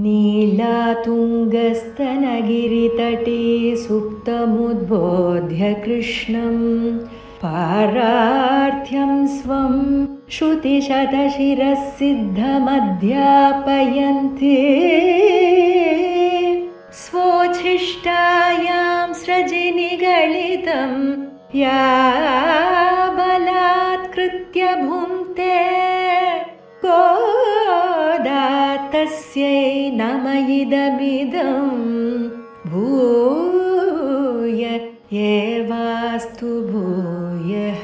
नीलातुङ्गस्तनगिरितटे सुप्तमुद्बोध्य कृष्णं पारार्थ्यं स्वं श्रुतिशतशिरःसिद्धमध्यापयन्ति स्वोच्छिष्टायां सृजिनिगलितं या बलात्कृत्य भुङ्क्ते गोदा तस्यै नम इदमिदं भूय एवास्तु भूयः.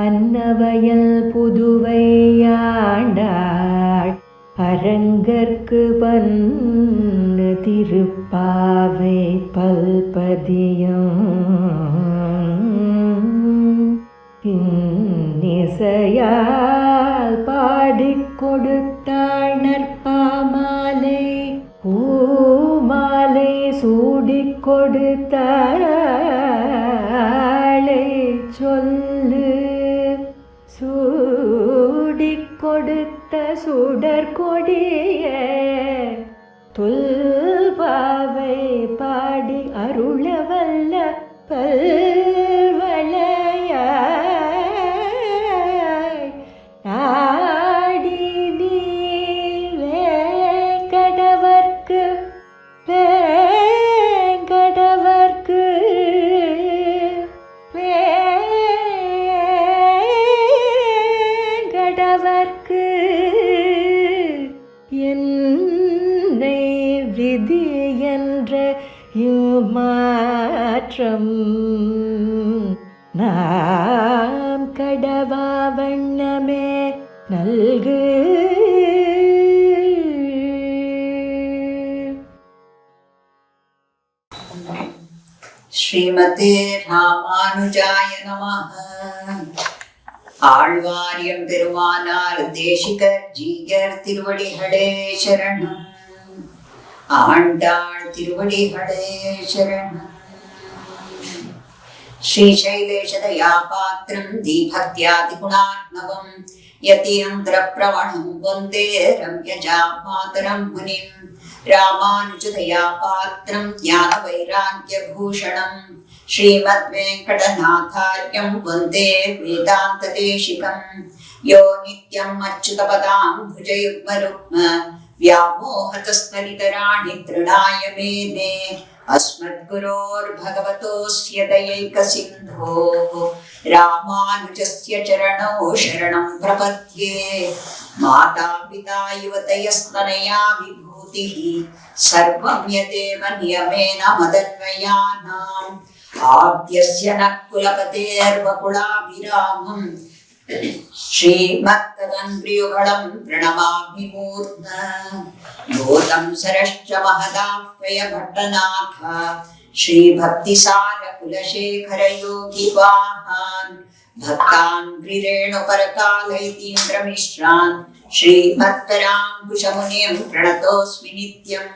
அன்னவயல் புதுவையாண்டாள் அரங்கற்கு பன்னு திருப்பாவை பல்பதியம் இன்னிசையால் பாடிக் கொடுத்தாள் நற்பாமாலை பூமாலை சூடிக் கொடுத்தாளை சொல்லு சூடிக் கொடுத்த சுடற்கொடிய தொல்பாவை பாடி அருளவல்ல பல்வளையாய் நாடி நீ வேங்கடவர்க்கு வேங்கடவர்க்கு வேங்கடவர்க்கு என்னை விதி என்ற மாற்றம் நாம் கடவா வண்ணமே நல்கு. ஸ்ரீமதே ராமானுஜாய நமஹ. ஆழ்வாரியம் பெருமானார் தேசிகர் ஜீயர் திருவடிகளே சரணம். ஆண்டாள் திருவடிகளே சரணம். ஸ்ரீசைலேஷதயா பாத்திரம் தீபக்தியாதிகுணாத்மகம் யதீந்திர பிரவணம் வந்தே ரம்யஜா மாதரம் முனிம். ராமானுஜதயா பாத்திரம் ஞான வைராக்ய பூஷணம் ஸ்ரீமத் வெங்கடநாதார்யம் வந்தே வேதாந்த தேசிகம். யோ நித்யம் அச்சுதபதாம் புஜயுக்மருக்ம व्यामोहतस्तरितराणि तृणाय मेने अस्मद्गुरोर्भगवतोऽस्य दयैकसिन्धोः रामानुजस्य चरणौ शरणं प्रपद्ये. माता पिता युवतयस्तनया विभूतिः सर्वं यदेव नियमेन मदन्वयानाम्. आद्यस्य नः कुलपतेर्वकुलाभिरामम् श्रीमत्तदङ्घ्रियुगलं प्रणमामि मूर्ध्ना. भूतं सरश्च महदाह्वय भट्टनाथ श्रीभक्तिसारकुलशेखरयोगिवाहान् भक्ताङ्घ्रिरेणुपरकालयतीन्द्रमिश्रान् श्रीमत्पराङ्कुशमुनिं प्रणतोऽस्मि नित्यम्.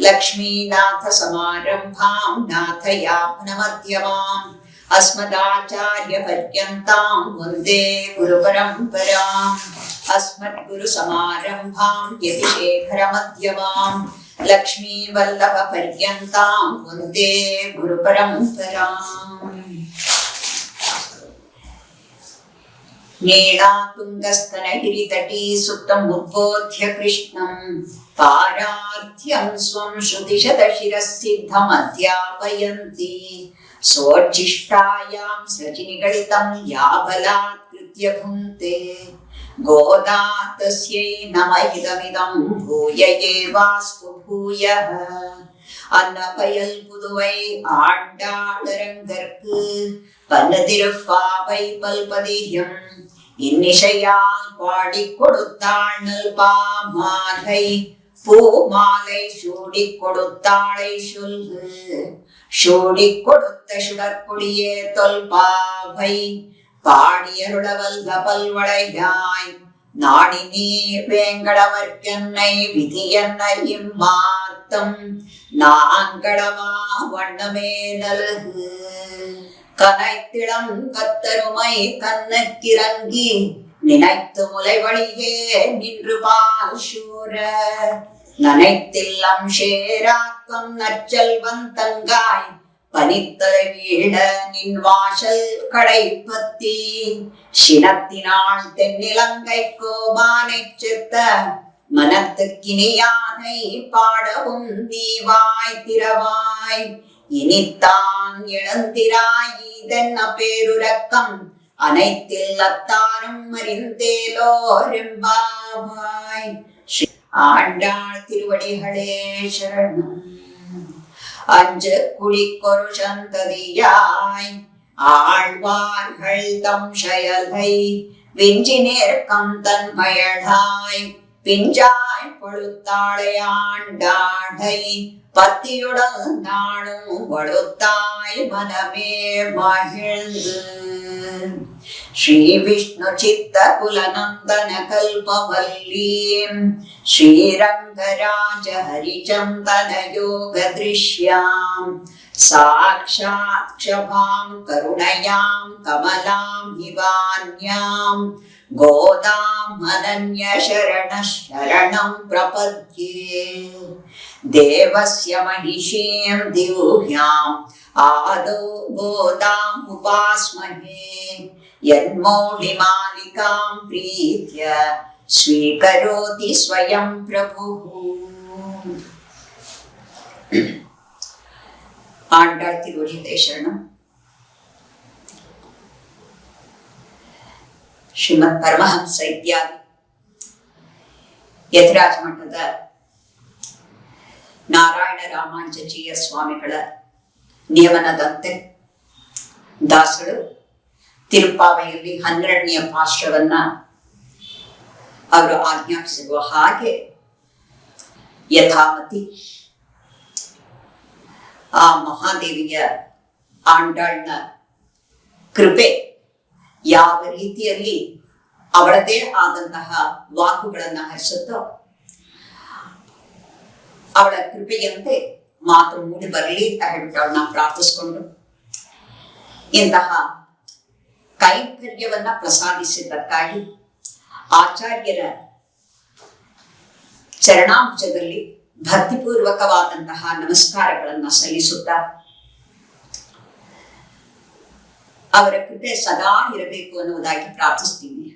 लक्ष्मीनाथसमारम्भां नाथयापनमध्यमाम् अस्मदाचार्यपर्यन्तां वन्दे गुरुपरम्पराम्. अस्मद्गुरुसमारम्भां यतिशेखरमध्यमाम् लक्ष्मीवल्लभपर्यन्तां वन्दे गुरुपरम्पराम्. नीलातुङ्गस्तनगिरितटी सुप्तम् उद्बोध्य कृष्णं पारार्थ्यं स्वं श्रुतिशतशिरःसिद्धमध्यापयन्ति स्वोच्छिष्टायां सृजिनिगलितं या बलात्कृत्य भुङ्क्ते गोदा तस्यै नम इदमिदं भूय एवास्तु भूयः. அன்னவயல் புதுவை ஆண்டாளரங்கற்கு பன்னு திருப்பாவை பல்பதியம் இன்னிசையால் பாடிக் கொடுத்தாள் நல்பாமாலை பூமாலை சூடிக் கொடுத்தாளை சொல்லு சூடிக் கொடுத்த சுடற்கொடியே தொல்பாவை பாடியருளவல்ல பல்வளையாய் நாடி நீர் வேங்கடவர்க்கென்னை விதி என்ன இம்மாத்தம் நாங்கடவா வண்ணமே நல்கு. கனைத்திளம் கத்தருமை கண்ணுக்கிறங்கி நினைத்து முலைவழியே நின்று பால் சூர நனைத்தில்லம் ஷேராக்கம் நற்செல்வன் தங்காய் பனித்தலை வீழ நின் வாசல் கடைப்பத்தி சினத்தினாள் தென்னிலங்கை கோபானை செத்த மனத்துக்கினியானை பாடவும் தீவாய் திரவாய் இனித்தான் இழந்திராய் இதென்ன பேருரக்கம் அனைத்தில் அத்தாரும் அறிந்தேலோரெம்பாவாய். ஆண்டாள் திருவடிகளே சரணம். அஞ்சு குடிக்கொரு சந்ததியாய் ஆழ்வார்கள் தம் செயலை விஞ்சி நேர்க்கம் தன் பயழாய் பிஞ்சாய் பழுத்தாளை ஆண்டாளை பத்தியுடன் நானும் பழுத்தாய் மனமே மகிழ்ந்து. ஸ்ரீ விஷ்ணு சித்த குலநந்தன கல்பவல்லீம் ஸ்ரீரங்கராஜ ஹரிச்சந்தன யோக திருஷ்யாம் சாக்ஷாத் க்ஷபாம் கருணயாம் கமலாம் ஹிவான்யாம் கோதாம் அனன்ய சரண சரணம் பிரபத்யே. தேவஸ்ய மகிஷீம் திவ்யாம் ஆதோ கோதாம் உபாஸ்மஹே யன்மௌலி மாலிகாம் ப்ரீத்ய ஸ்வீகரோதி ஸ்வயம் பிரபுः. ஆண்டாள் திருவடிகளே சரணம். ಶ್ರೀಮದ್ ಪರಮಹಂಸ ಇತ್ಯಾದಿ ಯತಿರಾಜ ಮಠದ ನಾರಾಯಣ ರಾಮಾನುಜೀಯ ಸ್ವಾಮಿಗಳ ನಿಯಮನದಂತೆ ದಾಸರು ತಿರುಪಾವೆಯಲ್ಲಿ 12ನೇ ಪಾಶ್ರವನ್ನ ಅವರು ಆಜ್ಞಾಪಿಸಿರುವ ಹಾಗೆ ಯಥಾಮತಿ ಆ ಮಹಾದೇವಿಯ ಆಂಡಾಳ್ನ ಕೃಪೆ ಯಾವ ರೀತಿಯಲ್ಲಿ ಅವಳದೇ ಆದಂತಹ ವಾಕುಗಳನ್ನ ಹರಿಸುತ್ತೋ ಅವಳ ಕೃಪೆಯಂತೆ ಮಾತು ಮೂಡಿ ಬರಲಿ ಅಂತ ಹೇಳ್ಬಿಟ್ಟು ಅವಳನ್ನ ಪ್ರಾರ್ಥಿಸಿಕೊಂಡು ಇಂತಹ ಕೈಂಕರ್ಯವನ್ನ ಪ್ರಸಾದಿಸಿದ್ದಕ್ಕಾಗಿ ಆಚಾರ್ಯರ ಚರಣಾಂಶದಲ್ಲಿ ಭಕ್ತಿಪೂರ್ವಕವಾದಂತಹ ನಮಸ್ಕಾರಗಳನ್ನ ಸಲ್ಲಿಸುತ್ತಾ ಅವರ ಕೃಪೆ ಸದಾ ಇರಬೇಕು ಅನ್ನುವುದಾಗಿ ಪ್ರಾರ್ಥಿಸ್ತೀನಿ.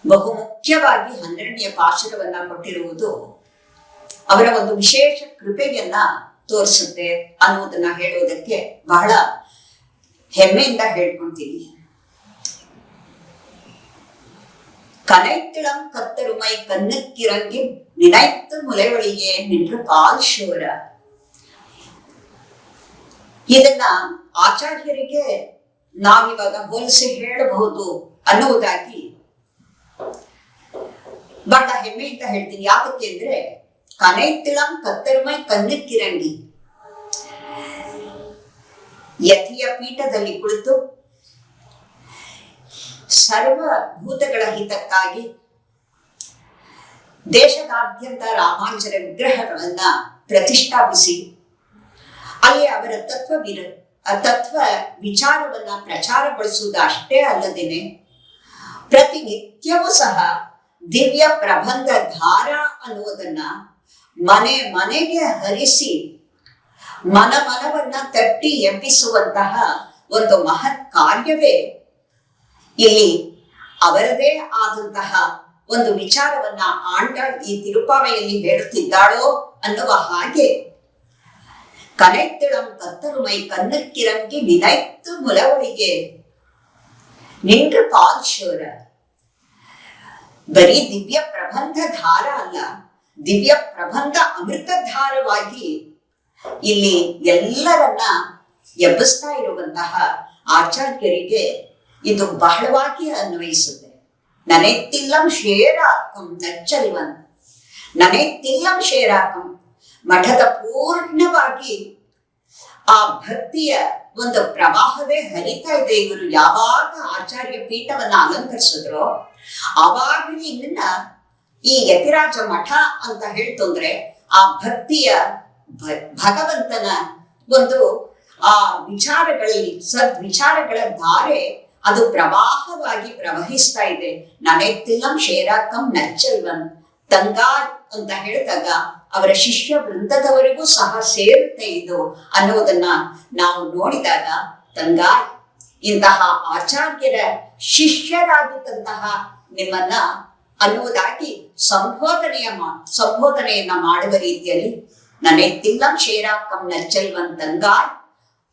ಬಹು ಮುಖ್ಯವಾಗಿ 12ನೇ ಪಾಶುರವನ್ನ ಕೊಟ್ಟಿರುವುದು ಅವರ ಒಂದು ವಿಶೇಷ ಕೃಪೆಯನ್ನ ತೋರಿಸುತ್ತೆ ಅನ್ನುವುದನ್ನ ಹೇಳುವುದಕ್ಕೆ ಬಹಳ ಹೆಮ್ಮೆಯಿಂದ ಹೇಳ್ಕೊಳ್ತೀನಿ. ಕನೈತ್ತಿಳಂ ಕತ್ತರುಮೈ ಕನ್ನಕ್ಕಿರಂಗಿ ನಿನೈತ್ತು ಮುಲೆವಳಿಗೆ ನಿಂಡ್ರು ಪಾಲ್ ಶೋರ. ಇದನ್ನ ಆಚಾರ್ಯರಿಗೆ ನಾವಿವಾಗ ಹೋಲಿಸಿ ಹೇಳಬಹುದು ಅನ್ನುವುದಾಗಿ ಬಹಳ ಹೆಮ್ಮೆಯಿಂದ ಹೇಳ್ತೀನಿ. ಯಾಕೆ ಅಂದ್ರೆ ಕನೈತ್ತಿಳಂ ಕತ್ತರುಮೈ ಕನ್ನಕ್ಕಿರಂಗಿ ಯತಿಯ ಪೀಠದಲ್ಲಿ ಕುಳಿತು ಸರ್ವಭೂತಗಳ ಹಿತಕ್ಕಾಗಿ ದೇಶದಾದ್ಯಂತ ರಾಮಾನುಜರ ವಿಗ್ರಹಗಳನ್ನ ಪ್ರತಿಷ್ಠಾಪಿಸಿ ಅಲ್ಲಿ ಅವರ ತತ್ವ ವಿಚಾರವನ್ನ ಪ್ರಚಾರಗೊಳಿಸುವುದು ಅಷ್ಟೇ ಅಲ್ಲದೇನೆ ಪ್ರತಿನಿತ್ಯವೂ ಸಹ ದಿವ್ಯ ಪ್ರಬಂಧ ಧಾರ ಅನ್ನುವುದನ್ನ ಮನೆ ಮನೆಗೆ ಹರಿಸಿ ಮನವನ್ನ ತಟ್ಟಿ ಎಬ್ಬಿಸುವಂತಹ ಒಂದು ಮಹತ್ ಕಾರ್ಯವೇ ಇಲ್ಲಿ ಅವರದೇ ಆದಂತಹ ಒಂದು ವಿಚಾರವನ್ನ ಆಂಡಾಳ್ ಈ ತಿರುಪಾವೆಯಲ್ಲಿ ಹೇಳುತ್ತಿದ್ದಾಳೋ ಅನ್ನುವ ಹಾಗೆ ಕನೈತ್ತಿಳಂ ಕತ್ತರುಮೈ ಕನ್ನಕ್ಕಿರಂಗಿ ನಿನೈತ್ತು ಮುಲವಳಿಗೆ ನಿಂಡ್ರು ಪಾಲ್ ಶೋರ. ಬರೀ ದಿವ್ಯ ಪ್ರಬಂಧ ಧಾರ ಅಲ್ಲ, ದಿವ್ಯ ಪ್ರಬಂಧ ಅಮೃತಧಾರವಾಗಿ ಇಲ್ಲಿ ಎಲ್ಲರನ್ನ ಎಬ್ಬಿಸ್ತಾ ಇರುವಂತಹ ಆಚಾರ್ಯರಿಗೆ ಇದು ಬಹಳವಾಗಿ ಅನ್ವಯಿಸುತ್ತೆ. ನನೆತ್ತಿಲ್ಲಂ ಶೇರಾಕಂ ನಚ್ಚಲ್ವನ್, ನನೆತ್ತಿಲ್ಲಂ ಶೇರಾಕಂ ಮಠದ ಪೂರ್ಣವಾಗಿ ಆ ಭಕ್ತಿಯ ಒಂದು ಪ್ರವಾಹವೇ ಹರಿತಾ ಇದೆ. ಇವರು ಯಾವಾಗ ಆಚಾರ್ಯ ಪೀಠವನ್ನ ಅಲಂಕರಿಸಿದ್ರು ಆವಾಗಲೇ ಇದನ್ನ ಈ ಯತಿರಾಜ ಮಠ ಅಂತ ಹೇಳ್ತಂದ್ರೆ ಆ ಭಕ್ತಿಯ ಭಗವಂತನ ಒಂದು ಆ ವಿಚಾರಗಳಲ್ಲಿ ಸದ್ವಿಚಾರಗಳ ಧಾರೆ ಅದು ಪ್ರವಾಹವಾಗಿ ಪ್ರವಹಿಸ್ತಾ ಇದೆ. ನನೆತ್ತಿಲ್ಲಂ ಶೇರಾಕಂ ನಚ್ಚಲ್ವನ್ ತಂಗಾಯ್ ಅಂತ ಹೇಳಿದಾಗ ಅವರ ಶಿಷ್ಯ ವೃಂದದವರೆಗೂ ಸಹ ಸೇರುತ್ತೆ ಇದು ಅನ್ನೋದನ್ನ ನಾವು ನೋಡಿದಾಗ, ತಂಗಾಯ್ ಇಂತಹ ಆಚಾರ್ಯರ ಶಿಷ್ಯರಾಗಿದ್ದಂತಹ ನಿಮ್ಮನ್ನ ಅನ್ನುವುದಾಗಿ ಸಂಬೋಧನೆಯನ್ನ ಮಾಡುವ ರೀತಿಯಲ್ಲಿ ನನೆತ್ತಿಲ್ಲಂ ಶೇರಾಕಂ ನಚ್ಚಲ್ವನ್ ತಂಗಾಯ್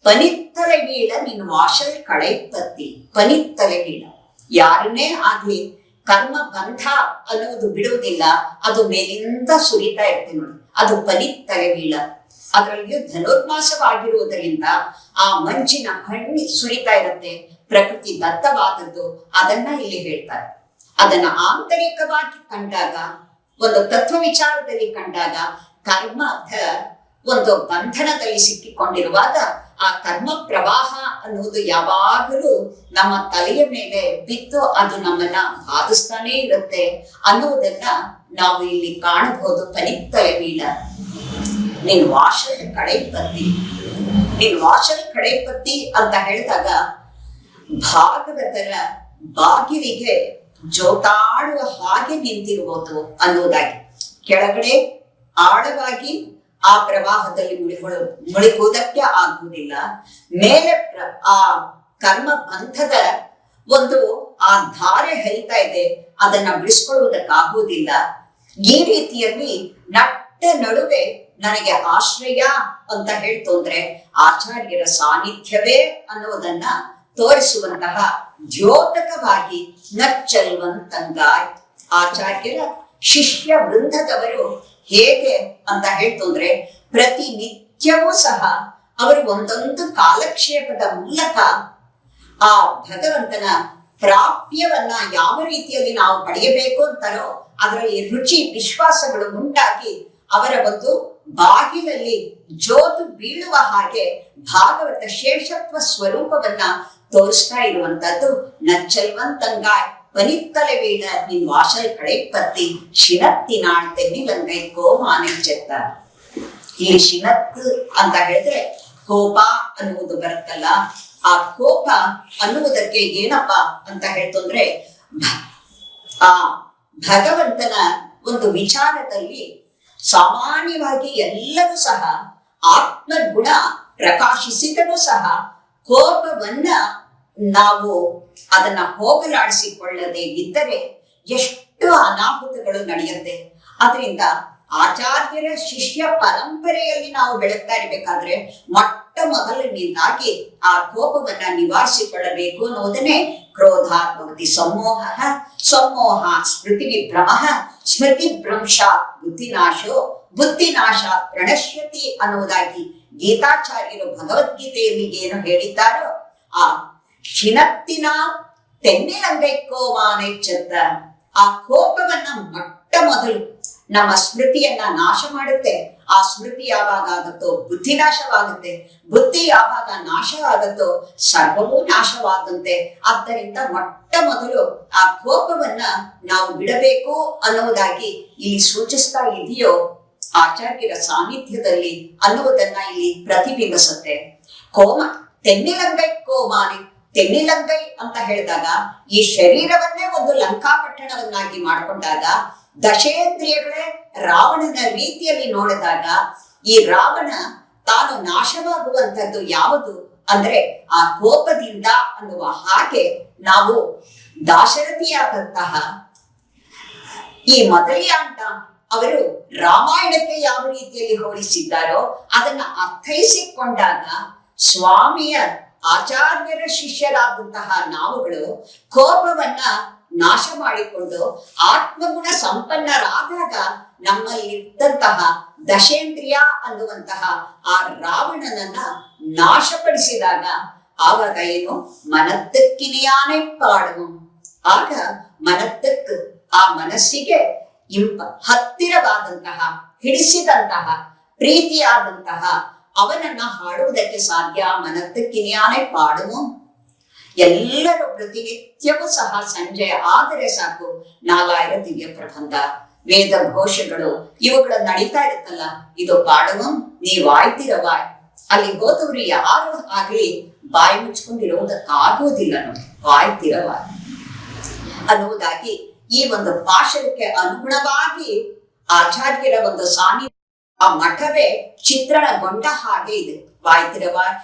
ಪನಿತ್ತಲೆ ಗೀಳ ನಿನ್ ವಾಶಲ್ ಕಳೈಪತ್ತಿ. ಪನಿತ್ತಲೆ ಗೀಳ ಯಾರನ್ನೇ ಆಗ್ಲಿ ಕರ್ಮ ಬಂಧ ಅನ್ನುವುದು ಬಿಡುವುದಿಲ್ಲ, ಅದು ಮೇಲಿಂದ ಸುರಿತಾ ಇರುತ್ತೆ ನೋಡಿ, ಅದು ಪನಿತ್ತಲೆ ಗೀಳ. ಅದರಲ್ಲಿಯೂ ಧನುರ್ಮಾಸವಾಗಿರುವುದರಿಂದ ಆ ಮಂಚಿನ ಹಣ್ಣಿ ಸುರಿತಾ ಇರುತ್ತೆ, ಪ್ರಕೃತಿ ದತ್ತವಾದದ್ದು. ಅದನ್ನ ಇಲ್ಲಿ ಹೇಳ್ತಾರೆ. ಅದನ್ನ ಆಂತರಿಕವಾಗಿ ಕಂಡಾಗ, ಒಂದು ತತ್ವ ವಿಚಾರದಲ್ಲಿ ಕಂಡಾಗ, ಕರ್ಮದ ಒಂದು ಬಂಧನದಲ್ಲಿ ಸಿಕ್ಕಿಕೊಂಡಿರುವಾಗ ಆ ಕರ್ಮ ಪ್ರವಾಹ ಅನ್ನುವುದು ಯಾವಾಗಲೂ ನಮ್ಮ ತಲೆಯ ಮೇಲೆ ಬಿದ್ದು ಅದು ನಮ್ಮನ್ನ ಬಾಧಿಸ್ತಾನೇ ಇರುತ್ತೆ ಅನ್ನುವುದನ್ನ ನಾವು ಇಲ್ಲಿ ಕಾಣಬಹುದು. ಪನಿತ್ತಲೆ ವೀಳ ನಿನ್ ವಾಶಲ್ ಕಡೈಪತ್ತಿ. ನಿನ್ ವಾಶಲ್ ಕಡೈಪತ್ತಿ ಅಂತ ಹೇಳಿದಾಗ ಭಾಗವತರ ಬಾಗಿಲಿಗೆ ಜೋತಾಡುವ ಹಾಗೆ ನಿಂತಿರುವುದು ಅನ್ನುವುದಾಗಿ, ಕೆಳಗಡೆ ಆಳವಾಗಿ ಆ ಪ್ರವಾಹದಲ್ಲಿ ಮುಳುಗುವುದಕ್ಕೆ ಆಗುವುದಿಲ್ಲ, ಮೇಲೆ ಆ ಕರ್ಮ ಬಂಧದ ಒಂದು ಆ ಧಾರೆ ಹರಿತಾ ಇದೆ, ಅದನ್ನ ಬಿಡಿಸ್ಕೊಳ್ಳುವುದಕ್ಕಾಗುವುದಿಲ್ಲ. ಈ ರೀತಿಯಲ್ಲಿ ನಟ್ಟ ನಡುವೆ ನನಗೆ ಆಶ್ರಯ ಅಂತ ಹೇಳ್ತು ಅಂದ್ರೆ ಆಚಾರ್ಯರ ಸಾನ್ನಿಧ್ಯವೇ ಅನ್ನುವುದನ್ನ ತೋರಿಸುವಂತಹ ದ್ಯೋತಕವಾಗಿ ನಚ್ಚಲ್ವಂತಂಗಾಯ್. ಆಚಾರ್ಯರ ಶಿಷ್ಯ ವೃಂದದವರು ಹೇಗೆ ಅಂತ ಹೇಳ್ತು ಅಂದ್ರೆ ಪ್ರತಿನಿತ್ಯವೂ ಸಹ ಅವರು ಒಂದೊಂದು ಕಾಲಕ್ಷೇಪದ ಮೂಲಕ ಆ ಭಗವಂತನ ಪ್ರಾಪ್ಯವನ್ನ ಯಾವ ರೀತಿಯಲ್ಲಿ ನಾವು ಪಡೆಯಬೇಕು ಅಂತಾರೋ ಅದರಲ್ಲಿ ರುಚಿ ವಿಶ್ವಾಸಗಳು ಉಂಟಾಗಿ ಅವರ ಒಂದು ಬಾಗಿಲಲ್ಲಿ ಜೋತು ಬೀಳುವ ಹಾಗೆ ಭಾಗವತ ಶೇಷತ್ವ ಸ್ವರೂಪವನ್ನ ತೋರಿಸ್ತಾ ಇರುವಂತದ್ದು. ನಚ್ಚಲ್ವಂತಂಗಾಯ್ ಪನಿತ್ತಲೆ ವೀಣ ನಿನ್ ವಾಶಲ್ ಕಡೈಪತ್ತಿ ಶಿನತ್ತಿನಾಳ್ ತೆನ್ನಿಲಂಗೈ ಕೋಮಾನೆಚ್ಚೆತ್ತ. ಇಲ್ಲಿ ಶಿನತ್ತು ಅಂತ ಹೇಳಿದ್ರೆ ಕೋಪ ಅನ್ನುವುದು ಬರುತ್ತಲ್ಲ, ಆ ಕೋಪ ಅನ್ನುವುದಕ್ಕೆ ಏನಪ್ಪ ಅಂತ ಹೇಳ್ತಂದ್ರೆ ಆ ಭಗವಂತನ ಒಂದು ವಿಚಾರದಲ್ಲಿ ಸಾಮಾನ್ಯವಾಗಿ ಎಲ್ಲರೂ ಸಹ ಆತ್ಮಗುಣ ಪ್ರಕಾಶಿಸಿದರೂ ಸಹ ಕೋಪವನ್ನ ನಾವು ಅದನ್ನ ಹೋಗಲಾಡಿಸಿಕೊಳ್ಳದೆ ಇದ್ದರೆ ಎಷ್ಟು ಅನಾಹುತಗಳು ನಡೆಯುತ್ತೆ. ಆದ್ರಿಂದ ಆಚಾರ್ಯರ ಶಿಷ್ಯ ಪರಂಪರೆಯಲ್ಲಿ ನಾವು ಬೆಳಗ್ತಾ ಇರ್ಬೇಕಾದ್ರೆ ಮೊಟ್ಟ ಮೊದಲನೇದಾಗಿ ಆ ಕೋಪವನ್ನ ನಿವಾರಿಸಿಕೊಳ್ಳಬೇಕು ಅನ್ನೋದನ್ನೇ ಕ್ರೋಧಾತ್ ಭವತಿ ಸಮೋಹ, ಸಮೋಹಾತ್ ಸ್ಮೃತಿ ವಿಭ್ರಮ, ಸ್ಮೃತಿ ಭ್ರಂಶಾತ್ ಬುದ್ಧಿನಾಶೋ, ಬುದ್ಧಿನಾಶಾತ್ ಪ್ರಣಶ್ಯತಿ ಅನ್ನುವುದಾಗಿ ಗೀತಾಚಾರ್ಯರು ಭಗವದ್ಗೀತೆಯಲ್ಲಿ ಏನು ಹೇಳಿದ್ದಾರೋ ಆ ಶಿನತ್ತಿನ ತೆನ್ನಿಲಂಗೈಕೋಮಾನೆಚ್ಚತ್ತ, ಆ ಕೋಪವನ್ನ ಮೊಟ್ಟ ಮೊದಲು ನಮ್ಮ ಸ್ಮೃತಿಯನ್ನ ನಾಶ ಮಾಡುತ್ತೆ. ಆ ಸ್ಮೃತಿ ಯಾವಾಗ ಆಗುತ್ತೋ ಬುದ್ಧಿ ನಾಶವಾಗುತ್ತೆ, ಬುದ್ಧಿ ಯಾವಾಗ ನಾಶ ಆಗುತ್ತೋ ಸರ್ವವೂ ನಾಶವಾದಂತೆ. ಆದ್ದರಿಂದ ಮೊಟ್ಟ ಮೊದಲು ಆ ಕೋಪವನ್ನ ನಾವು ಬಿಡಬೇಕು ಅನ್ನುವುದಾಗಿ ಇಲ್ಲಿ ಸೂಚಿಸ್ತಾ ಇದೆಯೋ ಆಚಾರ್ಯರ ಸಾನ್ನಿಧ್ಯದಲ್ಲಿ ಅನ್ನುವುದನ್ನ ಇಲ್ಲಿ ಪ್ರತಿಬಿಂಬಿಸುತ್ತೆ. ತೆನ್ನಿಲಂಗೈ ಕೋಮಾನೆ, ತೆನ್ನಿಲಂಗೈ ಅಂತ ಹೇಳಿದಾಗ ಈ ಶರೀರವನ್ನೇ ಒಂದು ಲಂಕಾಪಟ್ಟಣವನ್ನಾಗಿ ಮಾಡಿಕೊಂಡಾಗ, ದಶೇಂದ್ರಿಯಗಳೇ ರಾವಣನ ರೀತಿಯಲ್ಲಿ ನೋಡಿದಾಗ ಈ ರಾವಣ ತಾನು ನಾಶವಾಗುವಂಥದ್ದು ಯಾವುದು ಅಂದ್ರೆ ಆ ಕೋಪದಿಂದ ಅನ್ನುವ ಹಾಗೆ ನಾವು ದಾಶರಥಿಯಾದಂತಹ ಈ ಮೊದಲಿಯಾಂತ ಅವರು ರಾಮಾಯಣಕ್ಕೆ ಯಾವ ರೀತಿಯಲ್ಲಿ ಹೋಲಿಸಿದ್ದಾರೋ ಅದನ್ನ ಅರ್ಥೈಸಿಕೊಂಡಾಗ ಸ್ವಾಮಿಯ ಆಚಾರ್ಯರ ಶಿಷ್ಯರಾದಂತಹ ನಾವುಗಳು ಕೋಪವನ್ನ ನಾಶ ಮಾಡಿಕೊಂಡು ಆತ್ಮಗುಣ ಸಂಪನ್ನರಾದಾಗ ನಮ್ಮಲ್ಲಿದ್ದಂತಹ ದಶೇಂದ್ರಿಯ ಅನ್ನುವಂತಹ ಆ ರಾವಣನನ್ನ ನಾಶಪಡಿಸಿದಾಗ ಆವಾಗ ಏನು ಮನತ್ತಕ್ಕಿನಿಯಾನೆ ಪಾಡುವು. ಆಗ ಮನತ್ತಕ್ಕೆ ಆ ಮನಸ್ಸಿಗೆ ಹತ್ತಿರವಾದಂತಹ, ಹಿಡಿಸಿದಂತಹ, ಪ್ರೀತಿಯಾದಂತಹ ಅವನನ್ನ ಹಾಡುವುದಕ್ಕೆ ಸಾಧ್ಯ. ಮನತ್ತಕ್ಕಿನಿಯಾನೆ ಪಾಡುವು. ಎಲ್ಲರೂ ಪ್ರತಿನಿತ್ಯವೂ ಸಹ ಸಂಜೆ ಆದರೆ ಸಾಕು 4000 ದಿವ್ಯ ಪ್ರಬಂಧ, ವೇದ ಘೋಷಗಳು ಇವುಗಳು ನಡೀತಾ ಇರುತ್ತಲ್ಲ, ಇದು ಪಾಡುವ ನೀವಾಯ್ತಿರವ. ಅಲ್ಲಿ ಹೋದವರು ಯಾರು ಆಗ್ಲಿ ಬಾಯಿ ಮುಚ್ಕೊಂಡಿರುವುದಕ್ಕಾಗುವುದಿಲ್ಲ ನೋಡಿ, ಬಾಯಿ ತಿರವಾದ ಅನ್ನುವುದಾಗಿ ಈ ಒಂದು ಪಾಶಕ್ಕೆ ಅನುಗುಣವಾಗಿ ಆಚಾರ್ಯರ ಒಂದು ಸಾನ್ನಿಧ್ಯ ಆ ಮಠವೇ ಚಿತ್ರಣಗೊಂಡ ಹಾಗೆ ಇದೆ. ಬಾಯ್ತಿರವ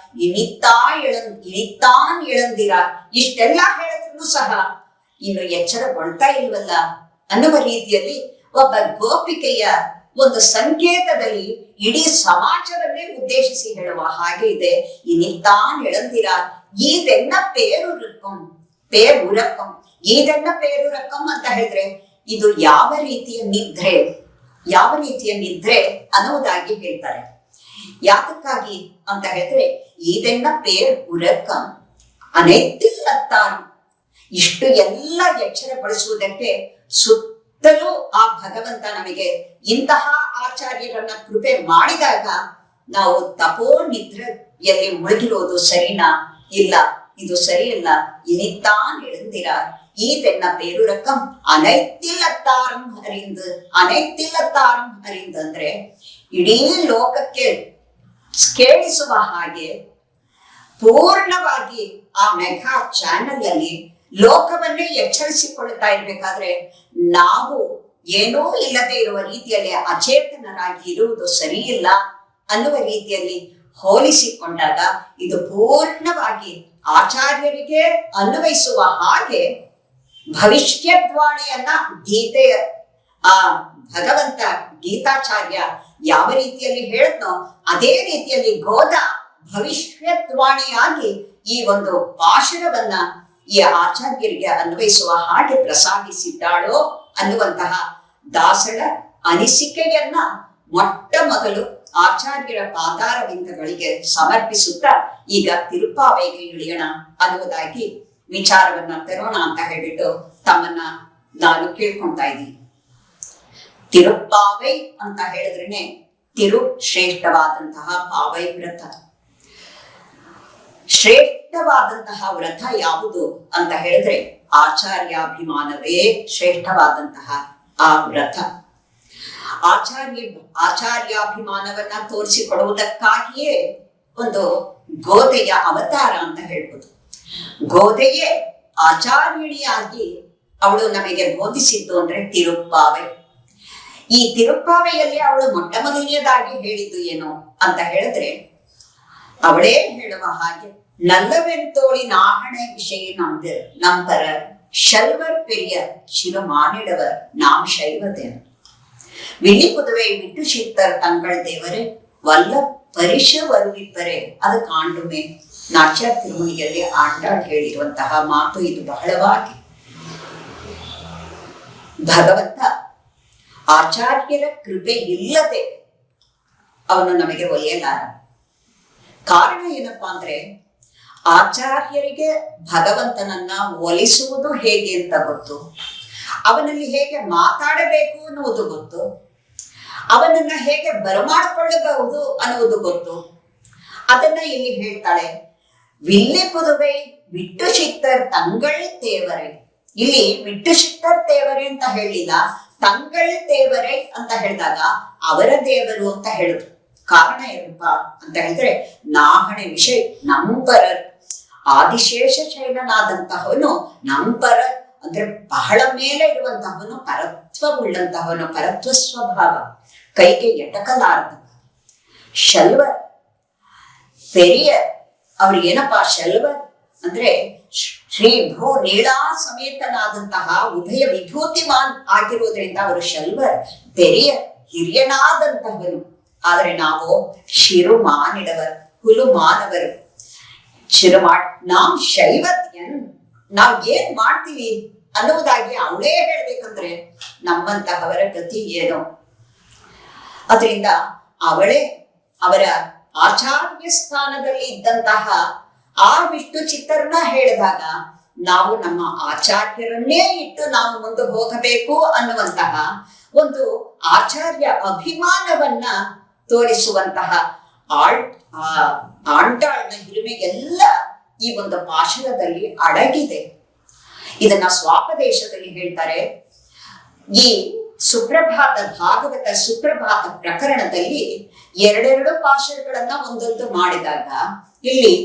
ಇನಿತ್ತಾನ್ ಎಳಂದಿರ ಇಷ್ಟೆಲ್ಲ ಹೇಳಿದ್ರು ಸಹ ಇನ್ನು ಎಚ್ಚರಗೊಳ್ತಾ ಇಲ್ವಲ್ಲ ಅನ್ನುವ ರೀತಿಯಲ್ಲಿ ಒಬ್ಬ ಗೋಪಿಕೆಯ ಒಂದು ಸಂಕೇತದಲ್ಲಿ ಇಡೀ ಸಮಾಜವನ್ನೇ ಉದ್ದೇಶಿಸಿ ಹೇಳುವ ಹಾಗೆ ಇದೆ. ಇನಿತ್ತಾನ್ ಎಳಂದಿರ ಈದೆನ್ನ ಪೇರುರಕ್ಕಂ ಪೇರುರಕ್ಕಂ ಈದೆನ್ನ ಪೇರುರಕ್ಕಂ ಅಂತ ಹೇಳಿದ್ರೆ ಇದು ಯಾವ ರೀತಿಯ ನಿದ್ರೆ ಅನ್ನುವುದಾಗಿ ಹೇಳ್ತಾರೆ. ಯಾತಕ್ಕಾಗಿ ಅಂತ ಹೇಳಿದ್ರೆ ಈದೆನ್ನ ಪೇರ್ ಉರಕ್ಕಂ ಅನೆತ್ತಿಲ್ಲತ್ತಾರು ಇಷ್ಟು ಎಲ್ಲ ಎಚ್ಚರಗೊಳಿಸುವುದಕ್ಕೆ ಸುತ್ತಲೂ ಆ ಭಗವಂತ ನಮಗೆ ಇಂತಹ ಆಚಾರ್ಯರನ್ನ ಕೃಪೆ ಮಾಡಿದಾಗ ನಾವು ತಪೋ ನಿದ್ರೆಯಲ್ಲಿ ಮುಳುಗಿರೋದು ಸರಿನಾ? ಇಲ್ಲ, ಇದು ಸರಿಯಲ್ಲ. ಇನಿತ್ತಾನ್ ಎಳಂದಿರ ಈತೆನ್ನ ಪೇರುರಕ್ಕಂ ಅನೈತಿಲ್ಲತ್ತಾರಂ ಹರಿಂದ್ ಅಂದ್ರೆ ಇಡೀ ಲೋಕಕ್ಕೆ ಕೇಳಿಸುವ ಹಾಗೆ ಪೂರ್ಣವಾಗಿ ಆ ಮೆಗಾ ಚಾನೆಲ್ ಅಲ್ಲಿ ಲೋಕವನ್ನೇ ಎಚ್ಚರಿಸಿಕೊಳ್ತಾ ಇರ್ಬೇಕಾದ್ರೆ ನಾವು ಏನೂ ಇಲ್ಲದೆ ಇರುವ ರೀತಿಯಲ್ಲಿ ಅಚೇತನರಾಗಿ ಇರುವುದು ಸರಿಯಿಲ್ಲ ಅನ್ನುವ ರೀತಿಯಲ್ಲಿ ಹೋಲಿಸಿಕೊಂಡಾಗ ಇದು ಪೂರ್ಣವಾಗಿ ಆಚಾರ್ಯರಿಗೆ ಅನ್ವಯಿಸುವ ಹಾಗೆ ಭವಿಷ್ಯದ್ವಾಣಿಯನ್ನ ಗೀತೆಯ ಆ ಭಗವಂತ ಗೀತಾಚಾರ್ಯ ಯಾವ ರೀತಿಯಲ್ಲಿ ಹೇಳಿದ್ನೋ ಅದೇ ರೀತಿಯಲ್ಲಿ ಗೋದ ಭವಿಷ್ಯದ್ವಾಣಿಯಾಗಿ ಈ ಒಂದು ಭಾಷಣವನ್ನ ಈ ಆಚಾರ್ಯರಿಗೆ ಅನ್ವಯಿಸುವ ಹಾಗೆ ಪ್ರಸಾದಿಸಿದ್ದಾಳೋ ಅನ್ನುವಂತಹ ದಾಸಳ ಅನಿಸಿಕೆಯನ್ನ ಮೊಟ್ಟ ಮೊದಲು ಆಚಾರ್ಯರ ಪಾದಾರವಿಂದಗಳಿಗೆ ಸಮರ್ಪಿಸುತ್ತಾ ಈಗ ತಿರುಪಾವೆಗೆ ಇಳಿಯೋಣ ಅನ್ನುವುದಾಗಿ ವಿಚಾರವನ್ನ ತರೋಣ ಅಂತ ಹೇಳಿಬಿಟ್ಟು ತಮ್ಮನ್ನ ನಾನು ಕೇಳ್ಕೊಳ್ತಾ ಇದ್ದೀನಿ. ತಿರುಪ್ಪಾವೈ ಅಂತ ಹೇಳಿದ್ರೇನೆ ತಿರು ಶ್ರೇಷ್ಠವಾದಂತಹ ಪಾವೈ ವ್ರತ. ಶ್ರೇಷ್ಠವಾದಂತಹ ವ್ರತ ಯಾವುದು ಅಂತ ಹೇಳಿದ್ರೆ ಆಚಾರ್ಯಾಭಿಮಾನವೇ ಶ್ರೇಷ್ಠವಾದಂತಹ ಆ ವ್ರತ. ಆಚಾರ್ಯಾಭಿಮಾನವನ್ನ ತೋರಿಸಿಕೊಡುವುದಕ್ಕಾಗಿಯೇ ಒಂದು ಗೋದೆಯ ಅವತಾರ ಅಂತ ಹೇಳ್ಬೋದು. ಗೋದೆಯೇ ಆಚಾರ್ಯಣಿಯಾಗಿ ಅವಳು ನಮಗೆ ಬೋಧಿಸಿದ್ದು ಅಂದ್ರೆ ತಿರುಪ್ಪಾವೆ. ಈ ತಿರುಪ್ಪಾವೆಯಲ್ಲಿ ಅವಳು ಮೊಟ್ಟ ಮೊದಲನೆಯದಾಗಿ ಹೇಳಿದ್ದು ಏನು ಅಂತ ಹೇಳಿದ್ರೆ ಅವಳೇ ಹೇಳುವ ಹಾಗೆ நல்லவென்தோழி நாகனை விஷய நம்பர ஷல்வர் பெரிய சிறுமானிடவர் நாம் சைவதேன் விழிப்புதுவை விட்டு சித்தர் தங்கள் தேவரே வல்ல ಪರಿಶ ವರುವಿಪ್ಪರೆ ಅದು ಕಾಂಡುಮೆ. ನಾಚ್ಯ ತಿರುಮಣಿಯಲ್ಲಿ ಆಂಡಾಳ್ ಹೇಳಿರುವಂತಹ ಮಾತು ಇದು ಬಹಳವಾಗಿ. ಭಗವಂತ ಆಚಾರ್ಯರ ಕೃಪೆ ಇಲ್ಲದೆ ಅವನು ನಮಗೆ ಒಲಿಯಲಾರ. ಕಾರಣ ಏನಪ್ಪಾ ಅಂದ್ರೆ ಆಚಾರ್ಯರಿಗೆ ಭಗವಂತನನ್ನ ಒಲಿಸುವುದು ಹೇಗೆ ಅಂತ ಗೊತ್ತು, ಅವನಲ್ಲಿ ಹೇಗೆ ಮಾತಾಡಬೇಕು ಅನ್ನುವುದು ಗೊತ್ತು, ಅವನನ್ನ ಹೇಗೆ ಬರಮಾಡಿಕೊಳ್ಳಬಹುದು ಅನ್ನುವುದು ಗೊತ್ತು. ಅದನ್ನ ಇಲ್ಲಿ ಹೇಳ್ತಾಳೆ, ವಿಲ್ಲಿ ಪುದುವೆ ವಿಟ್ಟು ಸಿಕ್ತರ್ ತಂಗಳ್ ತೇವರೆ. ಇಲ್ಲಿ ವಿಟ್ಟು ಸಿಕ್ತರ್ ತೇವರೆ ಅಂತ ಹೇಳಿಲ್ಲ, ತಂಗಳ್ ತೇವರೆ ಅಂತ ಹೇಳಿದಾಗ ಅವರ ದೇವರು ಅಂತ ಹೇಳಿದ್ರು. ಕಾರಣ ಏನಪ್ಪ ಅಂತ ಹೇಳಿದ್ರೆ ನಾಹಣೆ ವಿಷಯ ನಂಪರ ಆದಿಶೇಷ ಶೈಲನಾದಂತಹವನು ನಂಪರ ಅಂದ್ರೆ ಬಹಳ ಮೇಲೆ ಇರುವಂತಹವನು, ಪರತ್ವವುಳ್ಳಂತಹವನು, ಪರತ್ವ ಸ್ವಭಾವ, ಕೈಗೆ ಎಟಕಲಾರದ ಶಲ್ವರ್ ಪೆರಿಯ. ಅವ್ರಿಗೇನಪ್ಪಾ ಶಲ್ವರ್ ಅಂದ್ರೆ ಶ್ರೀ ಭೂ ನೀಳಾ ಸಮೇತನಾದಂತಹ ಉಭಯ ವಿಭೂತಿಮಾನ್ ಆಗಿರುವುದರಿಂದ ಅವರು ಶಲ್ವರ್ ಪೆರಿಯ ಹಿರಿಯನಾದಂತಹವನು. ಆದ್ರೆ ನಾವು ಶಿರುಮಾನಿಡವರು, ಹುಲು ಮಾನವರು. ನಾವ್ ಶೈವತ್ಯನ್ ನಾವ್ ಏನ್ ಮಾಡ್ತೀವಿ ಅನ್ನುವುದಾಗಿ ಅವಳೇ ಹೇಳ್ಬೇಕಂದ್ರೆ ನಮ್ಮಂತಹವರ ಗತಿ ಏನೋ. ಅದರಿಂದ ಅವಳೇ ಅವರ ಆಚಾರ್ಯ ಸ್ಥಾನದಲ್ಲಿ ಇದ್ದಂತಹ ಆ ವಿಷ್ಣು ಚಿತ್ತರನ್ನ ಹೇಳಿದಾಗ ನಾವು ನಮ್ಮ ಆಚಾರ್ಯರನ್ನೇ ಇಟ್ಟು ನಾವು ಮುಂದೆ ಹೋಗಬೇಕು ಅನ್ನುವಂತಹ ಒಂದು ಆಚಾರ್ಯ ಅಭಿಮಾನವನ್ನ ತೋರಿಸುವಂತಹ ಆಂಟಾಳ್ನ ಹಿರಿಮೆ ಎಲ್ಲ ಈ ಒಂದು ಭಾಷಣದಲ್ಲಿ ಅಡಗಿದೆ. ಇದನ್ನ ಸ್ವಾಪದೇಶದಲ್ಲಿ ಹೇಳ್ತಾರೆ. ಈ ಸುಪ್ರಭಾತ ಭಾಗವತ ಸುಪ್ರಭಾತ ಪ್ರಕರಣದಲ್ಲಿ ಎರಡೆರಡು ಪಾಶಗಳನ್ನ ಒಂದೊಂದು ಮಾಡಿದಾಗ ಇಲ್ಲಿ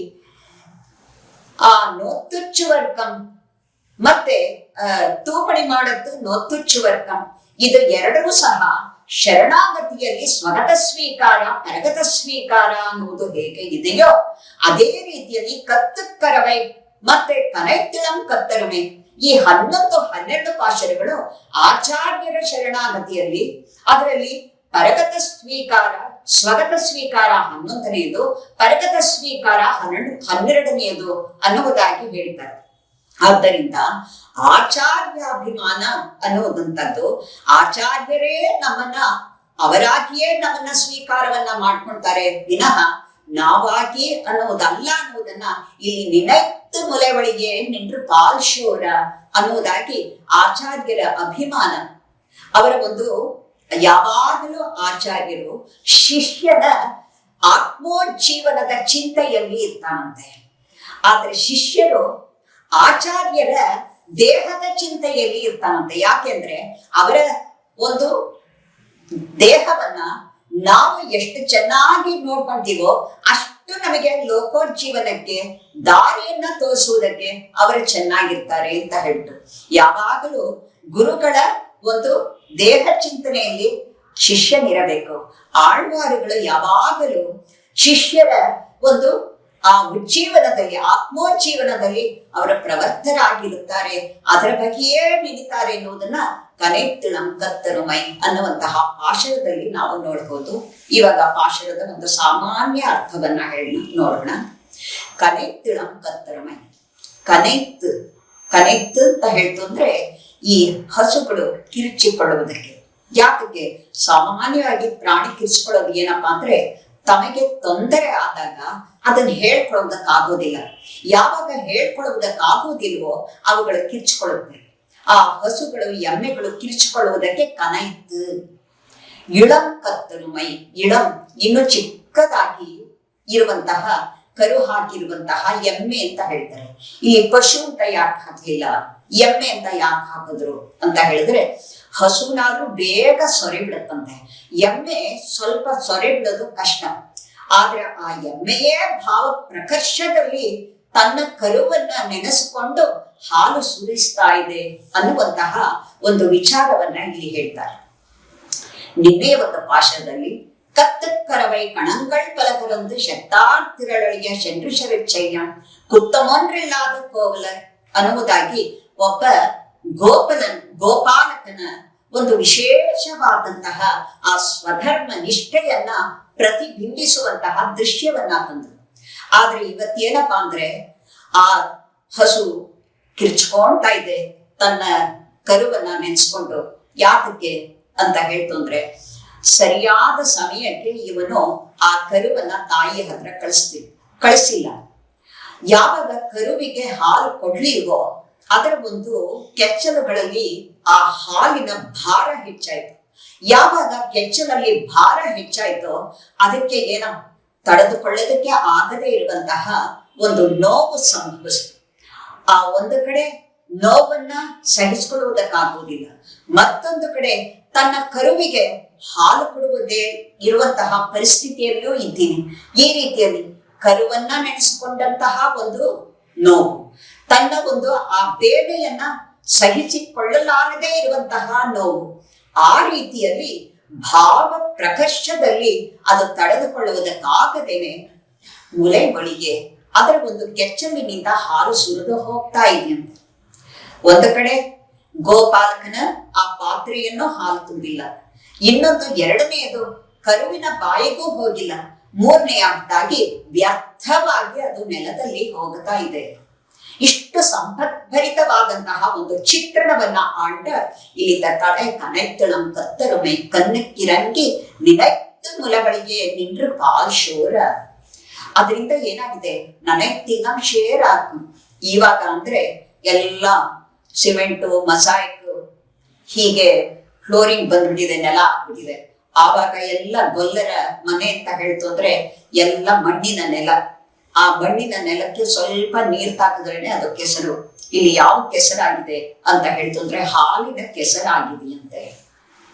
ಆ ನೋತ್ತುಚ್ಚುವರ್ಕಂ ಮತ್ತೆ ತೂಪಣಿ ಮಾಡತ್ತು ನೋತ್ತುಚ್ಚುವರ್ಕಂ, ಇದು ಎರಡರೂ ಸಹ ಶರಣಾಗತಿಯಲ್ಲಿ ಸ್ವಗತ ಸ್ವೀಕಾರ ಪರಗತ ಸ್ವೀಕಾರ ಅನ್ನುವುದು ಹೇಗೆ ಇದೆಯೋ ಅದೇ ರೀತಿಯಲ್ಲಿ ಕತ್ತುಕ್ಕರವೈ ಮತ್ತೆ ಕನೈತಿಳಂ ಕತ್ತರುಮೆ, ಈ 11-12 ಪಾಶರಗಳು ಆಚಾರ್ಯರ ಶರಣಾಗತಿಯಲ್ಲಿ, ಅದರಲ್ಲಿ ಪರಗತ ಸ್ವೀಕಾರ ಸ್ವಗತ ಸ್ವೀಕಾರ 11ನೇದು, ಪರಗತ ಸ್ವೀಕಾರ 12ನೇದು ಅನ್ನುವುದಾಗಿ ಹೇಳ್ತಾರೆ. ಆದ್ದರಿಂದ ಆಚಾರ್ಯಾಭಿಮಾನ ಅನ್ನುವುದಂಥದ್ದು ಆಚಾರ್ಯರೇ ಅವರಾಗಿಯೇ ನಮ್ಮನ್ನ ಸ್ವೀಕಾರವನ್ನ ಮಾಡ್ಕೊಳ್ತಾರೆ ವಿನಃ ನಾವಾಗಿ ಅನ್ನುವುದಲ್ಲ ಅನ್ನುವುದನ್ನ ಇಲ್ಲಿ ನಿನೈತ್ತು ಮುಲೆವಳಿಗೆ ನಿಂಡ್ರು ಪಾಲ್ಶೋರ ಅನ್ನುವುದಾಗಿ ಆಚಾರ್ಯರ ಅಭಿಮಾನ. ಅವರ ಒಂದು ಯಾವಾಗಲೂ ಆಚಾರ್ಯರು ಶಿಷ್ಯನ ಆತ್ಮೋಜ್ಜೀವನದ ಚಿಂತೆಯಲ್ಲಿ ಇರ್ತಾನಂತೆ, ಆದ್ರೆ ಶಿಷ್ಯರು ಆಚಾರ್ಯರ ದೇಹದ ಚಿಂತೆಯಲ್ಲಿ ಇರ್ತಾನಂತೆ. ಯಾಕೆಂದ್ರೆ ಅವರ ಒಂದು ದೇಹವನ್ನ ನಾವು ಎಷ್ಟು ಚೆನ್ನಾಗಿ ನೋಡ್ಕೊಂತೀವೋ ಅಷ್ಟು ನಮಗೆ ಲೋಕೋಜ್ಜೀವನಕ್ಕೆ ದಾರಿಯನ್ನ ತೋರಿಸುವುದಕ್ಕೆ ಅವರು ಚೆನ್ನಾಗಿರ್ತಾರೆ ಅಂತ ಹೇಳ್ತು. ಯಾವಾಗಲೂ ಗುರುಗಳ ಒಂದು ದೇಹ ಚಿಂತನೆಯಲ್ಲಿ ಶಿಷ್ಯನಿರಬೇಕು. ಆಳ್ವಾರುಗಳು ಯಾವಾಗಲೂ ಶಿಷ್ಯರ ಒಂದು ಆ ಉಜ್ಜೀವನದಲ್ಲಿ ಆತ್ಮೋಜ್ಜೀವನದಲ್ಲಿ ಅವರ ಪ್ರವರ್ತರಾಗಿರುತ್ತಾರೆ, ಅದರ ಬಗ್ಗೆಯೇ ನಿಲ್ಲಿತಾರೆ ಎನ್ನುವುದನ್ನ ಕನೆತ್ತಿಳಂ ಕತ್ತರುಮೈ ಅನ್ನುವಂತಹ ಪಾಶರದಲ್ಲಿ ನಾವು ನೋಡ್ಬೋದು. ಇವಾಗ ಪಾಶರದ ಒಂದು ಸಾಮಾನ್ಯ ಅರ್ಥವನ್ನ ನೋಡೋಣ. ಕನೆತ್ತಿಳಂ ಕತ್ತರುಮೈ, ಕನೆತ್ತು ಅಂತ ಹೇಳ್ತು ಅಂದ್ರೆ ಈ ಹಸುಗಳು ಕಿರುಚಿಕೊಳ್ಳುವುದಕ್ಕೆ. ಯಾಕೆ ಸಾಮಾನ್ಯವಾಗಿ ಪ್ರಾಣಿ ಕಿರ್ಚಿಕೊಳ್ಳೋದು ಏನಪ್ಪಾ ಅಂದ್ರೆ ತಮಗೆ ತೊಂದರೆ ಆದಾಗ ಅದನ್ನ ಹೇಳ್ಕೊಳ್ಳೋದಕ್ಕಾಗೋದಿಲ್ಲ. ಯಾವಾಗ ಹೇಳ್ಕೊಳ್ಳುವುದಕ್ಕಾಗೋದಿಲ್ವೋ ಅವುಗಳು ಕಿರ್ಚಿಕೊಳ್ಳುತ್ತೆ. ಆ ಹಸುಗಳು ಎಮ್ಮೆಗಳು ಕಿರ್ಚಿಕೊಳ್ಳುವುದಕ್ಕೆ ಕನೈತು. ಇಳಂ ಕತ್ತರುಮೈ, ಇಳಂ ಇನ್ನು ಚಿಕ್ಕದಾಗಿ ಇರುವಂತಹ ಕರು ಹಾಕಿರುವಂತಹ ಎಮ್ಮೆ ಅಂತ ಹೇಳ್ತಾರೆ. ಈ ಪಶು ಅಂತ ಯಾಕೆ ಹಾಕ್ಲಿಲ್ಲ, ಎಮ್ಮೆ ಅಂತ ಯಾಕೆ ಹಾಕಿದ್ರು ಅಂತ ಹೇಳಿದ್ರೆ ಹಸುನಾದ್ರೂ ಬೇಗ ಸೊರೆ ಬಿಡುತ್ತಂತೆ, ಎಮ್ಮೆ ಸ್ವಲ್ಪ ಸೊರೆ ಬಿಡೋದು ಕಷ್ಟ. ಆದ್ರೆ ಆ ಎಮ್ಮೆಯೇ ಭಾವ ಪ್ರಕರ್ಷದಲ್ಲಿ ತನ್ನ ಕರುವನ್ನ ನೆನೆಸಿಕೊಂಡು ಹಾಲು ಸುರಿಸ್ತಾ ಇದೆ ಅನ್ನುವಂತಹ ಒಂದು ವಿಚಾರವನ್ನ ಇಲ್ಲಿ ಹೇಳ್ತಾರೆ. ನಿನ್ನೆಯ ಒಂದು ಪಾಶದಲ್ಲಿ கத்துக்கரவை கணங்கள் பலகுறந்து செத்தார் திரளிய சென்று ಶರಿಚ್ಚಯ್ಯ ಕುತ್ತಮೊಂದ್ರಿಲ್ಲಾದ ಕೋವಲರ್ ಅನ್ನುವುದಾಗಿ ಒಬ್ಬ ಗೋಪಾಲಕನ ಒಂದು ವಿಶೇಷವಾದಂತಹ ಆ ಸ್ವಧರ್ಮ ನಿಷ್ಠೆಯನ್ನ ಪ್ರತಿಬಿಂಬಿಸುವಂತಹ ದೃಶ್ಯವನ್ನ ತಂದ್ರು. ಆದ್ರೆ ಇವತ್ತೇನಪ್ಪಾ ಅಂದ್ರೆ ಆ ಹಸು ಕಿರ್ಚ್ಕೊಳ್ತಾ ಇದೆ ತನ್ನ ಕರುವನ್ನ ನೆನ್ಸ್ಕೊಂಡು. ಯಾತಕ್ಕೆ ಅಂತ ಹೇಳ್ತು ಅಂದ್ರೆ ಸರಿಯಾದ ಸಮಯಕ್ಕೆ ಇವನು ಆ ಕರುವನ್ನ ತಾಯಿಯ ಹತ್ರ ಕಳಿಸಿಲ್ಲ. ಯಾವಾಗ ಕರುವಿಗೆ ಹಾಲು ಕೊಡ್ಲಿಲ್ವೋ ಅದರ ಒಂದು ಕೆಚ್ಚಲುಗಳಲ್ಲಿ ಆ ಹಾಲಿನ ಭಾರ ಹೆಚ್ಚಾಯ್ತು. ಯಾವಾಗ ಕೆಚ್ಚಲಲ್ಲಿ ಭಾರ ಹೆಚ್ಚಾಯ್ತೋ ಅದಕ್ಕೆ ತಡೆದುಕೊಳ್ಳೋದಕ್ಕೆ ಆಗದೆ ಇರುವಂತಹ ಒಂದು ನೋವು ಸಂಭವಿಸ್ತು. ಆ ಒಂದು ಕಡೆ ನೋವನ್ನ ಸಹಿಸಿಕೊಳ್ಳುವುದಕ್ಕಾಗುವುದಿಲ್ಲ, ಮತ್ತೊಂದು ಕಡೆ ತನ್ನ ಕರುವಿಗೆ ಹಾಲು ಕೊಡುವುದೇ ಇರುವಂತಹ ಪರಿಸ್ಥಿತಿಯಲ್ಲೂ ಇದ್ದೀನಿ. ಈ ರೀತಿಯಲ್ಲಿ ಕರುವನ್ನ ನೆನೆಸಿಕೊಂಡಂತಹ ಒಂದು ನೋವು, ತನ್ನ ಒಂದು ಆ ಬೇನೆಯನ್ನ ಸಹಿಸಿಕೊಳ್ಳಲಾರದೆ ಇರುವಂತಹ ನೋವು, ಆ ರೀತಿಯಲ್ಲಿ ಭಾವ ಪ್ರಕರ್ಷದಲ್ಲಿ ಅದು ತಡೆದುಕೊಳ್ಳುವುದಕ್ಕಾಗದೇನೆ ಮುಲೆ ಬಳಿಗೆ ಅದರ ಒಂದು ಕೆಚ್ಚಲಿನಿಂದ ಹಾಲು ಸುರಿದು ಹೋಗ್ತಾ ಇದೆಯಂತೆ. ಒಂದು ಕಡೆ ಗೋಪಾಲಕನ ಆ ಪಾತ್ರೆಯನ್ನು ಹಾಲು ತುಂಬಿಲ್ಲ, ಇನ್ನೊಂದು ಎರಡನೆಯದು ಕರುವಿನ ಬಾಯಿಗೂ ಹೋಗಿಲ್ಲ, ಮೂರನೆಯದಾಗಿ ವ್ಯರ್ಥವಾಗಿ ಅದು ನೆಲದಲ್ಲಿ ಹೋಗ್ತಾ ಇದೆ. ಇಷ್ಟು ಸಂಪದ್ಭರಿತವಾದಂತಹ ಒಂದು ಚಿತ್ರಣವನ್ನ ಆಂಡ ಇಲ್ಲಿ ತಡೆ ಕನೆತ್ತಳಂ ಕತ್ತರುಮೈ ಕನ್ನಕ್ಕಿರಂಗಿ ನಿನೈತ್ತು ಮುಲಗಳಿಗೆ ನಿಂಡ್ರು ಪಾಲ್ ಶೋರ. ಅದರಿಂದ ಏನಾಗಿದೆ, ನನೈತಿನಂ ಶೇರ್ ಆಕು. ಇವಾಗ ಅಂದ್ರೆ ಎಲ್ಲ ಸಿಮೆಂಟು ಮಸಾಯಿಕು ಹೀಗೆ ಫ್ಲೋರಿಂಗ್ ಬಂದ್ಬಿಟ್ಟಿದೆ, ನೆಲ ಆಗ್ಬಿಟ್ಟಿದೆ. ಆವಾಗ ಎಲ್ಲ ಗೊಲ್ಲರ ಮನೆ ಅಂತ ಹೇಳ್ತು ಅಂದ್ರೆ ಎಲ್ಲ ಮಣ್ಣಿನ ನೆಲ. ಆ ಮಣ್ಣಿನ ನೆಲಕ್ಕೆ ಸ್ವಲ್ಪ ನೀರ್ ತಾಕಿದ್ರೇನೆ ಅದು ಕೆಸರು. ಇಲ್ಲಿ ಯಾವ ಕೆಸರಾಗಿದೆ ಅಂತ ಹೇಳ್ತು ಅಂದ್ರೆ ಹಾಲಿನ ಕೆಸರಾಗಿದೆಯಂತೆ.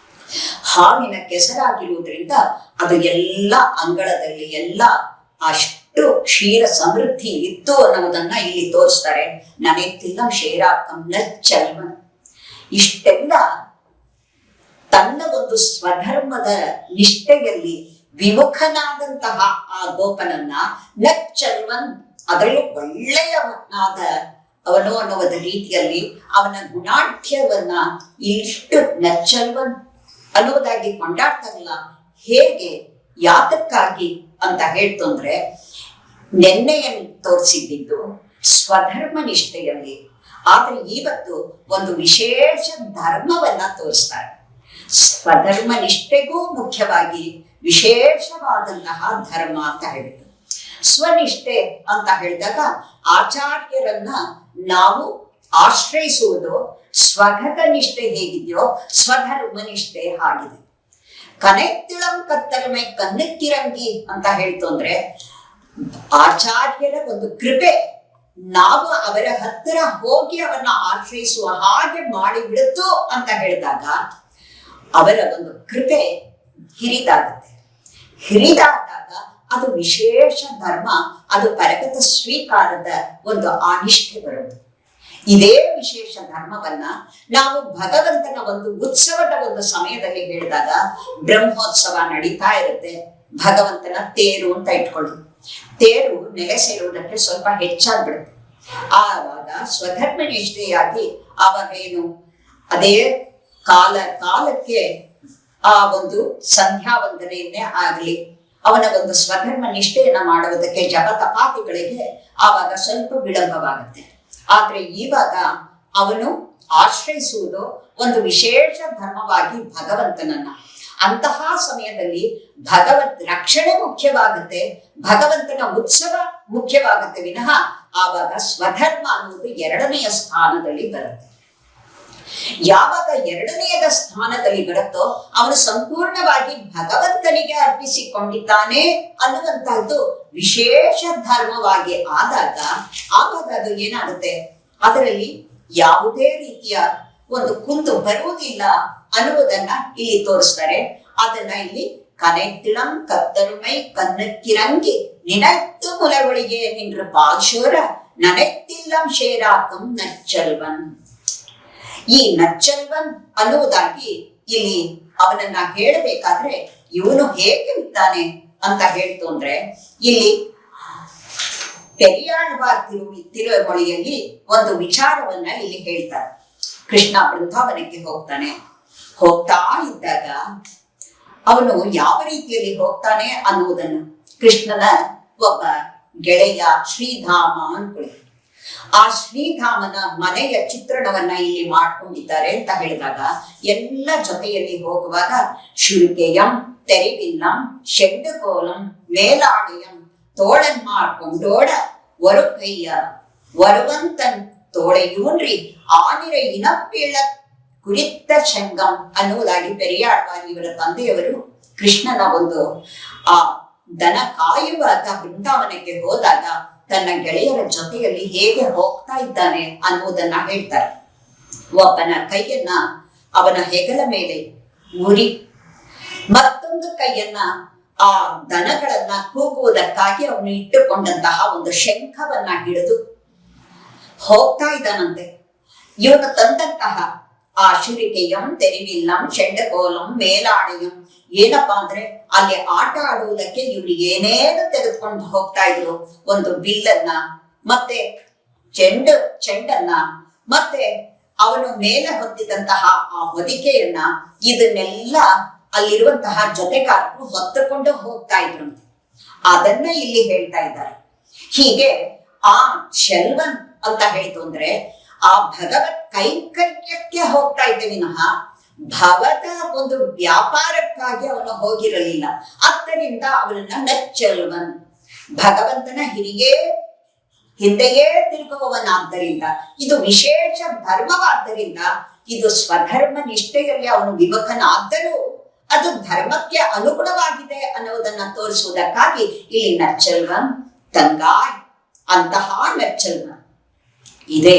ಹಾಲಿನ ಕೆಸರಾಗಿರುವುದರಿಂದ ಅದು ಎಲ್ಲ ಅಂಗಳದಲ್ಲಿ ಎಲ್ಲ ಅಷ್ಟು ಕ್ಷೀರ ಸಮೃದ್ಧಿ ಇತ್ತು ಅನ್ನೋದನ್ನ ಇಲ್ಲಿ ತೋರಿಸ್ತಾರೆ. ನನೆತ್ತಿಲ್ಲಂ ಶೇರಾಕಂ ನಚ್ಚಲ್ವನ್. ಇಷ್ಟೆಲ್ಲ ತನ್ನ ಒಂದು ಸ್ವಧರ್ಮದ ನಿಷ್ಠೆಯಲ್ಲಿ ವಿಮುಖನಾದಂತಹ ಆ ಗೋಪನನ್ನ ನಚ್ಚಲ್ವನ್, ಅದರಲ್ಲೂ ಒಳ್ಳೆಯವನಾದ ಅವನು ಅನ್ನುವ ರೀತಿಯಲ್ಲಿ ಅವನ ಗುಣಾಢ್ಯವನ್ನ ಇಷ್ಟು ನಚ್ಚಲ್ವನ್ ಅನ್ನುವುದಾಗಿ ಕೊಂಡಾಡ್ತಾರಲ್ಲ. ಹೇಗೆ, ಯಾತಕ್ಕಾಗಿ ಅಂತ ಹೇಳ್ತು ಅಂದ್ರೆ, ನೆನ್ನೆಯನ್ನು ತೋರಿಸಿದ್ದು ಸ್ವಧರ್ಮ ನಿಷ್ಠೆಯಲ್ಲಿ, ಆದ್ರೆ ಇವತ್ತು ಒಂದು ವಿಶೇಷ ಧರ್ಮವನ್ನ ತೋರಿಸ್ತಾರೆ. ಸ್ವಧರ್ಮ ನಿಷ್ಠೆಗೂ ಮುಖ್ಯವಾಗಿ ವಿಶೇಷವಾದಂತಹ ಧರ್ಮ ಅಂತ ಹೇಳಿದ್ರು. ಸ್ವನಿಷ್ಠೆ ಅಂತ ಹೇಳಿದಾಗ ಆಚಾರ್ಯರನ್ನ ನಾವು ಆಶ್ರಯಿಸುವುದು, ಸ್ವಗತ ನಿಷ್ಠೆ ಹೇಗಿದೆಯೋ ಸ್ವಧರ್ಮ ನಿಷ್ಠೆ ಹಾಗಿದೆ. ಕನೆತ್ತಿಳಂ ಕತ್ತರಮೈ ಕನ್ನಕ್ಕಿರಂಗಿ ಅಂತ ಹೇಳ್ತು ಅಂದ್ರೆ, ಆಚಾರ್ಯರ ಒಂದು ಕೃಪೆ ನಾವು ಅವರ ಹತ್ತಿರ ಹೋಗಿ ಅವರನ್ನ ಆಶ್ರಯಿಸುವ ಹಾಗೆ ಮಾಡಿಬಿಡುತ್ತು ಅಂತ ಹೇಳಿದಾಗ ಅವರ ಒಂದು ಕೃಪೆ ಹಿರಿದಾಗುತ್ತೆ. ಹಿರಿದಾದಾಗ ಅದು ವಿಶೇಷ ಧರ್ಮ, ಅದು ಪರಗತ ಸ್ವೀಕಾರದ ಒಂದು ಆನಿಷ್ಠೆ ಬರುವುದು. ಇದೇ ವಿಶೇಷ ಧರ್ಮವನ್ನ ನಾವು ಭಗವಂತನ ಒಂದು ಉತ್ಸವದ ಒಂದು ಸಮಯದಲ್ಲಿ ಹೇಳಿದಾಗ, ಬ್ರಹ್ಮೋತ್ಸವ ನಡೀತಾ ಇರುತ್ತೆ, ಭಗವಂತನ ತೇರು ಅಂತ ಇಟ್ಕೊಳ್ಳಿ. ತೇರು ನೆಲೆ ಸೇರುವುದಕ್ಕೆ ಸ್ವಲ್ಪ ಹೆಚ್ಚಾಗ್ಬಿಡುತ್ತೆ. ಆವಾಗ ಸ್ವಧರ್ಮ ನಿಷ್ಠೆಯಾಗಿ ಆವಾಗ ಏನು, ಅದೇ ಕಾಲಕ್ಕೆ ಆ ಒಂದು ಸಂಧ್ಯಾ ವಂದನೆಯನ್ನೇ ಆಗಲಿ, ಅವನ ಒಂದು ಸ್ವಧರ್ಮ ನಿಷ್ಠೆಯನ್ನ ಮಾಡುವುದಕ್ಕೆ ಜಪ ತಪಾತಿಗಳಿಗೆ ಆವಾಗ ಸ್ವಲ್ಪ ವಿಳಂಬವಾಗುತ್ತೆ. ಆದ್ರೆ ಇವಾಗ ಅವನು ಆಶ್ರಯಿಸುವುದು ಒಂದು ವಿಶೇಷ ಧರ್ಮವಾಗಿ ಭಗವಂತನನ್ನ. ಅಂತಹ ಸಮಯದಲ್ಲಿ ಭಗವತ್ ರಕ್ಷಣೆ ಮುಖ್ಯವಾಗುತ್ತೆ, ಭಗವಂತನ ಉತ್ಸವ ಮುಖ್ಯವಾಗುತ್ತೆ ವಿನಃ ಆವಾಗ ಸ್ವಧರ್ಮ ಅನ್ನುವುದು ಎರಡನೆಯ ಸ್ಥಾನದಲ್ಲಿ ಬರುತ್ತೆ. ಯಾವಾಗ ಎರಡನೆಯದ ಸ್ಥಾನದಲ್ಲಿ ಬರುತ್ತೋ ಅವನು ಸಂಪೂರ್ಣವಾಗಿ ಭಗವಂತನಿಗೆ ಅರ್ಪಿಸಿಕೊಂಡಿದ್ದಾನೆ ಅನ್ನುವಂತಹದ್ದು ವಿಶೇಷ ಧರ್ಮವಾಗಿ ಆದಾಗ ಆವಾಗ ಅದು ಏನಾಗುತ್ತೆ, ಅದರಲ್ಲಿ ಯಾವುದೇ ರೀತಿಯ ಒಂದು ಕುಂದು ಬರುವುದಿಲ್ಲ ಅನ್ನುವುದನ್ನ ಇಲ್ಲಿ ತೋರಿಸ್ತಾರೆ. ಅದನ್ನ ಇಲ್ಲಿ ಕನೆತ್ತಿಳಂ ಕತ್ತರುಮೈ ಕನ್ನಕ್ಕಿರಂಗಿ ನಿನತ್ತು ಮುಲವಳಿಗೆ ನಿன்ற ಪಾಲ್ಶೋರ ನನೆತ್ತಿಲ್ಲಂ ಶೇರಾಕಂ ನಚ್ಚಲ್ವನ್. ಈ ನಚ್ಚಲ್ವನ್ ಅನ್ನುವುದಾಗಿ ಇಲ್ಲಿ ಅವನನ್ನ ಹೇಳಬೇಕಾದ್ರೆ ಇವನು ಹೇಗೆ ಇದ್ದಾನೆ ಅಂತ ಹೇಳ್ತು ಅಂದ್ರೆ, ಇಲ್ಲಿ ಪೆರಿಯಾಳ್ವಾರ್ ತಿರುಮೊಳಿಯಲ್ಲಿ ಒಂದು ವಿಚಾರವನ್ನ ಇಲ್ಲಿ ಹೇಳ್ತಾರೆ. ಕೃಷ್ಣ ಬೃಂದಾವನಕ್ಕೆ ಹೋಗ್ತಾನೆ. ಹೋಗ್ತಾ ಇದ್ದಾಗ ಅವನು ಯಾವ ರೀತಿಯಲ್ಲಿ ಹೋಗ್ತಾನೆ ಅನ್ನುವುದನ್ನು, ಕೃಷ್ಣನ ಒಬ್ಬ ಗೆಳೆಯ ಶ್ರೀಧಾಮ ಅನ್ಕೊಳ್ಳಿ, ಆ ಶ್ರೀಧಾಮನ ಮನೆಯ ಚಿತ್ರಣವನ್ನ ಇಲ್ಲಿ ಮಾಡ್ಕೊಂಡಿದ್ದಾರೆ ಅಂತ ಹೇಳಿದಾಗ, ಎಲ್ಲ ಜೊತೆಯಲ್ಲಿ ಹೋಗುವಾಗ ಶುಲ್ಕೆಯಂ ತೆರಿವಿಲ್ಲಂ ಶೆಡ್ಡುಕೋಲಂ ಮೇಲಾಡೆಯಂ ತೋಳನ್ಮಾರ್ ಕೊಂಡೋಡ ஒரு கைய வருவந்தன் தோளையூன்றி ಆನಿರ ಇನಪ್ಪೇಳ ಕುರಿತ ಶಂಗಂ ಅನ್ನುವುದಾಗಿ ಪೆರಿಯಾಳ್ವಾರ್ ಇವರ ತಂದೆಯವರು ಕೃಷ್ಣನ ಒಂದು ಆ ದನ ಕಾಯುವಾಗ ಬೃಂದಾವನಕ್ಕೆ ಹೋದಾಗ ತನ್ನ ಗೆಳೆಯರ ಜೊತೆಯಲ್ಲಿ ಹೇಗೆ ಹೋಗ್ತಾ ಇದ್ದಾನೆ ಅನ್ನುವುದನ್ನ ಹೇಳ್ತಾರೆ. ಒಬ್ಬನ ಕೈಯನ್ನ ಅವನ ಹೆಗಲ ಮೇಲೆ ಮುರಿ, ಮತ್ತೊಂದು ಕೈಯನ್ನ ಆ ದನಗಳನ್ನ ಕೂಗುವುದಕ್ಕಾಗಿ ಅವನು ಇಟ್ಟುಕೊಂಡಂತಹ ಒಂದು ಶಂಖವನ್ನ ಹಿಡಿದು ಹೋಗ್ತಾ ಇದ್ದಾನಂತೆ. ಇವನು ತಂದಂತಹ ಆ ಶುರಿಕೆಯಂ ತೆರಿವಿಲ್ಲಂ ಶೆಂಡಕೋಲಂ ಮೇಲಾಡೆಯಂ ಏನಪ್ಪಾ ಅಂದ್ರೆ, ಅಲ್ಲಿ ಆಟ ಆಡುವುದಕ್ಕೆ ಇವ್ರಿಗೆ ಏನೇನು ತೆಗೆದುಕೊಂಡು ಹೋಗ್ತಾ ಇದ್ರು, ಒಂದು ಬಿಲ್ಲನ್ನ ಮತ್ತೆ ಚೆಂಡನ್ನ ಮತ್ತೆ ಅವನು ಮೇಲೆ ಹೊತ್ತಿದಂತಹ ಆ ಹೊದಿಕೆಯನ್ನ, ಇದನ್ನೆಲ್ಲ ಅಲ್ಲಿರುವಂತಹ ಜೊತೆಗಾರರು ಹೊತ್ತುಕೊಂಡು ಹೋಗ್ತಾ ಇದ್ರು. ಅದನ್ನ ಇಲ್ಲಿ ಹೇಳ್ತಾ ಇದ್ದಾರೆ. ಹೀಗೆ ಆ ಶೆಲ್ವನ್ ಅಂತ ಹೇಳ್ತು ಅಂದ್ರೆ ಆ ಭಗವತ್ ಕೈಂಕರ್ಯಕ್ಕೆ ಹೋಗ್ತಾ ಇದ್ದ ವಿನಃ ಭವದ ಒಂದು ವ್ಯಾಪಾರಕ್ಕಾಗಿ ಅವನು ಹೋಗಿರಲಿಲ್ಲ. ಆದ್ದರಿಂದ ಅವನನ್ನ ನಚ್ಚಲ್ವನ್, ಭಗವಂತನ ಹಿಂದೆಯೇ ತಿರುಗುವವನಾದ್ದರಿಂದ, ಇದು ವಿಶೇಷ ಧರ್ಮವಾದ್ದರಿಂದ, ಇದು ಸ್ವಧರ್ಮ ನಿಷ್ಠೆಯಲ್ಲಿ ಅವನು ವಿಮುಖನಾದರೂ ಅದು ಧರ್ಮಕ್ಕೆ ಅನುಗುಣವಾಗಿದೆ ಅನ್ನುವುದನ್ನ ತೋರಿಸುವುದಕ್ಕಾಗಿ ಇಲ್ಲಿ ನಚ್ಚಲ್ವನ್ ತಂಗಾಯ್, ಅಂತಹ ನಚ್ಚಲ್ವನ್ ಇದೆ.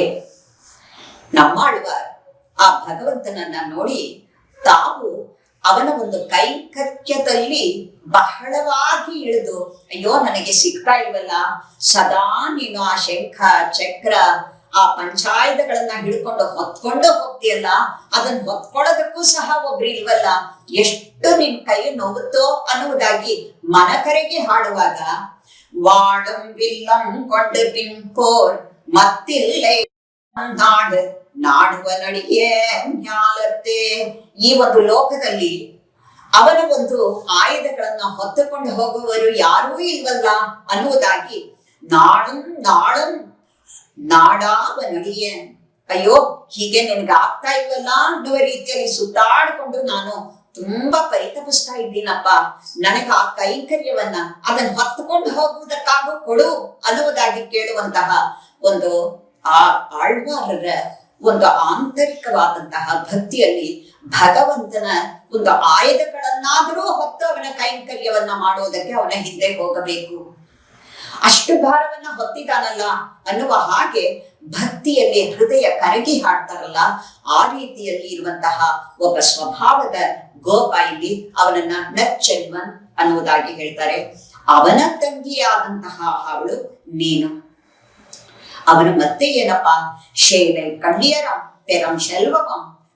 ನಮ್ಮಾಳ್ವಾರ್ ಆ ಭಗವಂತನನ್ನ ನೋಡಿ ತಾವು ಅವನ ಒಂದು ಕೈಂಕರ್ಯದಲ್ಲಿ ಬಹಳವಾಗಿ ಇಳಿದು, ಅಯ್ಯೋ ನನಗೆ ಸಿಗ್ತಾ ಇಲ್ವಲ್ಲ, ಸದಾ ನೀನು ಆ ಶಂಖ ಚಕ್ರ ಆ ಪಂಚಾಯುಧಗಳನ್ನ ಹಿಡ್ಕೊಂಡು ಹೊತ್ಕೊಂಡು ಹೋಗ್ತೀಯಲ್ಲ, ಅದನ್ನ ಹೊತ್ಕೊಳ್ಳೋದಕ್ಕೂ ಸಹ ಒಬ್ರು ಇಲ್ವಲ್ಲ, ಎಷ್ಟು ನಿನ್ ಕೈ ನೋವುತ್ತೋ ಅನ್ನುವುದಾಗಿ ಮನಕರೆಗೆ ಹಾಡುವಾಗ, ವಾಡಂ ವಿಲ್ಲಂ ಕೊಂಡು ಪಿಂಪೋರ್ ಮತ್ತಿಲ್ಲೇ ನಾಡು ನಾಡುವ ನಡಿಯೇ ಜ್ಞಾಲತೆ. ಈ ಒಂದು ಲೋಕದಲ್ಲಿ ಅವನ ಒಂದು ಆಯುಧಗಳನ್ನ ಹೊತ್ತುಕೊಂಡು ಹೋಗುವವರು ಯಾರೂ ಇಲ್ವಲ್ಲ ಅನ್ನುವುದಾಗಿ ನಾಡಂ ನಾಡಂ ನಾಡಾವ ನಡಿಯೇ, ಅಯ್ಯೋ ಹೀಗೆ ನಿನ್ಗೆ ಆಗ್ತಾ ಇಲ್ವಲ್ಲ ಅನ್ನುವ ರೀತಿಯಲ್ಲಿ ಸುತ್ತಾಡಿಕೊಂಡು ನಾನು ತುಂಬಾ ಪರಿತಪಿಸ್ತಾ ಇದ್ದೀನಪ್ಪ, ನನಗೆ ಆ ಕೈಂಕರ್ಯವನ್ನ ಅದನ್ನ ಹೊತ್ತುಕೊಂಡು ಹೋಗುವುದಕ್ಕಾಗೂ ಕೊಡು ಅನ್ನುವುದಾಗಿ ಕೇಳುವಂತಹ ಒಂದು ಆ ಆಳ್ವಾರರ ಒಂದು ಆಂತರಿಕವಾದಂತಹ ಭಕ್ತಿಯಲ್ಲಿ ಭಗವಂತನ ಒಂದು ಆಯುಧಗಳನ್ನಾದರೂ ಹೊತ್ತು ಅವನ ಕೈಂಕರ್ಯವನ್ನ ಮಾಡುವುದಕ್ಕೆ ಅವನ ಹಿಂದೆ ಹೋಗಬೇಕು. ಅಷ್ಟು ಭಾರವನ್ನ ಹೊತ್ತಿದಾನಲ್ಲ ಅನ್ನುವ ಹಾಗೆ ಭಕ್ತಿಯಲ್ಲಿ ಹೃದಯ ಕರಗಿ ಹಾಡ್ತಾರಲ್ಲ, ಆ ರೀತಿಯಲ್ಲಿ ಇರುವಂತಹ ಒಬ್ಬ ಸ್ವಭಾವದ ಗೋಪ ಇಲ್ಲಿ ಅವನನ್ನ ನಚ್ಚಲ್ವನ್ ಅನ್ನುವುದಾಗಿ ಹೇಳ್ತಾರೆ. ಅವನ ತಂಗಿಯಾದಂತಹ ಅವಳು ನೀನು. ಅವನು ಮತ್ತೆ ಏನಪ್ಪಾ, ಶೇಲೈ ಕಣ್ಣಿಯರಂ ಪೆರಂ ಶೆಲ್ವಂ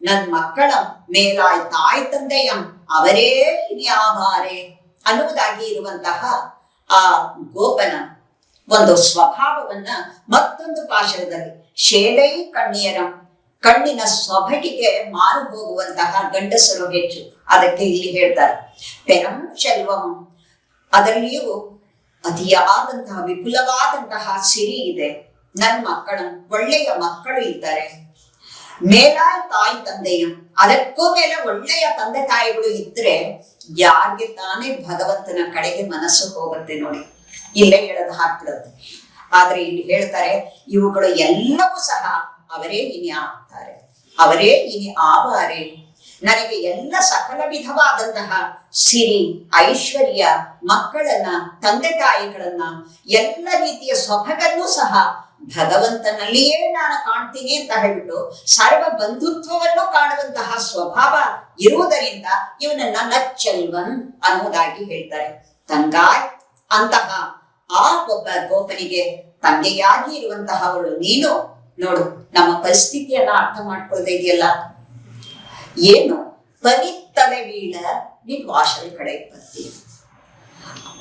ನನ್ ಮಕ್ಕಳಂ ಮೇಲಾಯ್ ತಾಯ್ ತಂದೆಯಂ ಅವರೇ ಇನ್ಯಾವಾರೆ ಅನ್ನುವುದಾಗಿ ಇರುವಂತಹ ಆ ಗೋಪನ ಒಂದು ಸ್ವಭಾವವನ್ನ ಮತ್ತೊಂದು ಪಾಶದಲ್ಲಿ ಶೇಲೈ ಕಣ್ಣಿಯರಂ, ಕಣ್ಣಿನ ಸೊಬಗಿಗೆ ಮಾರು ಹೋಗುವಂತಹ ಗಂಡಸರು ಹೆಚ್ಚು, ಅದಕ್ಕೆ ಇಲ್ಲಿ ಹೇಳ್ತಾರೆ. ಪೆರಂ ಶೆಲ್ವಂ, ಅದರಲ್ಲಿಯೂ ಅತಿಯಾದಂತಹ ವಿಪುಲವಾದಂತಹ ಸಿರಿ ಇದೆ. ನನ್ನ ಮಕ್ಕಳು ಒಳ್ಳೆಯ ಮಕ್ಕಳು ಇದ್ದಾರೆ. ಮೇಲಾಯ ತಾಯಿ ತಂದೆಯ, ಅದಕ್ಕೂ ಮೇಲೆ ಒಳ್ಳೆಯ ತಂದೆ ತಾಯಿಗಳು ಇದ್ರೆ ಯಾರಿಗೆ ತಾನೇ ಭಗವಂತನ ಕಡೆಗೆ ಮನಸ್ಸು ಹೋಗುತ್ತೆ ನೋಡಿ, ಇಲ್ಲೇ ಹೇಳೋದು ಹಾಕ್ಬಿಡುತ್ತೆ. ಆದ್ರೆ ಇಲ್ಲಿ ಹೇಳ್ತಾರೆ, ಇವುಗಳು ಎಲ್ಲವೂ ಸಹ ಅವರೇ ಇನಿ ಆಗ್ತಾರೆ, ಅವರೇ ಇನಿ ಆವಾರೆ. ನನಗೆ ಎಲ್ಲ ಸಕಲ ವಿಧವಾದಂತಹ ಸಿರಿ ಐಶ್ವರ್ಯ, ಮಕ್ಕಳನ್ನ, ತಂದೆ ತಾಯಿಗಳನ್ನ, ಎಲ್ಲ ರೀತಿಯ ಸೊಬಗನ್ನು ಸಹ ಭಗವಂತನಲ್ಲಿಯೇ ನಾನು ಕಾಣ್ತೀನಿ ಅಂತ ಹೇಳ್ಬಿಟ್ಟು ಸರ್ವ ಬಂಧುತ್ವವನ್ನು ಕಾಣುವಂತಹ ಸ್ವಭಾವ ಇರುವುದರಿಂದ ಇವನನ್ನ ನಚ್ಚಲ್ವನ್ ಅನ್ನುವುದಾಗಿ ಹೇಳ್ತಾರೆ. ತಂಗಾಯ್ ಅಂತಹ ಆ ಒಬ್ಬ ಗೋಪನಿಗೆ ತಂದೆಯಾಗಿ ಇರುವಂತಹವಳು ನೀನು. ನೋಡು, ನಮ್ಮ ಪರಿಸ್ಥಿತಿಯನ್ನ ಅರ್ಥ ಮಾಡ್ಕೊಳ್ತಾ ಇದೆಯಲ್ಲ, ಏನು ಪರಿತ್ತಲೆ ವೀಳ ನೀನ್ ವಾಶಲ್ ಕಡೆ ಬರ್ತೀನಿ.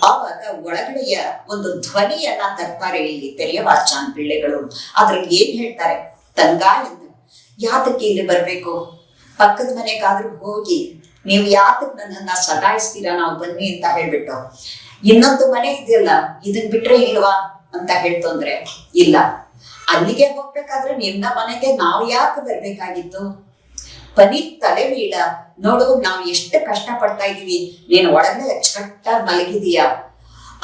ಆವಾಗ ಒಳಗಡೆಯ ಒಂದು ಧ್ವನಿಯನ್ನ ತರ್ತಾರೆ ಇಲ್ಲಿ ತೆರೆಯವಾಚಾನ್ ಪಿಳ್ಳೆಗಳು. ಅದ್ರಲ್ಲಿ ಏನ್ ಹೇಳ್ತಾರೆ, ತಂಗಾಯ್ ಅಂತ. ಯಾತಕ್ಕೆ ಇಲ್ಲಿ ಬರ್ಬೇಕು, ಪಕ್ಕದ ಮನೆಗಾದ್ರೂ ಹೋಗಿ ನೀವು ಯಾತಕ್ ನನ್ನನ್ನ ಸದಾಯಿಸ್ತೀರಾ, ನಾವು ಬನ್ನಿ ಅಂತ ಹೇಳ್ಬಿಟ್ಟು. ಇನ್ನೊಂದು ಮನೆ ಇದೆಯಲ್ಲ, ಇದನ್ ಬಿಟ್ರೆ ಇಲ್ವಾ ಅಂತ ಹೇಳ್ತಂದ್ರೆ, ಇಲ್ಲ, ಅಲ್ಲಿಗೆ ಹೋಗ್ಬೇಕಾದ್ರೆ ನಿನ್ನ ಮನೆಗೆ ನಾವು ಯಾಕೆ ಬರ್ಬೇಕಾಗಿತ್ತು. ಪನಿ ತಲೆ ಬೀಳ, ನೋಡು ನಾವು ಎಷ್ಟು ಕಷ್ಟ ಪಡ್ತಾ ಇದೀವಿ, ನೀನು ಒಳಗಡೆ ಅಚ್ಚುಕಟ್ಟಾಗಿ ಮಲಗಿದೀಯ.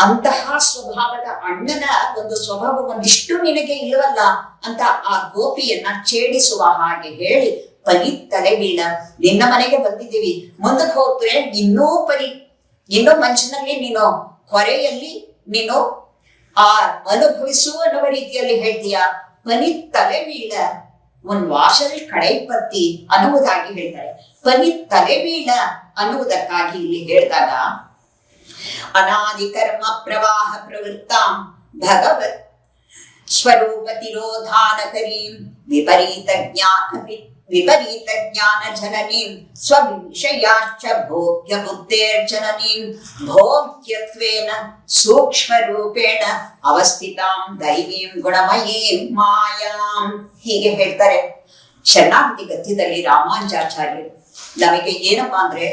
ಅಂತಹ ಸ್ವಭಾವದ ಅಣ್ಣನ ಒಂದು ಸ್ವಭಾವ ಒಂದಿಷ್ಟು ನಿನಗೆ ಇಲ್ವಲ್ಲ ಅಂತ ಆ ಗೋಪಿಯನ್ನ ಛೇಡಿಸುವ ಹಾಗೆ ಹೇಳಿ, ಪನಿ ತಲೆ ಬೀಳ, ನಿನ್ನ ಮನೆಗೆ ಬಂದಿದ್ದೀವಿ, ಮುಂದಕ್ಕೆ ಹೋದ್ರೆ ಇನ್ನೂ ಮಂಚಿನಲ್ಲಿ ನೀನು ಹೊರೆಯಲ್ಲಿ ನೀನು ಆ ಅನುಭವಿಸು ಅನ್ನುವ ರೀತಿಯಲ್ಲಿ ಹೇಳ್ತೀಯ. ಪನಿ ತಲೆ ಬೀಳ ಒಂದ್ ವಾಶಲ್ ಕಡೈಪತ್ತಿ ಅನ್ನುವುದಾಗಿ ಹೇಳ್ತಾರೆ. ಪನಿ ತಲೆ ಬೀಳ ಅನ್ನುವುದಕ್ಕಾಗಿ ಇಲ್ಲಿ ಹೇಳಿದಾಗ, ಅನಾದಿ ಕರ್ಮ ಪ್ರವಾಹ ಪ್ರವೃತ್ತಾಂ ಭಗವತ್ ಸ್ವರೂಪ ತಿರೋಧಾನಕರೀಂ ವಿಪರೀತ ಜ್ಞಾನ ಜನನೀಂ ಸ್ವವಿಷಯಾಶ್ಚ ಭೋಗ್ಯ ಬುದ್ಧೇರ್ಜನನೀಂ ಭೋಗ್ಯತ್ವೇನ ಸೂಕ್ಷ್ಮ ರೂಪೇಣ ಅವಸ್ಥಿತಾಂ ದೈವೀಂ ಗುಣಮಯೀಂ ಮಾಯಾಂ. ಹೀಗೆ ಹೇಳ್ತಾರೆ ಶರಣಾಗತಿ ಗದ್ಯದಲ್ಲಿ ರಾಮಾನುಜಾಚಾರ್ಯರು. ನಮಗೆ ಏನಪ್ಪಾ ಅಂದ್ರೆ,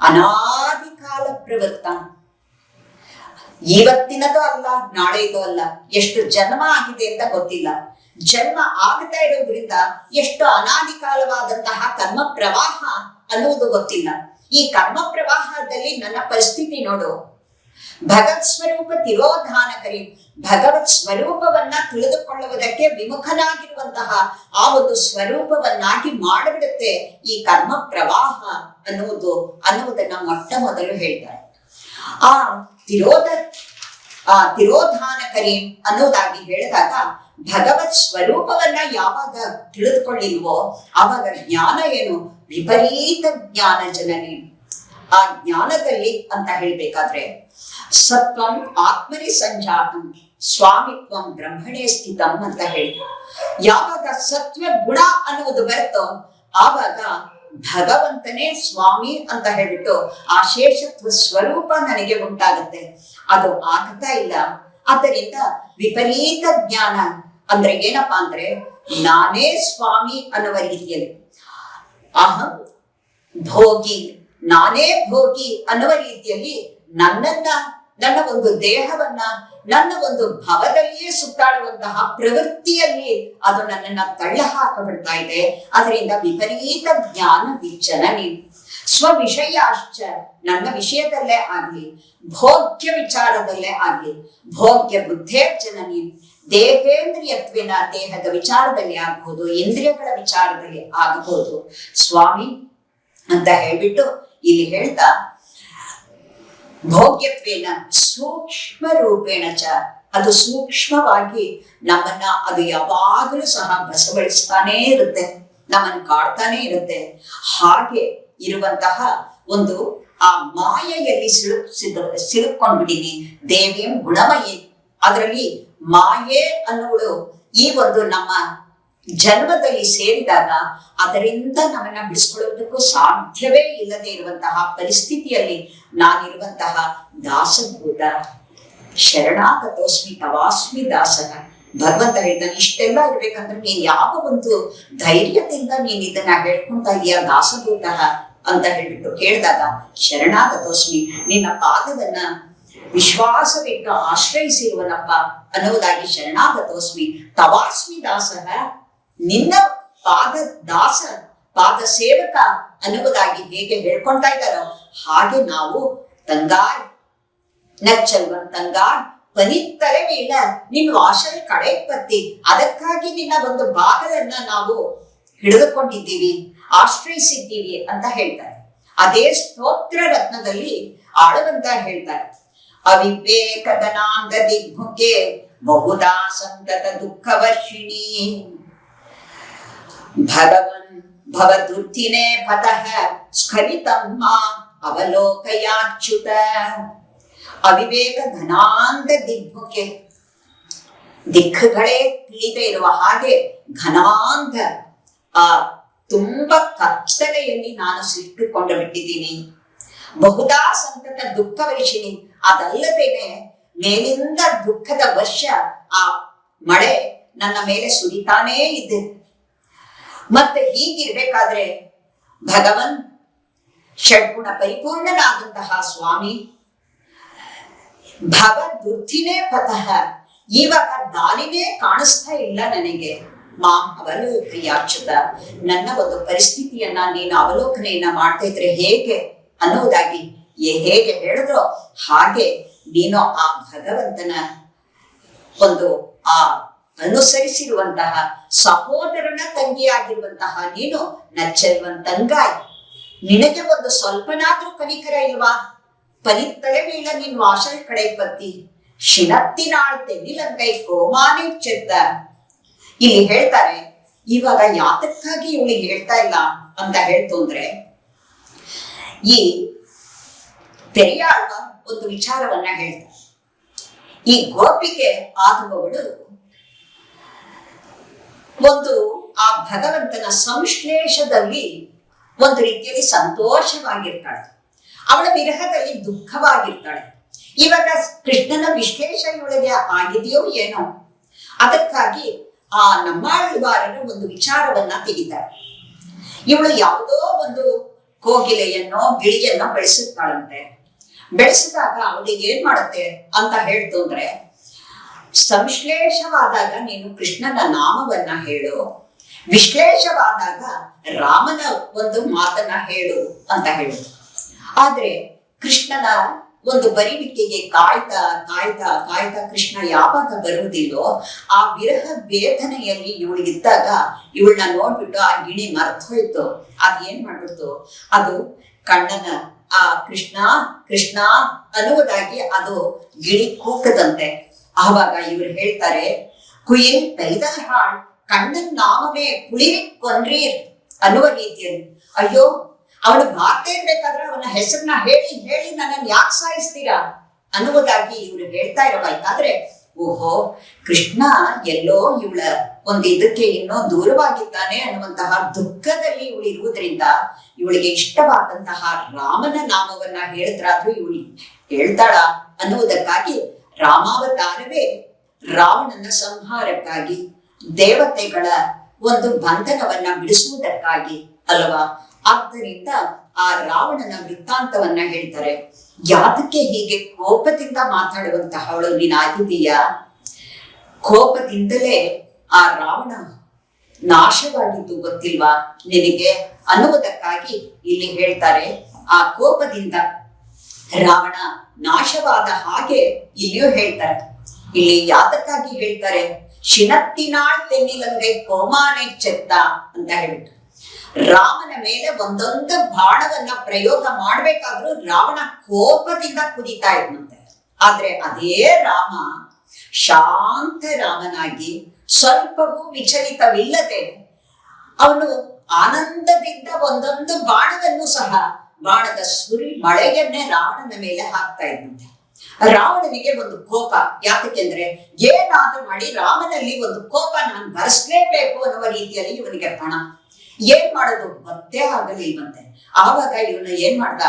ಅನಾದಿ ಕಾಲ ಪ್ರವೃತ್ತ, ಇವತ್ತಿನದು ಅಲ್ಲ, ನಾಳೆದು ಅಲ್ಲ, ಎಷ್ಟು ಜನ್ಮ ಆಗಿದೆ ಅಂತ ಗೊತ್ತಿಲ್ಲ. ಜನ್ಮ ಆಗ್ತಾ ಇರೋದ್ರಿಂದ ಎಷ್ಟು ಅನಾದಿ ಕಾಲವಾದಂತಹ ಕರ್ಮ ಪ್ರವಾಹ ಅನ್ನುವುದು ಗೊತ್ತಿಲ್ಲ. ಈ ಕರ್ಮ ಪ್ರವಾಹದಲ್ಲಿ ನನ್ನ ಪರಿಸ್ಥಿತಿ ನೋಡು. ಭಗವತ್ ಸ್ವರೂಪ ತಿರೋಧಾನಕರಿ, ಭಗವತ್ ಸ್ವರೂಪವನ್ನ ತಿಳಿದುಕೊಳ್ಳುವುದಕ್ಕೆ ವಿಮುಖನಾಗಿರುವಂತಹ ಆ ಒಂದು ಸ್ವರೂಪವನ್ನಾಗಿ ಮಾಡಿಬಿಡುತ್ತೆ ಈ ಕರ್ಮ ಪ್ರವಾಹ ಅನ್ನುವುದನ್ನ ಮೊಟ್ಟ ಮೊದಲು ಹೇಳ್ತಾರೆ. ಆ ತಿರೋಧಾನಕರಿ ಅನ್ನೋದಾಗಿ ಹೇಳಿದಾಗ, ಭಗವತ್ ಸ್ವರೂಪವನ್ನ ಯಾವಾಗ ತಿಳಿದುಕೊಳ್ಳಿಲ್ವೋ ಆವಾಗ ಜ್ಞಾನ ಏನು, ವಿಪರೀತ ಜ್ಞಾನ ಜನನಿ. ಆ ಜ್ಞಾನದಲ್ಲಿ ಅಂತ ಹೇಳ್ಬೇಕಾದ್ರೆ ಸತ್ವಂ ಆತ್ಮನಿ ಸಂಜಾತಂ ಸ್ವಾಮಿತ್ವಂ ಬ್ರಹ್ಮಣೇ ಸ್ಥಿತಂ ಅಂತ ಹೇಳಿ, ಯಾವಾಗ ಸತ್ವ ಗುಣ ಅನ್ನುವುದು ಬರುತ್ತೋ ಆವಾಗ ಭಗವಂತನೇ ಸ್ವಾಮಿ ಅಂತ ಹೇಳ್ಬಿಟ್ಟು ಆ ಶೇಷತ್ವ ಸ್ವರೂಪ ನನಗೆ ಉಂಟಾಗುತ್ತೆ. ಅದು ಆಗ್ತಾ ಇಲ್ಲ. ಆದ್ದರಿಂದ ವಿಪರೀತ ಜ್ಞಾನ ಅಂದ್ರೆ ಏನಪ್ಪಾ ಅಂದ್ರೆ ನಾನೇ ಸ್ವಾಮಿ ಅನ್ನುವ ರೀತಿಯಲ್ಲಿ, ಅಹಂ ಭೋಗಿ, ನಾನೇ ಭೋಗಿ ಅನ್ನುವ ರೀತಿಯಲ್ಲಿ ನನ್ನ ಒಂದು ದೇಹವನ್ನ, ನನ್ನ ಒಂದು ಭವದಲ್ಲಿಯೇ ಸುತ್ತಾಡುವಂತಹ ಪ್ರವೃತ್ತಿಯಲ್ಲಿ ಅದು ನನ್ನನ್ನ ತಳ್ಳ ಹಾಕಬಿಡ್ತಾ ಇದೆ. ಅದರಿಂದ ವಿಪರೀತ ಜ್ಞಾನ ವಿಚಲನೆ, ಸ್ವವಿಷಯಾಶ್ಚ, ನನ್ನ ವಿಷಯದಲ್ಲೇ ಆಗ್ಲಿ, ಭೋಗ್ಯ ವಿಚಾರದಲ್ಲೇ ಆಗ್ಲಿ, ಭೋಗ್ಯ ಬುದ್ಧೇರ್ಜನನಿ, ದೇಹೇಂದ್ರಿಯತ್ವೇನ ದೇಹದ ವಿಚಾರದಲ್ಲಿ ಆಗಬಹುದು, ಇಂದ್ರಿಯಗಳ ವಿಚಾರದಲ್ಲಿ ಆಗಬಹುದು ಸ್ವಾಮಿ ಅಂತ ಹೇಳ್ಬಿಟ್ಟು ಇಲ್ಲಿ ಹೇಳ್ತಾ, ಭೋಗ್ಯತ್ವೇನ ಸೂಕ್ಷ್ಮ ರೂಪೇಣ ಚ, ಅದು ಸೂಕ್ಷ್ಮವಾಗಿ ನಮ್ಮನ್ನ ಅದು ಯಾವಾಗಲೂ ಸಹ ಬಸವಳಿಸ್ತಾನೇ ಇರುತ್ತೆ, ನಮ್ಮನ್ನು ಕಾಡ್ತಾನೆ ಇರುತ್ತೆ. ಹಾಗೆ ಇರುವಂತಹ ಒಂದು ಆ ಮಾಯೆಯಲ್ಲಿ ಸಿಲುಕೊಂಡ್ಬಿಟ್ಟಿನಿ. ದೇವಿಯಂ ಗುಣಮಯಿ, ಅದರಲ್ಲಿ ಮಾಯೆ ಅನ್ನೋಳು ಈ ಒಂದು ನಮ್ಮ ಜನ್ಮದಲ್ಲಿ ಸೇರಿದಾಗ ಅದರಿಂದ ನಮ್ಮನ್ನ ಬಿಡಿಸ್ಕೊಳ್ಳೋದಕ್ಕೂ ಸಾಧ್ಯವೇ ಇಲ್ಲದೆ ಇರುವಂತಹ ಪರಿಸ್ಥಿತಿಯಲ್ಲಿ ನಾನಿರುವಂತಹ ದಾಸಭೂತ. ಶರಣಾಗತೋಸ್ಮಿ ತವಾಸ್ಮಿ ದಾಸನ. ಭಗವಂತ ಹೇಳ್ತಾನೆ, ಇಷ್ಟೆಲ್ಲ ಇರ್ಬೇಕಂದ್ರೆ ನೀನ್ ಯಾವ ಒಂದು ಧೈರ್ಯದಿಂದ ನೀನ್ ಇದನ್ನ ಹೇಳ್ಕೊಂತ ಇದೀಯ ದಾಸಭೂತ ಅಂತ ಹೇಳ್ಬಿಟ್ಟು ಕೇಳಿದಾಗ, ಶರಣಾಗತೋಸ್ಮಿ, ನಿನ್ನ ಪಾದವನ್ನ ವಿಶ್ವಾಸವಿಟ್ಟು ಆಶ್ರಯಿಸಿರುವನಪ್ಪ ಅನ್ನುವುದಾಗಿ ಶರಣಾಗತೋಸ್ಮಿ ತವಾಸ್ಮಿ ದಾಸಃ, ನಿನ್ನ ಪಾದ ದಾಸ, ಪಾದ ಸೇವಕ ಅನ್ನುವುದಾಗಿ ಹೇಗೆ ಹೇಳ್ಕೊಳ್ತಾ ಇದ್ದಾರೋ ಹಾಗೆ ನಾವು ತಂಗಾಯ್ ನಚ್ಚಲ್ವನ್ ತಂಗಾಯ್ ಪನಿತ್ತಲೆ ಮೇಲ ನಿನ್ನ ವಾಶಲ್ ಕಡೆಪತ್ತಿ, ಅದಕ್ಕಾಗಿ ನಿನ್ನ ಒಂದು ಬಾಗಲನ್ನ ನಾವು ಹಿಡಿದುಕೊಂಡಿದ್ದೀವಿ, ಆಶ್ರಯಿಸಿದ್ದೀವಿ ಅಂತ ಹೇಳ್ತಾರೆ. ಅದೇ ಸ್ತೋತ್ರ ರತ್ನದಲ್ಲಿ ಆಳವಂತ ಹೇಳ್ತಾರೆ, ಅವಿವೇಕದನಾಂಗ ದಿಗ್ಮುಖೆ ಬಹುದಾ ಸಂತತ ದುಃಖ ವರ್ಷಿಣಿ ಭಗವನ್ ಭವದುರ್ಧಿನೇ ಪತಃ ಸ್ಖಲಿತಂ ಮಾ ಅವಲೋಕಯಾಚ್ಯುತ. ಅವಿವೇಕ ಘನಾಂಗ ದಿಗ್ಮುಖೆ, ದಿಕ್ಕುಗಳೇ ತಿಳಿದೇ ಇರುವ ಹಾಗೆ ಘನಾಂಧ ಆ ತುಂಬಾ ಕತ್ತಲೆಯಲ್ಲಿ ನಾನು ಸಿಟ್ಟುಕೊಂಡು ಬಿಟ್ಟಿದ್ದೀನಿ. ಬಹುದಾ ಸಂತತ ದುಃಖ ವರ್ಷಿಣಿ, ಅದಲ್ಲದೇನೆ ಮೇಲಿಂದ ದುಃಖದ ವರ್ಷ, ಆ ಮಳೆ ನನ್ನ ಮೇಲೆ ಸುರಿತಾನೇ ಇದೆ. ಮತ್ತೆ ಹೀಗಿರ್ಬೇಕಾದ್ರೆ ಭಗವನ್ ಷಡ್ಗುಣ ಪರಿಪೂರ್ಣನಾದಂತಹ ಸ್ವಾಮಿ, ಭವ ದುರ್ಧಿನೇ ಪತಃ, ಇವಾಗ ದಾರಿನೇ ಕಾಣಿಸ್ತಾ ಇಲ್ಲ ನನಗೆ. ಮಾಂ ಅವಲೋಕಯಾಚ್ಯುತ, ನನ್ನ ಒಂದು ಪರಿಸ್ಥಿತಿಯನ್ನ ನೀನು ಅವಲೋಕನೆಯನ್ನ ಮಾಡ್ತಾ ಇದ್ರೆ ಹೇಗೆ ಅನ್ನೋದಾಗಿ ಹೇಗೆ ಹೇಳಿದ್ರೋ ಹಾಗೆ ನೀನು ಆ ಭಗವಂತನ ಒಂದು ಆ ಅನುಸರಿಸಿರುವಂತಹ ಸಹೋದರನ ತಂಗಿಯಾಗಿರುವಂತಹ ನೀನು ನಚ್ಚಲ್ವನ್ ತಂಗಾಯ್, ನಿನಗೆ ಒಂದು ಸ್ವಲ್ಪನಾದ್ರೂ ಕನಿಕರ ಇಲ್ವಾ? ಪನಿತ್ತಲೆ ಮೇಲ ನಿನ್ ವಾಶಲ್ ಕಡೆ ಪತ್ತಿ ಶಿನತ್ತಿನಾಳ್ತೆ ನಿಲಂಗೈ ಕೋಮಾನೆ ಚೆದ್ದ. ಇಲ್ಲಿ ಹೇಳ್ತಾರೆ, ಇವಾಗ ಯಾತಕ್ಕಾಗಿ ಇವಳಿಗೆ ಹೇಳ್ತಾ ಇಲ್ಲ ಅಂತ ಹೇಳ್ತು ಅಂದ್ರೆ, ಈ ಪೆರಿಯಾಳ್ವ ಒಂದು ವಿಚಾರವನ್ನ ಹೇಳ್ತಾರೆ. ಈ ಗೋಪಿಗೆ ಆಗುವವಳು ಒಂದು ಆ ಭಗವಂತನ ಸಂಶ್ಲೇಷದಲ್ಲಿ ಒಂದು ರೀತಿಯಲ್ಲಿ ಸಂತೋಷವಾಗಿರ್ತಾಳೆ, ಅವಳ ವಿರಹದಲ್ಲಿ ದುಃಖವಾಗಿರ್ತಾಳೆ. ಇವಾಗ ಕೃಷ್ಣನ ವಿಶ್ಲೇಷಣೆಯೊಳಗೆ ಆಗಿದೆಯೋ ಏನೋ, ಅದಕ್ಕಾಗಿ ಆ ನಮ್ಮಾಳ್ವಾರರು ಒಂದು ವಿಚಾರವನ್ನ ತೆಗಿತಾರೆ. ಇವಳು ಯಾವುದೋ ಒಂದು ಕೋಗಿಲೆಯನ್ನೋ ಗಿಳಿಯನ್ನೋ ಬೆಳೆಸುತ್ತಾಳಂತೆ. ಬೆಳೆಸಿದಾಗ ಅವಳಿಗೆ ಏನ್ ಮಾಡುತ್ತೆ ಅಂತ ಹೇಳ್ತು ಅಂದ್ರೆ, ಸಂಶ್ಲೇಷವಾದಾಗ ನೀನು ಕೃಷ್ಣನ ನಾಮವನ್ನ ಹೇಳು, ವಿಶ್ಲೇಷವಾದಾಗ ರಾಮನ ಒಂದು ಮಾತನ್ನ ಹೇಳು ಅಂತ ಹೇಳು. ಆದ್ರೆ ಕೃಷ್ಣನ ಒಂದು ಬರಿವಿಕೆಗೆ ಕಾಯ್ತಾ ಕಾಯ್ತಾ ಕಾಯ್ತಾ ಕೃಷ್ಣ ಯಾವಾಗ ಬರುವುದಿಲ್ಲೋ ಆ ವಿರಹ ವೇದನೆಯಲ್ಲಿ ಇವಳಿಗಿದ್ದಾಗ ಇವಳನ್ನ ನೋಡ್ಬಿಟ್ಟು ಆ ಗಿಣಿ ಮರ್ತೋಯ್ತು. ಅದೇನ್ ಮಾಡ್ಬಿಡ್ತು, ಅದು ಕಣ್ಣನ ಆ ಕೃಷ್ಣ ಕೃಷ್ಣ ಅನ್ನುವುದಾಗಿ ಅದು ಗಿಳಿ ಕೂಕದಂತೆ. ಆವಾಗ ಇವರು ಹೇಳ್ತಾರೆ, ಕುಯಿಲ್ ಪೈದಲ್ ಹಾಳ್ ಕಣ್ಣನ್ ನಾಮವೇ ಕುಳಿರಿ ಕೊಂಡ್ರೀರ್ ಅನ್ನುವ ರೀತಿಯಲ್ಲಿ, ಅಯ್ಯೋ ಅವನು ಬಾರ್ದೇ ಇರ್ಬೇಕಾದ್ರೆ ಅವನ ಹೆಸರನ್ನ ಹೇಳಿ ಹೇಳಿ ನನ್ನನ್ನು ಯಾಕೆ ಸಾಯಿಸ್ತೀರಾ ಅನ್ನುವುದಾಗಿ ಇವರು ಹೇಳ್ತಾ ಇರಬೇಕಾದ್ರೆ, ಓಹೋ, ಕೃಷ್ಣ ಎಲ್ಲೋ ಇವಳ ಒಂದು ಇದಕ್ಕೆ ಇನ್ನೂ ದೂರವಾಗಿದ್ದಾನೆ ಅನ್ನುವಂತಹ ದುಃಖದಲ್ಲಿ ಇವಳು ಇರುವುದರಿಂದ ಇವಳಿಗೆ ಇಷ್ಟವಾದಂತಹ ರಾಮನ ನಾಮವನ್ನ ಹೇಳಿದ್ರಾದ್ರೂ ಇವಳು ಹೇಳ್ತಾಳ ಅನ್ನುವುದಕ್ಕಾಗಿ ರಾಮಾವತಾರವೇ ರಾವಣನ ಸಂಹಾರಕ್ಕಾಗಿ, ದೇವತೆಗಳ ಒಂದು ಬಂಧನವನ್ನ ಬಿಡಿಸುವುದಕ್ಕಾಗಿ ಅಲ್ವಾ. ಆದ್ದರಿಂದ ಆ ರಾವಣನ ವೃತ್ತಾಂತವನ್ನ ಹೇಳ್ತಾರೆ. ಯಾತಕ್ಕೆ ಹೀಗೆ ಕೋಪದಿಂದ ಮಾತಾಡುವಂತಹವಳು ನೀನಾಗಿದೀಯಾ? ಕೋಪದಿಂದಲೇ ಆ ರಾವಣ ನಾಶವಾಗಿದ್ದು ಗೊತ್ತಿಲ್ವಾ ನಿನಗೆ ಅನ್ನುವುದಕ್ಕಾಗಿ ಇಲ್ಲಿ ಹೇಳ್ತಾರೆ. ಆ ಕೋಪದಿಂದ ರಾವಣ ನಾಶವಾದ ಹಾಗೆ ಇಲ್ಲಿಯೂ ಹೇಳ್ತಾರೆ. ಇಲ್ಲಿ ಯಾತಕ್ಕಾಗಿ ಹೇಳ್ತಾರೆ? ಶಿನತ್ತಿನಾಳ್ ತೆನ್ನಿಲಂಗೆ ಕೋಮಾನೆ ಚೆತ್ತ ಅಂತ ಹೇಳ್ಬಿಟ್ಟು ರಾಮನ ಮೇಲೆ ಒಂದೊಂದು ಬಾಣವನ್ನ ಪ್ರಯೋಗ ಮಾಡ್ಬೇಕಾದ್ರೂ ರಾವಣ ಕೋಪದಿಂದ ಕುದಿತಾ ಇದ್ನಂತೆ. ಆದ್ರೆ ಅದೇ ರಾಮ ಶಾಂತ ರಾಮನಾಗಿ ಸ್ವಲ್ಪವೂ ವಿಚಲಿತವಿಲ್ಲದೆ ಅವನು ಆನಂದದಿಂದ ಒಂದೊಂದು ಬಾಣವನ್ನು ಸಹ ಬಾಣದ ಸುರಿ ಮಳೆಯನ್ನೇ ರಾವಣನ ಮೇಲೆ ಹಾಕ್ತಾ ಇದ್ದಂತೆ. ರಾವಣನಿಗೆ ಒಂದು ಕೋಪ. ಯಾಕೆಂದ್ರೆ ಏನಾದ್ರೂ ಮಾಡಿ ರಾಮನಲ್ಲಿ ಒಂದು ಕೋಪ ನಾನು ಬರೆಸ್ಲೇಬೇಕು ಅನ್ನುವ ರೀತಿಯಲ್ಲಿ ಇವನಿಗೆ ಪಣ. ಏನ್ ಮಾಡೋದು ಗೊತ್ತೇ ಆಗಲಿಲ್ವಂತೆ. ಆವಾಗ ಇವನು ಏನ್ ಮಾಡ್ದ?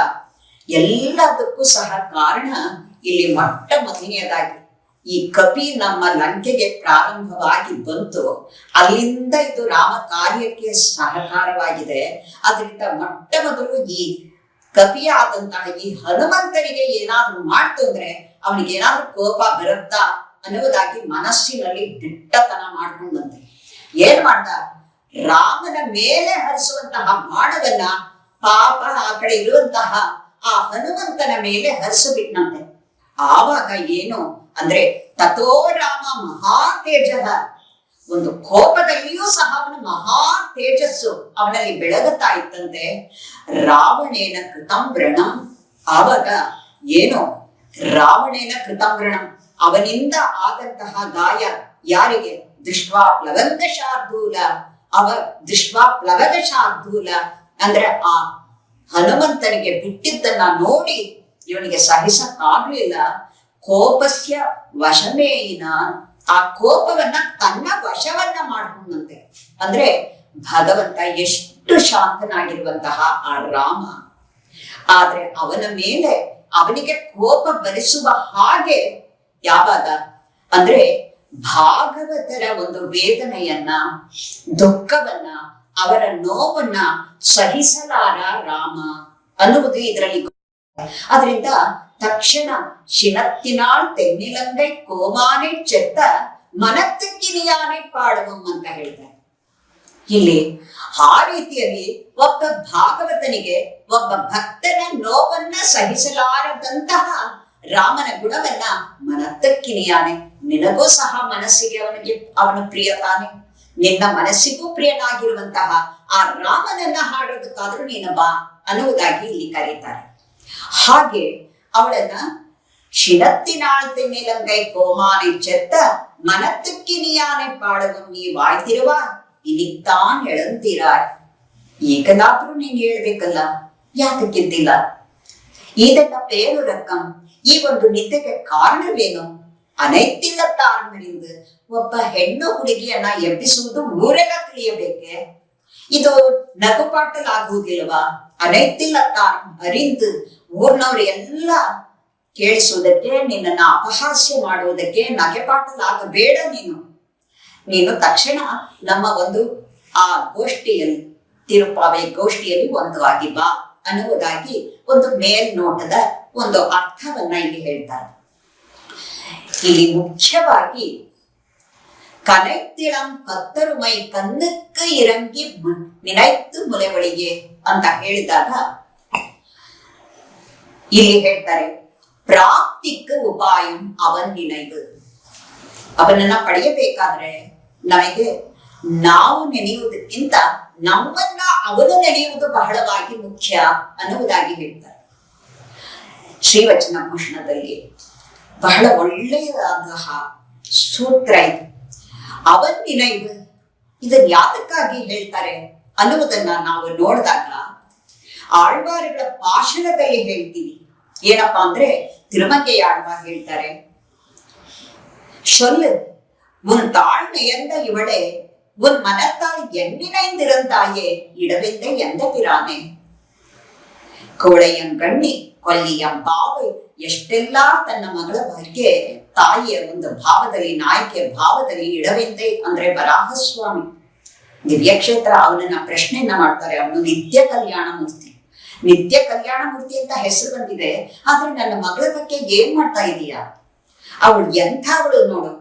ಎಲ್ಲದಕ್ಕೂ ಸಹ ಕಾರಣ ಇಲ್ಲಿ ಮೊಟ್ಟ ಮೊದಲನೆಯದಾಗಿ ಈ ಕಪಿ ನಮ್ಮ ಲಂಕೆಗೆ ಪ್ರಾರಂಭವಾಗಿ ಬಂತು. ಅಲ್ಲಿಂದ ಇದು ರಾಮ ಕಾರ್ಯಕ್ಕೆ ಸಹಕಾರವಾಗಿದೆ. ಅದರಿಂದ ಮೊಟ್ಟ ಮೊದಲು ಈ ಕಪಿಯಾದಂತಹ ಈ ಹನುಮಂತನಿಗೆ ಏನಾದ್ರೂ ಮಾಡ್ತು ಅಂದ್ರೆ ಅವನಿಗೆ ಏನಾದ್ರೂ ಕೋಪ ಬರುತ್ತಾ ಅನ್ನುವುದಾಗಿ ಮನಸ್ಸಿನಲ್ಲಿ ದಿಟ್ಟತನ ಮಾಡ್ಕೊಂಡಂತೆ ಏನ್ ಮಾಡ್ದ? ರಾಮನ ಮೇಲೆ ಹರಿಸುವಂತಹ ಬಾಣವನ್ನ ಪಾಪ ಆ ಕಡೆ ಇರುವಂತಹ ಆ ಹನುಮಂತನ ಮೇಲೆ ಹರಿಸಬಿಟ್ನಂತೆ. ಆವಾಗ ಏನು ಅಂದ್ರೆ ತಥೋ ರಾಮ ಮಹಾ ತೇಜ, ಒಂದು ಕೋಪದಲ್ಲಿಯೂ ಸಹ ಅವನ ಮಹಾ ತೇಜಸ್ಸು ಅವನಲ್ಲಿ ಬೆಳಗುತ್ತಾ ಇತ್ತಂತೆ. ರಾವಣೇನ ಕೃತಂ ವ್ರಣಂ, ಆವಾಗ ಏನು ರಾವಣೇನ ಕೃತಂ ವ್ರಣಂ, ಅವನಿಂದ ಆದಂತಹ ಗಾಯ ಯಾರಿಗೆ? ದೃಷ್ಟ್ವಾ ಪ್ಲವಂಗ ಶಾರ್ದೂಲ, ಅವ ದೃಷ್ಟ್ವಾ ಪ್ಲವಗ ಶಾರ್ದೂಲ ಅಂದ್ರೆ ಆ ಹನುಮಂತನಿಗೆ ಬಿಟ್ಟಿದ್ದನ್ನ ನೋಡಿ ಇವನಿಗೆ ಸಹಿಸಕ್ಕಾಗ್ಲಿಲ್ಲ. ಕೋಪಸ್ಯ ವಶಮೇಯಿನ, ಆ ಕೋಪವನ್ನ ತನ್ನ ವಶವನ್ನ ಮಾಡ್ಕೊಂಡಂತೆ. ಅಂದ್ರೆ ಭಗವಂತ ಎಷ್ಟು ಶಾಂತನಾಗಿರುವಂತಹ ಆ ರಾಮ, ಆದ್ರೆ ಅವನ ಮೇಲೆ ಅವನಿಗೆ ಕೋಪ ಬರಿಸುವ ಹಾಗೆ ಯಾವಾಗ ಅಂದ್ರೆ ಭಾಗವತರ ಒಂದು ವೇದನೆಯನ್ನ, ದುಃಖವನ್ನ, ಅವರ ನೋವನ್ನ ಸಹಿಸಲಾರ ರಾಮ ಅನ್ನುವುದು ಇದರಲ್ಲಿ. ಅದರಿಂದ ತಕ್ಷಣ ಶಿನತ್ತಿನಾಳ್ ತೆನ್ನಿಲಂಗೈ ಕೋಮಾನೆ ಚೆತ್ತ ಮನತ್ತಕ್ಕಿನಿಯಾನೆ ಪಾಡವಂ ಅಂತ ಹೇಳ್ತಾರೆ. ಇಲ್ಲಿ ಆ ರೀತಿಯಲ್ಲಿ ಒಬ್ಬ ಭಾಗವತನಿಗೆ, ಒಬ್ಬ ಭಕ್ತನ ನೋವನ್ನ ಸಹಿಸಲಾರದಂತಹ ರಾಮನ ಗುಣವನ್ನ ಮನತ್ತಕ್ಕಿನಿಯಾನೆ, ನಿನಗೂ ಸಹ ಮನಸ್ಸಿಗೆ ಅವನು ಪ್ರಿಯ ತಾನೆ, ನಿನ್ನ ಮನಸ್ಸಿಗೂ ಪ್ರಿಯನಾಗಿರುವಂತಹ ಆ ರಾಮನನ್ನ ಹಾಡೋದಕ್ಕಾದ್ರೂ ನೀನು ಬಾ ಅನ್ನುವುದಾಗಿ ಇಲ್ಲಿ ಕರೀತಾರೆ. ಹಾಗೆ ಅವಳನ್ನ ಶಿನತ್ತಿನಾಳ್ತೆ ಮೇಲಂಗೈ ಕೋಮಾನೆ ಚೆತ್ತ ಮನತ್ತಕ್ಕಿನಿಯಾನೆ ಪಾಡவும் ನೀ ವಾಯ್ತಿರುವ ಇನಿತ್ತಾನ್ ಎಳಂತೀರಾಯ್. ಈಗಲಾದ್ರೂ ನೀನ್ ಹೇಳ್ಬೇಕಲ್ಲ, ಯಾತಕ್ಕಿದ್ದಿಲ್ಲ? ಇದನ್ನ ಪೇರು ರಕ್ಕಂ, ಈ ಒಂದು ನಿದ್ದೆಗೆ ಕಾರಣವೇನು? ಅನೈತಿಲ್ಲ ತಾರಮರಿಂದ ಒಬ್ಬ ಹೆಣ್ಣು ಹುಡುಗಿಯನ್ನ ಎಬ್ಬಿಸುವುದು ಊರೆಲ್ಲ ತಿಳಿಯಬೇಕೆ? ಇದು ನಗುಪಾಟಲಾಗುವುದಿಲ್ವಾ? ಅನೈತಿಲ್ಲ ತಾರಂ ಅರಿಂದು ಊರ್ನವ್ರು ಎಲ್ಲ ಕೇಳಿಸುವುದಕ್ಕೆ, ನಿನ್ನನ್ನ ಅಪಹಾಸ್ಯ ಮಾಡುವುದಕ್ಕೆ ನಗೆಪಾಟಲಾಗಬೇಡ. ನೀನು ತಕ್ಷಣ ನಮ್ಮ ಒಂದು ಆ ಗೋಷ್ಠಿಯಲ್ಲಿ, ತಿರುಪಾವೆ ಗೋಷ್ಠಿಯಲ್ಲಿ ಒಂದು ಆಗಿ ಬಾ ಅನ್ನುವುದಾಗಿ ಒಂದು ಮೇಲ್ನೋಟದ ಒಂದು ಅರ್ಥವನ್ನ ಇಲ್ಲಿ ಹೇಳ್ತಾರೆ. ಇಲ್ಲಿ ಮುಖ್ಯವಾಗಿ ಕನೈತಿಳಂ ಕತ್ತರುಮೈ ಕನ್ನಕ್ಕೆ ಇರಂಗಿ ನಿನೈತ್ತು ಮುಲೆವಳಿಗೆ ಅಂತ ಹೇಳಿದಾಗ ಇಲ್ಲಿ ಹೇಳ್ತಾರೆ, ಪ್ರಾಪ್ತಿக்கு ಉಪಾಯಂ ಅವನ್ ನಿನೈದು. ಅವನನ್ನ ಪಡೆಯಬೇಕಾದ್ರೆ ನಮಗೆ ನಾವು ನೆನೆಯುವುದಕ್ಕಿಂತ ನಮ್ಮನ್ನ ಅವನು ನೆನೆಯುವುದು ಬಹಳವಾಗಿ ಮುಖ್ಯ ಅನ್ನುವುದಾಗಿ ಹೇಳ್ತಾರೆ. ಶ್ರೀವಚನ ಭೂಷಣದಲ್ಲಿ ಬಹಳ ಒಳ್ಳೆಯದಾದ ಸೂತ್ರ ಇದು. ಅವನ್ ನಿನೈದು, ಇದನ್ನ ಯಾತಕ್ಕಾಗಿ ಹೇಳ್ತಾರೆ ಅನ್ನುವುದನ್ನ ನಾವು ನೋಡಿದಾಗ, ಆಳ್ವಾರುಗಳ ಭಾಷಣದಲ್ಲಿ ಹೇಳ್ತೀವಿ. ಏನಪ್ಪಾ ಅಂದ್ರೆ ತಿರುಮಂಗೈ ಆಳ್ವಾರ್ ಹೇಳ್ತಾರೆ, சொல்லு உன் தாழ்மையந்த இவளே உன் மனத்தால் எண்ணினைந்திருந்தாயே இடவெந்த எந்த பிராನೆ. ಕೋಳೆಯಂಗಣ್ಣಿ ಕೊಲ್ಲಿಯಂ ಪಾವೆ ಎಷ್ಟೆಲ್ಲ ತನ್ನ ಮಗಳ ಬಗ್ಗೆ ತಾಯಿಯ ಒಂದು ಭಾವದಲ್ಲಿ, ನಾಯಕಿಯ ಭಾವದಲ್ಲಿ ಇಡವೆಂದೆ ಅಂದ್ರೆ ವರಾಹಸ್ವಾಮಿ ದಿವ್ಯಕ್ಷೇತ್ರ ಅವನನ್ನ ಪ್ರಶ್ನೆಯನ್ನ ಮಾಡ್ತಾರೆ. ಅವನು ನಿತ್ಯ ಕಲ್ಯಾಣ ಮೂರ್ತಿ, ನಿತ್ಯ ಕಲ್ಯಾಣ ಮೂರ್ತಿ ಅಂತ ಹೆಸರು ಬಂದಿದೆ, ಆದ್ರೆ ನನ್ನ ಮಗಳ ಬಗ್ಗೆ ಏನ್ ಮಾಡ್ತಾ ಇದೀಯಾ, ಅವಳು ಎಂಥವಳು ನೋಡು.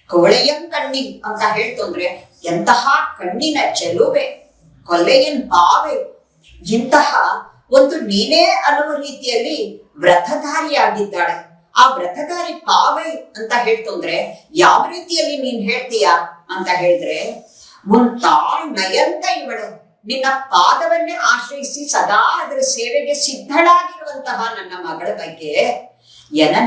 ಕೋಳೆಯಂ ಕಣ್ಣಿ ಅಂತ ಹೇಳ್ತಂದ್ರೆ ಎಂತಹ ಕಣ್ಣಿನ ಚೆಲುವೆ, ಕೊಲ್ಲೆಯನ್ ಪಾವೆ, ಇಂತಹ ಒಂದು ನೀನೇ ಅನ್ನುವ ರೀತಿಯಲ್ಲಿ ವ್ರತಧಾರಿಯಾಗಿದ್ದಾಳೆ. ಆ ವ್ರತಧಾರಿ ಪಾವೆ ಅಂತ ಹೇಳ್ತಂದ್ರೆ ಯಾವ ರೀತಿಯಲ್ಲಿ ನೀನ್ ಹೇಳ್ತೀಯ ಅಂತ ಹೇಳಿದ್ರೆ, ಮುಂತಾಳ್ ನಯಂತ ಇವಳು, ನಿನ್ನ ಪಾದವನ್ನೇ ಆಶ್ರಯಿಸಿ ಸದಾ ಅದರ ಸೇವೆಗೆ ಸಿದ್ಧಳಾಗಿರುವಂತಹ ನನ್ನ ಮಗಳ ಬಗ್ಗೆ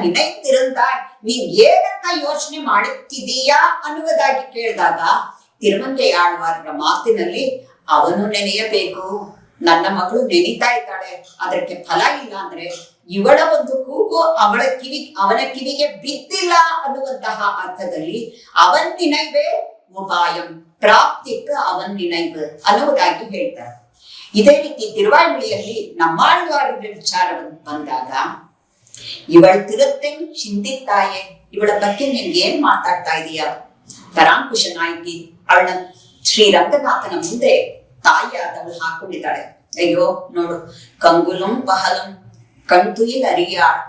ನಿನೈತಿರಂತ ನೀನ್ ಏನಂತ ಯೋಚನೆ ಮಾಡುತ್ತಿದೀಯಾ ಅನ್ನುವುದಾಗಿ ಕೇಳಿದಾಗ ತಿರುಮಂಗೈ ಆಳ್ವಾರರ ಮಾತಿನಲ್ಲಿ ಅವನು ನೆನೆಯಬೇಕು, ನನ್ನ ಮಗಳು ನೆನೀತಾ ಇದ್ದಾಳೆ, ಅದಕ್ಕೆ ಫಲ ಇಲ್ಲ ಅಂದ್ರೆ ಇವಳ ಒಂದು ಕೂಗು ಅವನ ಕಿವಿಗೆ ಬಿದ್ದಿಲ್ಲ ಅನ್ನುವಂತಹ ಅರ್ಥದಲ್ಲಿ ಅವನ್ ನಿನೈವೆ ಉಪಾಯಂ ಪ್ರಾಪ್ತಿಕ ಅವನ್ ನಿನೈವೆ ಅನ್ನುವುದಾಗಿ ಹೇಳ್ತಾರೆ. ಇದೇ ರೀತಿ ತಿರುವಾಯ್ಮೊಳಿಯಲ್ಲಿ ನಮ್ಮಾಳ್ವಾರರ ವಿಚಾರ ಬಂದಾಗ, ಇವಳು ತಿರುತ್ತೆನ್ ಚಿಂತಿತ್ತಾಯೆ, ಇವಳ ಬಗ್ಗೆ ನಿನ್ಗೆ ಏನ್ ಮಾತಾಡ್ತಾ ಇದೀಯ. ಪರಾಂಕುಶ ನಾಯಕಿ ಅವಳ ಶ್ರೀರಂಗನಾಥನ ಮುಂದೆ ತಾಯಿಯಾದವಳು ಹಾಕೊಂಡಿದ್ದಾಳೆ. ಅಯ್ಯೋ ನೋಡು, ಕಂಗುಲಂ ಪಹಲಂ ಕಣ್ತುಯಿಲ್ ಅರಿಯಾಳ್,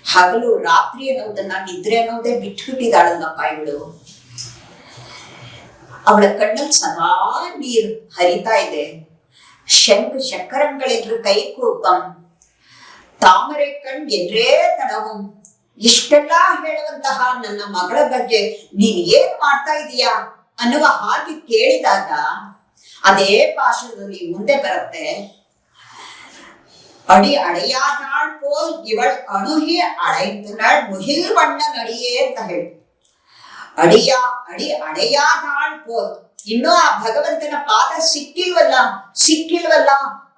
ಹಗಲು ರಾತ್ರಿ ಅನ್ನೋದನ್ನ ನಿದ್ರೆ ಅನ್ನೋದೇ ಬಿಟ್ಬಿಟ್ಟಿದ್ದಾಳಲ್ಲಪ್ಪ ಇವಳು. ಅವಳ ಕಣ್ಣಲ್ಲಿ ಸದಾ ನೀರು ಹರಿತಾ ಇದೆ. ಶಂಕರಂಗಳಿದ್ರು ಕೈ ಕೂಪಂ ತಾಮರೆ ಕಣ್ ಎದ್ರೇ ತಡವು. ಇಷ್ಟೆಲ್ಲ ಹೇಳುವಂತಹ ನನ್ನ ಮಗಳ ಬಗ್ಗೆ ನೀನ್ ಏನ್ ಮಾಡ್ತಾ ಇದೀಯಾ ಅನ್ನುವ ಹಾಗೆ ಕೇಳಿದಾಗ ಅದೇ ಭಾಷೆಯಲ್ಲಿ ಮುಂದೆ ಬರುತ್ತೆ, ಅಡಿ ಅಡೆಯಾದಾಳ್ ಪೋಲ್ ಇವಳ್ ಅಣುಹಿ ಅಡೆಯುತ್ತನಾಳ್ ಮುಹಿಲ್ ಬಣ್ಣ ನಡಿಯೇ ಅಂತ ಹೇಳಿ, ಅಡಿ ಅಡೆಯಾದಾಳ್ ಪೋಲ್, ಇನ್ನೂ ಆ ಭಗವಂತನ ಪಾದ ಸಿಕ್ಕಿಲ್ವಲ್ಲ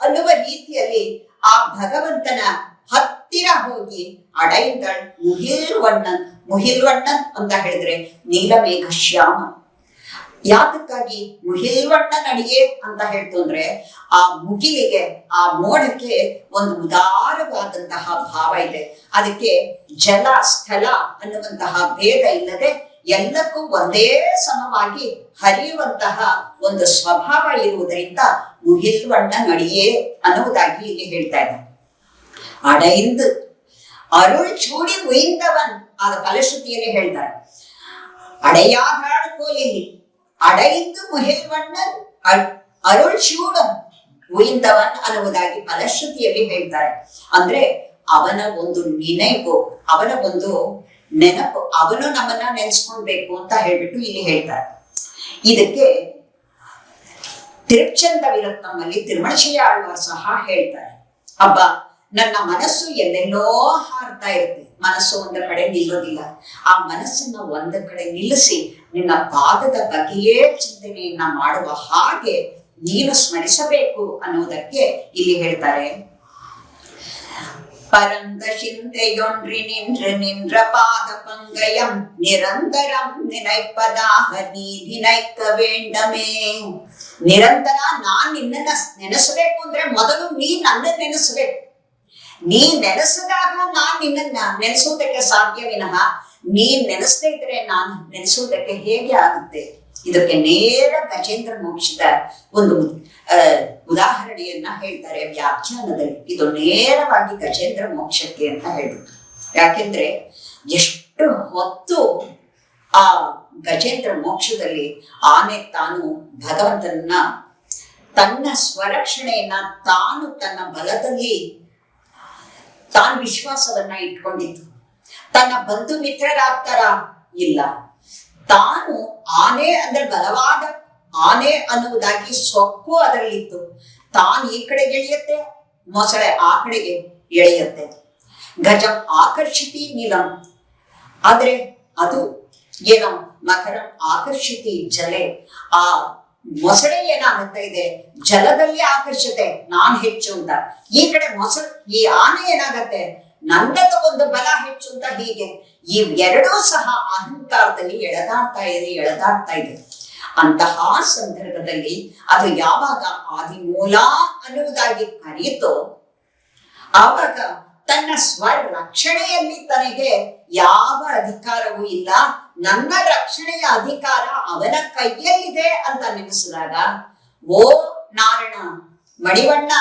ಅನ್ನುವ ರೀತಿಯಲ್ಲಿ ಆ ಭಗವಂತನ ಹತ್ತಿರ ಹೋಗಿ ಅಡೆಯುತ್ತಳ್ ಮುಹಿಲ್ವಣ್ಣನ್ ಅಂತ ಹೇಳಿದ್ರೆ ನೀಲಮೇಘ ಶ್ಯಾಮ. ಯಾತಕ್ಕಾಗಿ ಮುಹಿಲ್ವಣ್ಣ ನಡಿಯೇ ಅಂತ ಹೇಳ್ತು ಅಂದ್ರೆ ಆ ಮುಗಿಲಿಗೆ, ಆ ಮೋಡಕ್ಕೆ ಒಂದು ಉದಾರವಾದಂತಹ ಭಾವ ಇದೆ. ಅದಕ್ಕೆ ಜಲ ಸ್ಥಳ ಅನ್ನುವಂತಹ ಭೇದ ಇಲ್ಲದೆ ಎಲ್ಲಕ್ಕೂ ಒಂದೇ ಸಮವಾಗಿ ಹರಿಯುವಂತಹ ಒಂದು ಸ್ವಭಾವ ಇರುವುದರಿಂದ ಮುಹಿಲ್ವಣ್ಣ ನಡಿಯೇ ಅನ್ನುವುದಾಗಿ ಇಲ್ಲಿ ಹೇಳ್ತಾ ಇದ್ದಾರೆ. ಅಡೆಯಿಂದ ಅರುಳ್ ಚೂಡಿ ಉಯಿಂದವನ್ ಆದ ಫಲಶ್ರುತಿಯಲ್ಲಿ ಹೇಳ್ತಾರೆ. ಅಡೆಯಾದಾಳ ಕೋಲಿಲ್ಲಿ ಅಡೆಯಿಂದ ಮುಹಿಲ್ವಣ್ಣನ್ ಅರುಳ್ ಚೂಡಂ ಉಯಿಂದವನ್ ಅನ್ನುವುದಾಗಿ ಫಲಶ್ರುತಿಯಲ್ಲಿ ಹೇಳ್ತಾರೆ. ಅಂದ್ರೆ ಅವನ ಒಂದು ನಿನೈವು, ಅವನ ಒಂದು ನೆನಪು, ಅವನು ನಮ್ಮನ್ನ ನೆನೆಸ್ಕೊಳ್ಬೇಕು ಅಂತ ಹೇಳ್ಬಿಟ್ಟು ಇಲ್ಲಿ ಹೇಳ್ತಾರೆ. ಇದಕ್ಕೆ ತಿರುಚಂದ ವಿರತ್ನಮ್ಮಲ್ಲಿ ತಿರುಮಣಶಯ ಆಳ್ವಾರ್ ಸಹ ಹೇಳ್ತಾರೆ, ಅಬ್ಬ ನನ್ನ ಮನಸ್ಸು ಎಲ್ಲೆಲ್ಲೋ ಹಾರ್ತಾ ಇರುತ್ತೆ, ಮನಸ್ಸು ಒಂದ ಕಡೆ ನಿಲ್ಲೋದಿಲ್ಲ. ಆ ಮನಸ್ಸನ್ನ ಒಂದ ಕಡೆ ನಿಲ್ಲಿಸಿ ನಿನ್ನ ಪಾದದ ಬಗ್ಗೆಯೇ ಚಿಂತನೆಯನ್ನ ಮಾಡುವ ಹಾಗೆ ನೀನು ಸ್ಮರಿಸಬೇಕು ಅನ್ನುವುದಕ್ಕೆ ಇಲ್ಲಿ ಹೇಳ್ತಾರೆ. ಪರಂದ ಚಿಂತೆಯೊಂಡ್ರಿ ನಿಂದ್ರ ಪಾದ ಪಂಗಯಂ ನಿರಂತರಂ ನಿನೈಪದಾಹ ನೀ ನಿನೈಕ ವೇಂಡಮೇ. ನಿರಂತರ ನಾನ್ ನಿನ್ನನ್ನ ನೆನೆಸಬೇಕು ಅಂದ್ರೆ ಮೊದಲು ನೀ ನನ್ನ ನೆನೆಸಬೇಕು. ನೀ ನೆನೆಸಿದಾಗ ನಾನ್ ನಿನ್ನನ್ನ ನೆನೆಸುವುದಕ್ಕೆ ಸಾಧ್ಯ ವಿನಃ ನೀನ್ ನೆನೆಸದೇ ಇದ್ರೆ ನಾನು ನೆನೆಸುವುದಕ್ಕೆ ಹೇಗೆ ಆಗುತ್ತೆ. ಇದಕ್ಕೆ ನೇರ ಗಜೇಂದ್ರ ಮೋಕ್ಷದ ಒಂದು ಉದಾಹರಣೆಯನ್ನ ಹೇಳ್ತಾರೆ ವ್ಯಾಖ್ಯಾನದಲ್ಲಿ. ಇದು ನೇರವಾಗಿ ಗಜೇಂದ್ರ ಮೋಕ್ಷಕ್ಕೆ ಅಂತ ಹೇಳ್ಬಿಟ್ಟು, ಯಾಕೆಂದ್ರೆ ಎಷ್ಟು ಹೊತ್ತು ಆ ಗಜೇಂದ್ರ ಮೋಕ್ಷದಲ್ಲಿ ಆನೆ ತಾನು ಭಗವಂತನನ್ನ ತನ್ನ ಸ್ವರಕ್ಷಣೆಯನ್ನ ತಾನು ತನ್ನ ಬಲದಲ್ಲಿ ತಾನು ವಿಶ್ವಾಸವನ್ನ ಇಟ್ಕೊಂಡಿತ್ತು. ತನ್ನ ಬಂಧು ಮಿತ್ರರಾಗ್ತಾರ ಇಲ್ಲ, ತಾನು ಆನೆ ಅಂದ್ರೆ ಬಲವಾದ ಆನೆ ಅನ್ನುವುದಾಗಿ ಸೊಕ್ಕು ಅದರಲ್ಲಿತ್ತು. ತಾನು ಈ ಕಡೆಗೆ ಎಳೆಯುತ್ತೆ, ಮೊಸಳೆ ಆ ಕಡೆಗೆ ಎಳೆಯುತ್ತೆ. ಗಜಂ ಆಕರ್ಷಿತಿ ನೀಲಂ, ಆದ್ರೆ ಅದು ಏನೋ ಮಕರಂ ಆಕರ್ಷಿತಿ ಜಲೆ, ಆ ಮೊಸಳೆ ಏನಾಗುತ್ತಾ ಇದೆ, ಜಲದಲ್ಲಿ ಆಕರ್ಷತೆ, ನಾನ್ ಹೆಚ್ಚು ಅಂತ. ಈ ಕಡೆ ಈ ಆನೆ ಏನಾಗತ್ತೆ, ನಂದದ ಒಂದು ಬಲ ಹೆಚ್ಚು ಅಂತ. ಹೀಗೆ ಈ ಎರಡೂ ಸಹ ಅಹಂಕಾರದಲ್ಲಿ ಎಳೆದಾಡ್ತಾ ಇದೆ. ಅಂತಹ ಸಂದರ್ಭದಲ್ಲಿ ಅದು ಯಾವಾಗ ಆದಿಮೂಲ ಅನ್ನುವುದಾಗಿ ಕರೆಯಿತೋ ಆವಾಗ ತನ್ನ ಸ್ವರಕ್ಷಣೆಯಲ್ಲಿ ತನಗೆ ಯಾವ ಅಧಿಕಾರವೂ ಇಲ್ಲ, ನನ್ನ ರಕ್ಷಣೆಯ ಅಧಿಕಾರ ಅವನ ಕೈಯಲ್ಲಿದೆ ಅಂತ ನೆನೆಸಿದಾಗ, ಓ ನಾರಾಯಣ ಮಡಿವಣ್ಣ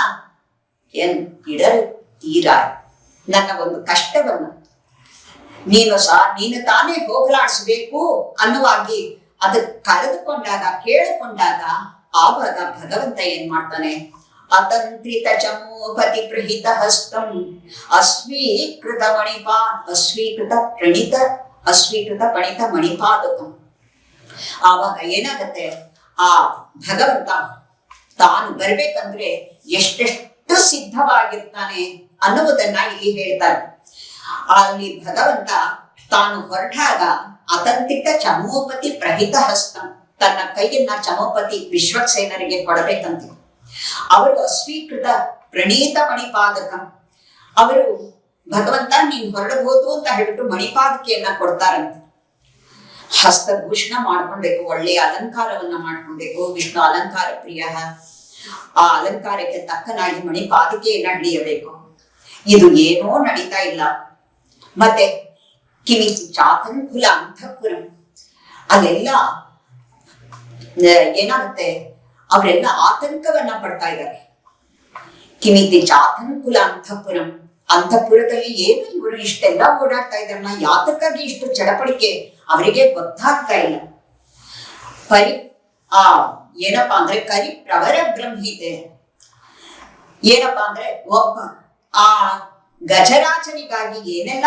ಇಡರು ತೀರ ನನ್ನ ಒಂದು ಕಷ್ಟವನ್ನು ನೀನು ತಾನೇ ಹೋಗಲಾಡಿಸ್ಬೇಕು ಅನ್ನುವಾಗಿ ಅದು ಕರೆದುಕೊಂಡಾಗ, ಕೇಳಿಕೊಂಡಾಗ ಆವಾಗ ಭಗವಂತ ಏನ್ ಮಾಡ್ತಾನೆ, ಅತಂತ್ರಿತ ಚಮೋಪತಿ ಪ್ರಹಿತ ಹಸ್ತಂ ಅಸ್ವೀಕೃತ ಪಣಿತ ಮಣಿಪಾದಕಂ. ಆವಾಗ ಏನಾಗತ್ತೆ, ಆ ಭಗವಂತ ತಾನು ಬರ್ಬೇಕಂದ್ರೆ ಎಷ್ಟೆಷ್ಟು ಸಿದ್ಧವಾಗಿರ್ತಾನೆ ಅನ್ನುವುದನ್ನ ಇಲ್ಲಿ ಹೇಳ್ತಾರೆ. ಅಲ್ಲಿ ಭಗವಂತ ತಾನು ಹೊರಟಾಗ ಅತಂತ್ರಿತ ಚಮೋಪತಿ ಪ್ರಹಿತ ಹಸ್ತಂ, ತನ್ನ ಕೈಯನ್ನ ಚಮೋಪತಿ ವಿಶ್ವಕ್ಸೇನರಿಗೆ ಕೊಡಬೇಕಂತೆ. ಅವರು ಅಸ್ವೀಕೃತ ಪ್ರಣೀತ ಮಣಿಪಾದಕಂ, ಅವರು ಭಗವಂತ ನೀನ್ ಹೊರಡಬಹುದು ಅಂತ ಹೇಳ್ಬಿಟ್ಟು ಮಣಿಪಾದಕೆಯನ್ನ ಕೊಡ್ತಾರಂತೆ. ಹಸ್ತಭೂಷಣ ಮಾಡ್ಕೊಳ್ಬೇಕು, ಒಳ್ಳೆಯ ಅಲಂಕಾರವನ್ನ ಮಾಡ್ಕೊಳ್ಬೇಕು. ವಿಷ್ಣು ಅಲಂಕಾರ ಪ್ರಿಯ, ಆ ಅಲಂಕಾರಕ್ಕೆ ತಕ್ಕನಾಗಿ ಮಣಿಪಾದಕೆಯನ್ನ ಹಿಡಿಯಬೇಕು. ಇದು ಏನೋ ನಡೀತಾ ಇಲ್ಲ. ಮತ್ತೆ ಕಿಮಿತಿ ಚಾತಂಕುಲ ಅಂತಃಪುರಂ, ಅಲ್ಲೆಲ್ಲ ಏನಾಗುತ್ತೆ, ಅವರೆಲ್ಲ ಆತಂಕವನ್ನ ಪಡ್ತಾ ಇದ್ದಾರೆ. ಕಿಮಿತಿ ಚಾತಂಕುಲ ಅಂತಃಪುರಂ, ಅಂತಃಪುರದಲ್ಲಿ ಏನು ಇವರು ಇಷ್ಟೆಲ್ಲ ಓಡಾಡ್ತಾ ಇದಾರಲ್ಲ, ಯಾತಕ್ಕಾಗಿ ಇಷ್ಟು ಚಡಪಡಿಕೆ ಅವರಿಗೆ ಗೊತ್ತಾಗ್ತಾ ಇಲ್ಲ. ಏನಪ್ಪಾ ಅಂದ್ರೆ ಕರಿ ಪ್ರವರ ಬ್ರಹ್ಮಿತೆ, ಏನಪ್ಪಾ ಅಂದ್ರೆ ಒಬ್ಬ ಆ ಗಜರಾಜನಿಗಾಗಿ ಏನೆಲ್ಲ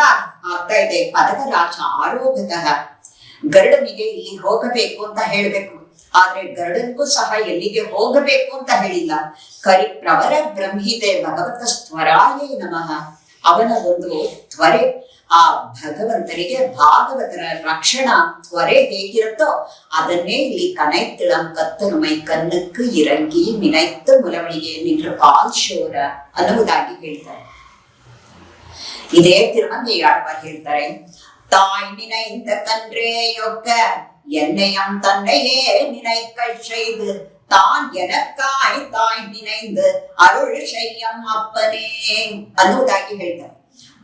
ಆಗ್ತಾ ಇದೆ. ಪದಕರಾಜ ಆರೋಗತಃ, ಗರುಡನಿಗೆ ಇಲ್ಲಿ ಹೋಗಬೇಕು ಅಂತ ಹೇಳ್ಬೇಕು, ಆದ್ರೆ ಗರುಡನ್ಗೂ ಸಹ ಎಲ್ಲಿಗೆ ಹೋಗಬೇಕು ಅಂತ ಹೇಳಿಲ್ಲ. ಕರಿ ಪ್ರವರ ಬ್ರಹ್ಮಿತೆ ಭಗವತ ಸ್ವರಾಯೇ ನಮಃ, ಅವನ ಒಂದು ತ್ವರೆ, ಆ ಭಗವಂತನಿಗೆ ಭಾಗವತರ ರಕ್ಷಣಾ ತ್ವರೆ ಹೇಗಿರುತ್ತೋ ಅದನ್ನೇ ಇಲ್ಲಿ ಕನೈತ್ತಿಳಂ ಕತ್ತನುಮೈ ಕನ್ನಕ್ಕೆ ಇರಂಗಿ ನಿನೈತ್ತು ಮುಲವಳಿಗೆ ನಿன்ற ಪಾಲ್ ಶೋರ ಅನ್ನುವುದಾಗಿ ಹೇಳ್ತಾರೆ. ಇದೇ ತಿರುಮಂಗೈಯಾಳ್ವಾರ್ ಹೇಳ್ತಾರೆ, தாய் நினைந்த கன்றே யொக்க என்னையம் தன்னையே நினைக்க செய்து தான் எனக்காய் தாய் நினைந்து ಅರುಳ್ செய்யம் அப்பனே ಅನ್ನುವುದಾಗಿ ಹೇಳ್ತಾರೆ.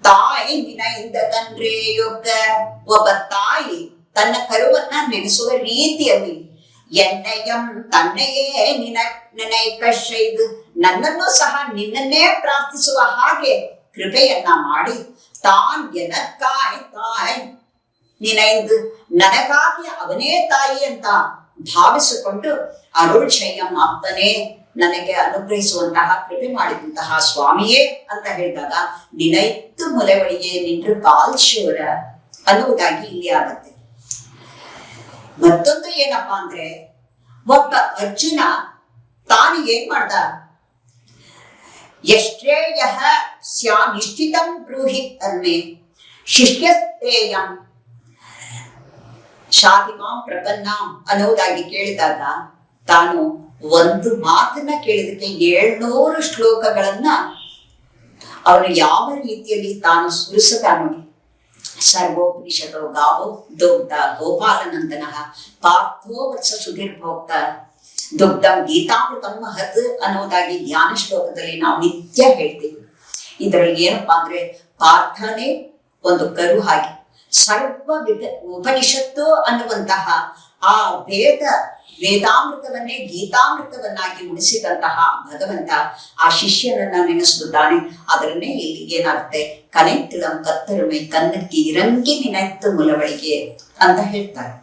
ತಾಯಿ ನಿನೈಂದ ಕನ್ರೇ ಯೊಕ್ಕ, ಒಬ್ಬ ತಾಯಿ ತನ್ನ ಕರುವನ್ನ ನೆನೆಸುವ ರೀತಿಯಲ್ಲಿ ಎನ್ನಯ್ಯಂ ತನ್ನೆಯೇ ನಿನೈಕ ಶೈದು, ನನ್ನನ್ನು ಸಹ ನಿನ್ನನ್ನೇ ಪ್ರಾರ್ಥಿಸುವ ಹಾಗೆ ಕೃಪೆಯನ್ನ ಮಾಡಿ, ತಾನ್ ಎನಕ್ಕಾಯ್ ತಾಯ್ ನಿನೈದು, ನನಗಾಗಿ ಅವನೇ ತಾಯಿ ಅಂತ ಭಾವಿಸಿಕೊಂಡು ಅರುಳ್ ಶಯ್ಯಂ ಅಪ್ಪನೇ, ನನಗೆ ಅನುಗ್ರಹಿಸುವಂತಹ ಕೃಪೆ ಮಾಡಿದಂತಹ ಸ್ವಾಮಿಯೇ ಅಂತ ಹೇಳಿದಾಗ ನಿನೈತ್ತು ಮೊಲೆವಳಿಗೆ ನಿಂಡ್ರು ಪಾಲ್ಶೂರ ಅನ್ನುವುದಾಗಿ ಇಲ್ಲಿ ಆಗತ್ತೆ. ಮತ್ತೊಂದು ಏನಪ್ಪಾ ಅಂದ್ರೆ, ಒಬ್ಬ ಅರ್ಜುನ ತಾನು ಏನ್ ಮಾಡ್ದ, ಎಷ್ಟೇಯ ಸ್ಯಾ ನಿಶ್ಚಿತಂ ಬ್ರೂಹಿ ತನ್ಮೆ ಶಿಷ್ಯಸ್ತೇಯಂ ಶಾದಿಮಾಂ ಪ್ರಪನ್ನಾಂ ಅನ್ನುವುದಾಗಿ ಕೇಳಿದಾಗ, ತಾನು ಒಂದು ಮಾತನ್ನ ಕೇಳಿದಕ್ಕೆ 700 ಶ್ಲೋಕಗಳನ್ನ ಅವನು ಯಾವ ರೀತಿಯಲ್ಲಿ ತಾನು ಸ್ಫುರಿಸದ ನೋಡಿ. ಸರ್ವೋಪನಿಷದೋ ಗಾವೋ ದುಗ್ಧ ಗೋಪಾಲನಂದನಃ ಪಾರ್ಥೋ ವತ್ಸ ಸುಧೀರ್ಭೋಕ್ತ ದುಗ್ಧಂ ಗೀತಾಮೃತಂ ಮಹತ್ ಅನ್ನೋದಾಗಿ ಧ್ಯಾನ ಶ್ಲೋಕದಲ್ಲಿ ನಾವು ನಿತ್ಯ ಹೇಳ್ತೀವಿ. ಇದರಲ್ಲಿ ಏನಪ್ಪಾ ಅಂದ್ರೆ, ಪಾರ್ಥನೇ ಒಂದು ಕರು ಹಾಗೆ, ಸರ್ವ ಉಪನಿಷತ್ತು ಅನ್ನುವಂತಹ ಆ ವೇದಾಮೃತವನ್ನೇ ಗೀತಾಮೃತವನ್ನಾಗಿ ಉಳಿಸಿದಂತಹ ಭಗವಂತ ಆ ಶಿಷ್ಯನನ್ನ ನೆನೆಸುತ್ತಾನೆ. ಅದರನ್ನೇ ಇಲ್ಲಿ ಏನಾಗುತ್ತೆ, ಕನೆತ್ತಿಳಂ ಕತ್ತರುಮೈ ಕನ್ನಕ್ಕೆ ಇರಂಗಿ ನಿನೈತ್ತು ಮುಲವಳಿಗೆ ಅಂತ ಹೇಳ್ತಾರೆ.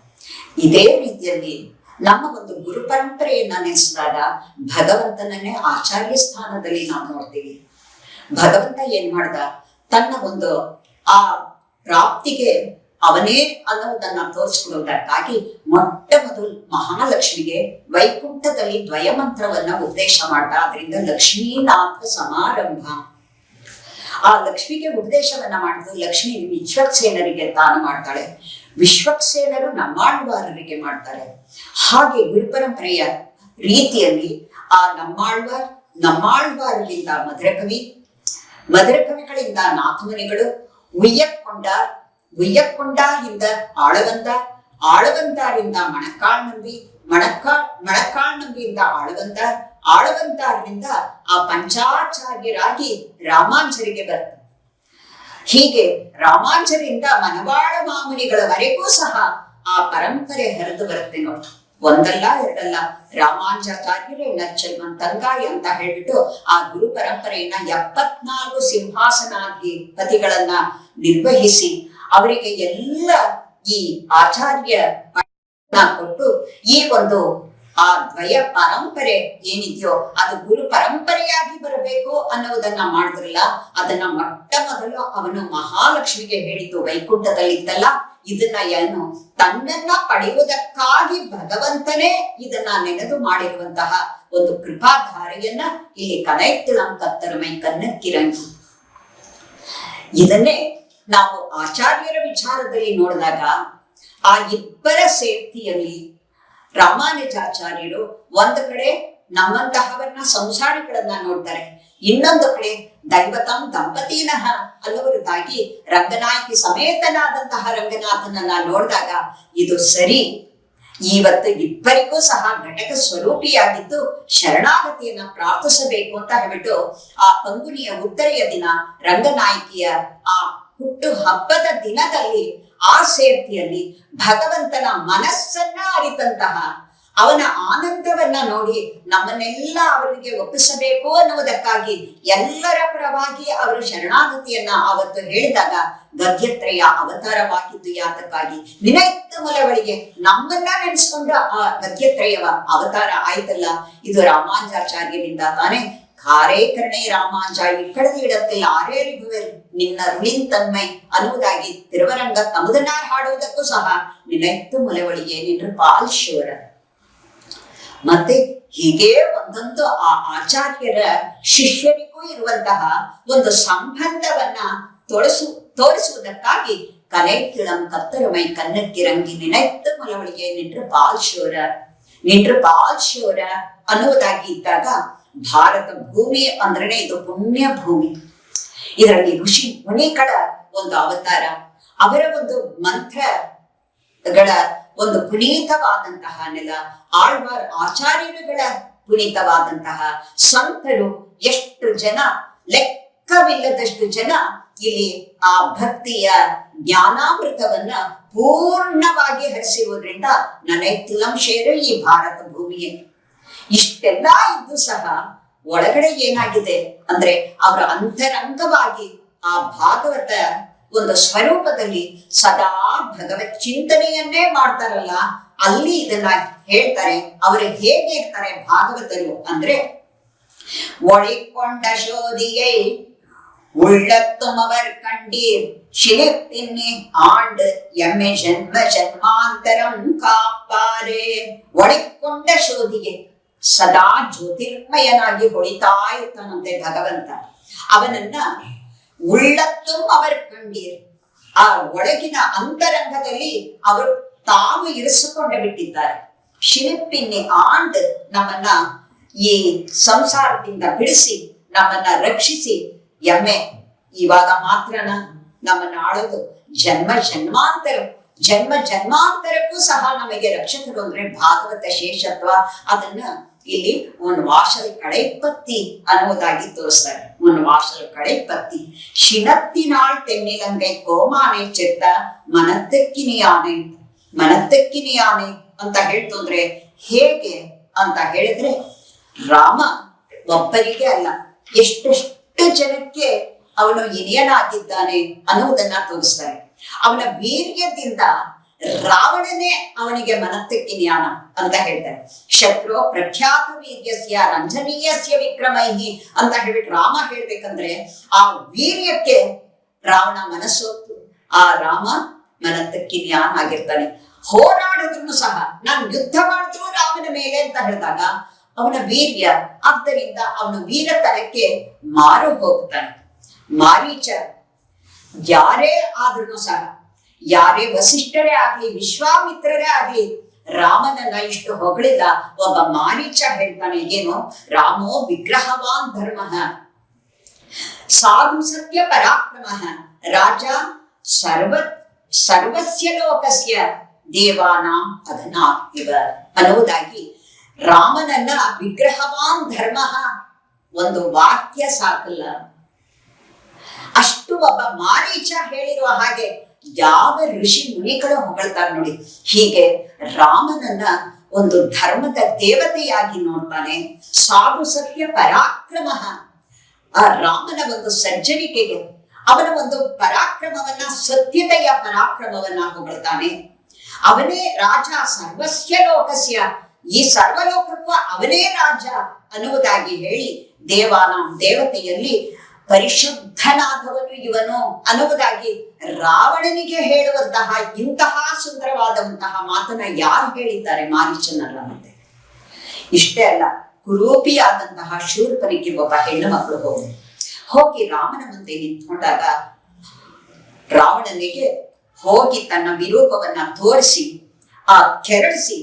ಇದೇ ರೀತಿಯಲ್ಲಿ ನಮ್ಮ ಒಂದು ಗುರು ಪರಂಪರೆಯನ್ನ ನೆನೆಸಿದಾಗ ಭಗವಂತನನ್ನೇ ಆಚಾರ್ಯ ಸ್ಥಾನದಲ್ಲಿ ನಾವು ನೋಡ್ತೀವಿ. ಭಗವಂತ ಏನ್ ಮಾಡ್ದ, ತನ್ನ ಒಂದು ಆ ಪ್ರಾಪ್ತಿಗೆ ಅವನೇ ಅನ್ನುವುದನ್ನ ತೋರಿಸ್ಕೊಳ್ಳುವುದಕ್ಕಾಗಿ ಮೊಟ್ಟ ಮೊದಲು ಮಹಾಲಕ್ಷ್ಮಿಗೆ ವೈಕುಂಠದಲ್ಲಿ ದ್ವಯಮಂತ್ರವನ್ನ ಉಪದೇಶ ಮಾಡ್ದ. ಅದರಿಂದ ಲಕ್ಷ್ಮೀನಾಥ ಸಮಾರಂಭ, ಆ ಲಕ್ಷ್ಮಿಗೆ ಉಪದೇಶವನ್ನ ಮಾಡಿದ್ರು. ಲಕ್ಷ್ಮಿ ವಿಶ್ವಕ್ಸೇನರಿಗೆ ತಾನು ಮಾಡ್ತಾಳೆ, ವಿಶ್ವಕ್ಸೇನರು ನಮ್ಮಾಳ್ವಾರರಿಗೆ ಮಾಡ್ತಾರೆ. ಹಾಗೆ ಗುರುಪರಂಪರೆಯ ರೀತಿಯಲ್ಲಿ ಆ ನಮ್ಮಾಳ್ವಾರರಿಂದ ಮಧುರಕವಿಗಳಿಂದ ನಾಥಮುನಿಗಳು, ಉಯ್ಯಕ್ಕೊಂಡಾರಿಂದ ಆಳವಂದಾರಿಂದ ಮಣಕಾಳ್ನಂಬಿಯಿಂದ ಆಳವಂದಾರರಿಂದ ಆ ಪಂಚಾಚಾರ್ಯರಾಗಿ ರಾಮಾಂಜರಿಗೆ ಬರ್ತಾರೆ. ಹೀಗೆ ರಾಮಾಂಜರಿಂದ ಮನವಾಳ ಮಾಮುನಿಗಳವರೆಗೂ ಸಹ ಆ ಪರಂಪರೆ ಹರಿದು ಬರುತ್ತೆ ನೋಡಿ. ಒಂದಲ್ಲ ಎರಡಲ್ಲ, ರಾಮಾಂಜಾಚಾರ್ಯರೇ ನಚ್ಚಲ್ವಂತಂಗಾಯಿ ಅಂತ ಹೇಳ್ಬಿಟ್ಟು ಆ ಗುರು ಪರಂಪರೆಯನ್ನ 74 ಸಿಂಹಾಸನಾಧಿಪತಿಗಳನ್ನ ನಿರ್ವಹಿಸಿ ಅವರಿಗೆ ಎಲ್ಲ ಈ ಆಚಾರ್ಯ ಕೊಟ್ಟು ಈ ಒಂದು ಆ ದ್ವಯ ಪರಂಪರೆ ಏನಿದೆಯೋ ಅದು ಗುರು ಪರಂಪರೆಯಾಗಿ ಬರಬೇಕು ಅನ್ನೋದನ್ನ ಮಾಡಿದ್ರಲ್ಲ, ಅದನ್ನ ಮೊಟ್ಟ ಮೊದಲು ಅವನು ಮಹಾಲಕ್ಷ್ಮಿಗೆ ಹೇಳಿದ್ದು ವೈಕುಂಠದಲ್ಲಿತ್ತಲ್ಲ. ಇದನ್ನ ಏನು ತನ್ನನ್ನ ಪಡೆಯುವುದಕ್ಕಾಗಿ ಭಗವಂತನೇ ಇದನ್ನ ನೆನೆದು ಮಾಡಿರುವಂತಹ ಒಂದು ಕೃಪಾಧಾರೆಯನ್ನ ಇಲ್ಲಿ ಕನೈತ್ತಿಳಂ ಕತ್ತರಮೈ ಕನ್ನಕ್ಕಿರಂಗಿ. ಇದನ್ನೇ ನಾವು ಆಚಾರ್ಯರ ವಿಚಾರದಲ್ಲಿ ನೋಡಿದಾಗ ಆ ಇಬ್ಬರ ಸೇರ್ತಿಯಲ್ಲಿ ರಾಮಾನುಜಾಚಾರ್ಯರು ಒಂದು ಕಡೆ ನಮ್ಮಂತಹವನ್ನ ಸಂಸಾರಿಗಳನ್ನ ನೋಡ್ತಾರೆ, ಇನ್ನೊಂದು ಕಡೆ ದೈವತಂ ದಂಪತಿನಃ ಅನ್ನುವರದಾಗಿ ರಂಗನಾಯಕಿ ಸಮೇತನಾದಂತಹ ರಂಗನಾಥನನ್ನ ನೋಡಿದಾಗ ಇದು ಸರಿ, ಇವತ್ತು ಇಬ್ಬರಿಗೂ ಸಹ ಘಟಕ ಸ್ವರೂಪಿಯಾಗಿದ್ದು ಶರಣಾಗತಿಯನ್ನ ಪ್ರಾರ್ಥಿಸಬೇಕು ಅಂತ ಹೇಳ್ಬಿಟ್ಟು ಆ ಪಂಗುನಿಯ ಉತ್ತರೆಯ ದಿನ ರಂಗನಾಯಕಿಯ ಆ ಹುಟ್ಟು ಹಬ್ಬದ ದಿನದಲ್ಲಿ ಆ ಸೇರ್ತಿಯಲ್ಲಿ ಭಗವಂತನ ಮನಸ್ಸನ್ನ ಅರಿತಂತಹ ಅವನ ಆನಂದವನ್ನ ನೋಡಿ ನಮ್ಮನ್ನೆಲ್ಲ ಅವರಿಗೆ ಒಪ್ಪಿಸಬೇಕು ಅನ್ನುವುದಕ್ಕಾಗಿ ಎಲ್ಲರ ಪರವಾಗಿ ಅವರು ಶರಣಾಗತಿಯನ್ನ ಅವತ್ತು ಹೇಳಿದಾಗ ಗದ್ಯತ್ರಯ ಅವತಾರವಾಗಿದ್ದು ಯಾತಕ್ಕಾಗಿ? ನಿನೈತ್ತು ಮೊಲವಳಿಗೆ ನಮ್ಮನ್ನ ನೆನೆಸ್ಕೊಂಡ ಆ ಗದ್ಯತ್ರಯವ ಅವತಾರ ಆಯ್ತಲ್ಲ. ಇದು ರಾಮಾನುಜಾಚಾರ್ಯರಿಂದ ತಾನೇ. ಕಾರೇ ಕರ್ಣೆ ರಾಮಾಂಜ ಇಕ್ಕಡದ ಇಡತ್ತಿಲ್ಲ ಆರೇರಿಗುವೆ ನಿನ್ನ ರುಳಿನ್ ತನ್ಮೈ ಅನ್ನುವುದಾಗಿ ತಿರುವರಂಗ ತಮದನ್ನಾರ್ ಹಾಡುವುದಕ್ಕೂ ಸಹ ನಿನೈತ್ತು ಮೊಲವಳಿಗೆ ನಿನ್ನ ಪಾಲ್ಶೂರ. ಮತ್ತೆ ಹೀಗೆ ಒಂದೊಂದು ಆ ಆಚಾರ್ಯರ ಶಿಷ್ಯರಿಗೂ ಇರುವಂತಹ ಒಂದು ಸಂಬಂಧವನ್ನ ತೋರಿಸುವುದಕ್ಕಾಗಿ ಕನೈತ್ತಿಳಂ ಕತ್ತರಮೈ ಕನ್ನಕ್ಕಿರಂಗಿ ನಿನೈತ್ತು ಮೊಲವಳಿಗೆ ನಿಂಟ್ರ ಪಾಲ್ಶೂರ ಅನ್ನುವುದಾಗಿ ಇದ್ದಾಗ ಭಾರತ ಭೂಮಿ ಅಂದ್ರೇನೆ ಇದು ಪುಣ್ಯ ಭೂಮಿ. ಇದರಲ್ಲಿ ಋಷಿ ಮುನಿಗಳ ಒಂದು ಅವತಾರ, ಅವರ ಒಂದು ಮಂತ್ರಗಳ ಒಂದು ಪುನೀತವಾದಂತಹ ನೆಲ, ಆಳ್ವಾರ್ ಆಚಾರ್ಯರುಗಳ ಪುನೀತವಾದಂತಹ ಸಂತರು, ಎಷ್ಟು ಜನ, ಲೆಕ್ಕವಿಲ್ಲದಷ್ಟು ಜನ ಇಲ್ಲಿ ಆ ಭಕ್ತಿಯ ಜ್ಞಾನಾಮೃತವನ್ನ ಪೂರ್ಣವಾಗಿ ಹರಿಸಿರುವುದರಿಂದ ನನೈತಿಲಂ ಶೇರು ಈ ಭಾರತ ಭೂಮಿಯೇ. ಇಷ್ಟೆಲ್ಲ ಇದ್ದು ಸಹ ಒಳಗಡೆ ಏನಾಗಿದೆ ಅಂದ್ರೆ ಅವರ ಅಂತರಂಗವಾಗಿ ಆ ಭಾಗವತ ಒಂದು ಸ್ವರೂಪದಲ್ಲಿ ಸದಾ ಭಗವತ್ ಚಿಂತನೆಯನ್ನೇ ಮಾಡ್ತಾರಲ್ಲ, ಅಲ್ಲಿ ಇದನ್ನ ಹೇಳ್ತಾರೆ. ಅವರು ಹೇಗೆ ಇರ್ತಾರೆ ಭಾಗವತರು ಅಂದ್ರೆ, ಒಳಿಕೊಂಡ ಶೋಧಿಯೈ உள்ளத்துமவர் கண்டீர் ಶಿಲೆತ್ತಿನ್ನಿ ಆಂಡ್ ಎಮ್ಮೆ ಜನ್ಮ ಜನ್ಮಾಂತರಂ ಕಾಪಾರೆ. ಒಳಿಕೊಂಡ ಶೋಧಿಗೆ ಸದಾ ಜ್ಯೋತಿರ್ಮಯನಾಗಿ ಹೊಳಿತಾ ಇರ್ತಾನಂತೆ ಭಗವಂತ. ಅವನನ್ನ ಉಳ್ಳತ್ತುಂ ಅವರ್ ಕಂಡೀರ್, ಆ ಒಳಗಿನ ಅಂತರಂಗದಲ್ಲಿ ಅವರು ತಾವು ಇರಿಸಿಕೊಂಡು ಬಿಟ್ಟಿದ್ದಾರೆ. ಶಿಲಿಪಿನ್ನಿ ಆಂಡ್ ನಮ್ಮನ್ನ ಈ ಸಂಸಾರದಿಂದ ಬಿಡಿಸಿ ನಮ್ಮನ್ನ ರಕ್ಷಿಸಿ, ಎಮ್ಮೆ ಇವಾಗ ಮಾತ್ರನ ನಮ್ಮನ್ನ ಆಳೋದು ಜನ್ಮ ಜನ್ಮಾಂತರಕ್ಕೂ ಸಹ ನಮಗೆ ರಕ್ಷಕರು ಅಂದ್ರೆ ಭಾಗವತ ಶೇಷತ್ವ. ಅದನ್ನ ಇಲ್ಲಿ ಒಂದು ವಾಶಲ್ ಕಡೆಪತ್ತಿ ಅನ್ನುವುದಾಗಿ ತೋರಿಸ್ತಾರೆ. ಒಂದು ವಾಶಲ್ ಕಡೆಪತ್ತಿ ಶಿನತ್ತಿನಾಳ್ ತೆನ್ನಿಲಂಗೆ ಕೋಮಾನೆ ಚೆತ್ತ ಮನತ್ತಕ್ಕಿನಿಯಾನೆ ಅಂತ ಹೇಳ್ತು ಅಂದ್ರೆ ಹೇಗೆ ಅಂತ ಹೇಳಿದ್ರೆ, ರಾಮ ಒಬ್ಬರಿಗೆ ಅಲ್ಲ ಎಷ್ಟೆಷ್ಟು ಜನಕ್ಕೆ ಅವನು ಇನಿಯನಾಗಿದ್ದಾನೆ ಅನ್ನುವುದನ್ನ ತೋರಿಸ್ತಾರೆ. ಅವನ ವೀರ್ಯದಿಂದ ರಾವಣನೇ ಅವನಿಗೆ ಮನತ್ತಕ್ಕಿನಿಯಾನ ಅಂತ ಹೇಳ್ತಾರೆ. ಶತ್ರು ಪ್ರಖ್ಯಾತ ವೀರ್ಯಸ್ಯ ರಂಜನೀಯಸ್ಯ ವಿಕ್ರಮೈಹಿ ಅಂತ ಹೇಳ್ಬಿಟ್ಟು ರಾಮ ಹೇಳ್ಬೇಕಂದ್ರೆ ಆ ವೀರ್ಯಕ್ಕೆ ರಾವಣ ಮನಸ್ಸೋತು, ಆ ರಾಮ ಮನತ್ತಕ್ಕಿನಿಯಾನ ಆಗಿರ್ತಾನೆ. ಹೋರಾಡಿದ್ರು ಸಹ ನಾನು ಯುದ್ಧ ಮಾಡಿದ್ರು ರಾಮನ ಮೇಲೆ ಅಂತ ಹೇಳಿದಾಗ ಅವನ ವೀರ್ಯ, ಆದ್ದರಿಂದ ಅವನ ವೀರತನಕ್ಕೆ ಮಾರು ಹೋಗ್ತಾನೆ. ಮಾರೀಚ ಯಾರೇ ಆದ್ರೂ ಸಹ, ಯಾರೇ ವಸಿಷ್ಠರೇ ಆಗ್ಲಿ ವಿಶ್ವಾಮಿತ್ರರೇ ಆಗ್ಲಿ ರಾಮನನ್ನ ಇಷ್ಟು ಹೊಗಳಿಲ್ಲ. ಒಬ್ಬ ಮಾರೀಚ ಹೇಳ್ತಾನೆ, ಏನು, ರಾಮೋ ವಿಗ್ರಹವಾನ್ ಧರ್ಮ ಸಾಧು ಸತ್ಯ ಪರಾಕ್ರಮ ರಾಜ ಸರ್ವಸ್ಯ ಲೋಕಸ್ಯ ದೇವಾನಾಂ ಅಧನಾ ಇವ ಅನ್ನುವುದಾಗಿ ರಾಮನನ್ನ ವಿಗ್ರಹವಾನ್ ಧರ್ಮ ಒಂದು ವಾಕ್ಯ ಸಾಕಲ್ಲ, ಅಷ್ಟು ಒಬ್ಬ ಮಾರೀಚ ಹೇಳಿರುವ ಹಾಗೆ ಯಾವ ಋಷಿ ಮುನಿಗಳು ಹೊಗಳ್ತಾರೆ ನೋಡಿ. ಹೀಗೆ ರಾಮನನ್ನ ಒಂದು ಧರ್ಮದ ದೇವತೆಯಾಗಿ ನೋಡ್ತಾನೆ. ಸಾಧು ಸತ್ಯ ಪರಾಕ್ರಮ, ಆ ರಾಮನ ಒಂದು ಸಜ್ಜನಿಕೆಗೆ ಅವನ ಒಂದು ಪರಾಕ್ರಮವನ್ನ, ಸತ್ಯತೆಯ ಪರಾಕ್ರಮವನ್ನ ಹೊಗಳ್ತಾನೆ. ಅವನೇ ರಾಜ ಸರ್ವಸ್ಯ ಲೋಕಸ್ಯ, ಈ ಸರ್ವಲೋಕಕ್ಕೂ ಅವನೇ ರಾಜ ಅನ್ನುವುದಾಗಿ ಹೇಳಿ ದೇವಾನಾಂ ದೇವತೆಯಲ್ಲಿ ಪರಿಶುದ್ಧನಾದವನು ಇವನು ಅನ್ನುವುದಾಗಿ ರಾವಣನಿಗೆ ಹೇಳುವಂತಹ ಇಂತಹ ಸುಂದರವಾದಂತಹ ಮಾತನ್ನ ಯಾರು ಹೇಳಿದ್ದಾರೆ? ಮಾರೀಚನಲ್ಲ. ಮತ್ತೆ ಇಷ್ಟೇ ಅಲ್ಲ, ಕುರೂಪಿಯಾದಂತಹ ಶೂರ್ಪನಿಗೆ ಒಬ್ಬ ಹೆಣ್ಣು ಮಕ್ಕಳು ಹೋಗಿ ರಾಮನ ಮುಂದೆ ನಿಂತ್ಕೊಂಡಾಗ ರಾವಣನಿಗೆ ಹೋಗಿ ತನ್ನ ವಿರೂಪವನ್ನ ತೋರಿಸಿ ಆ ಕೆರಳಿಸಿ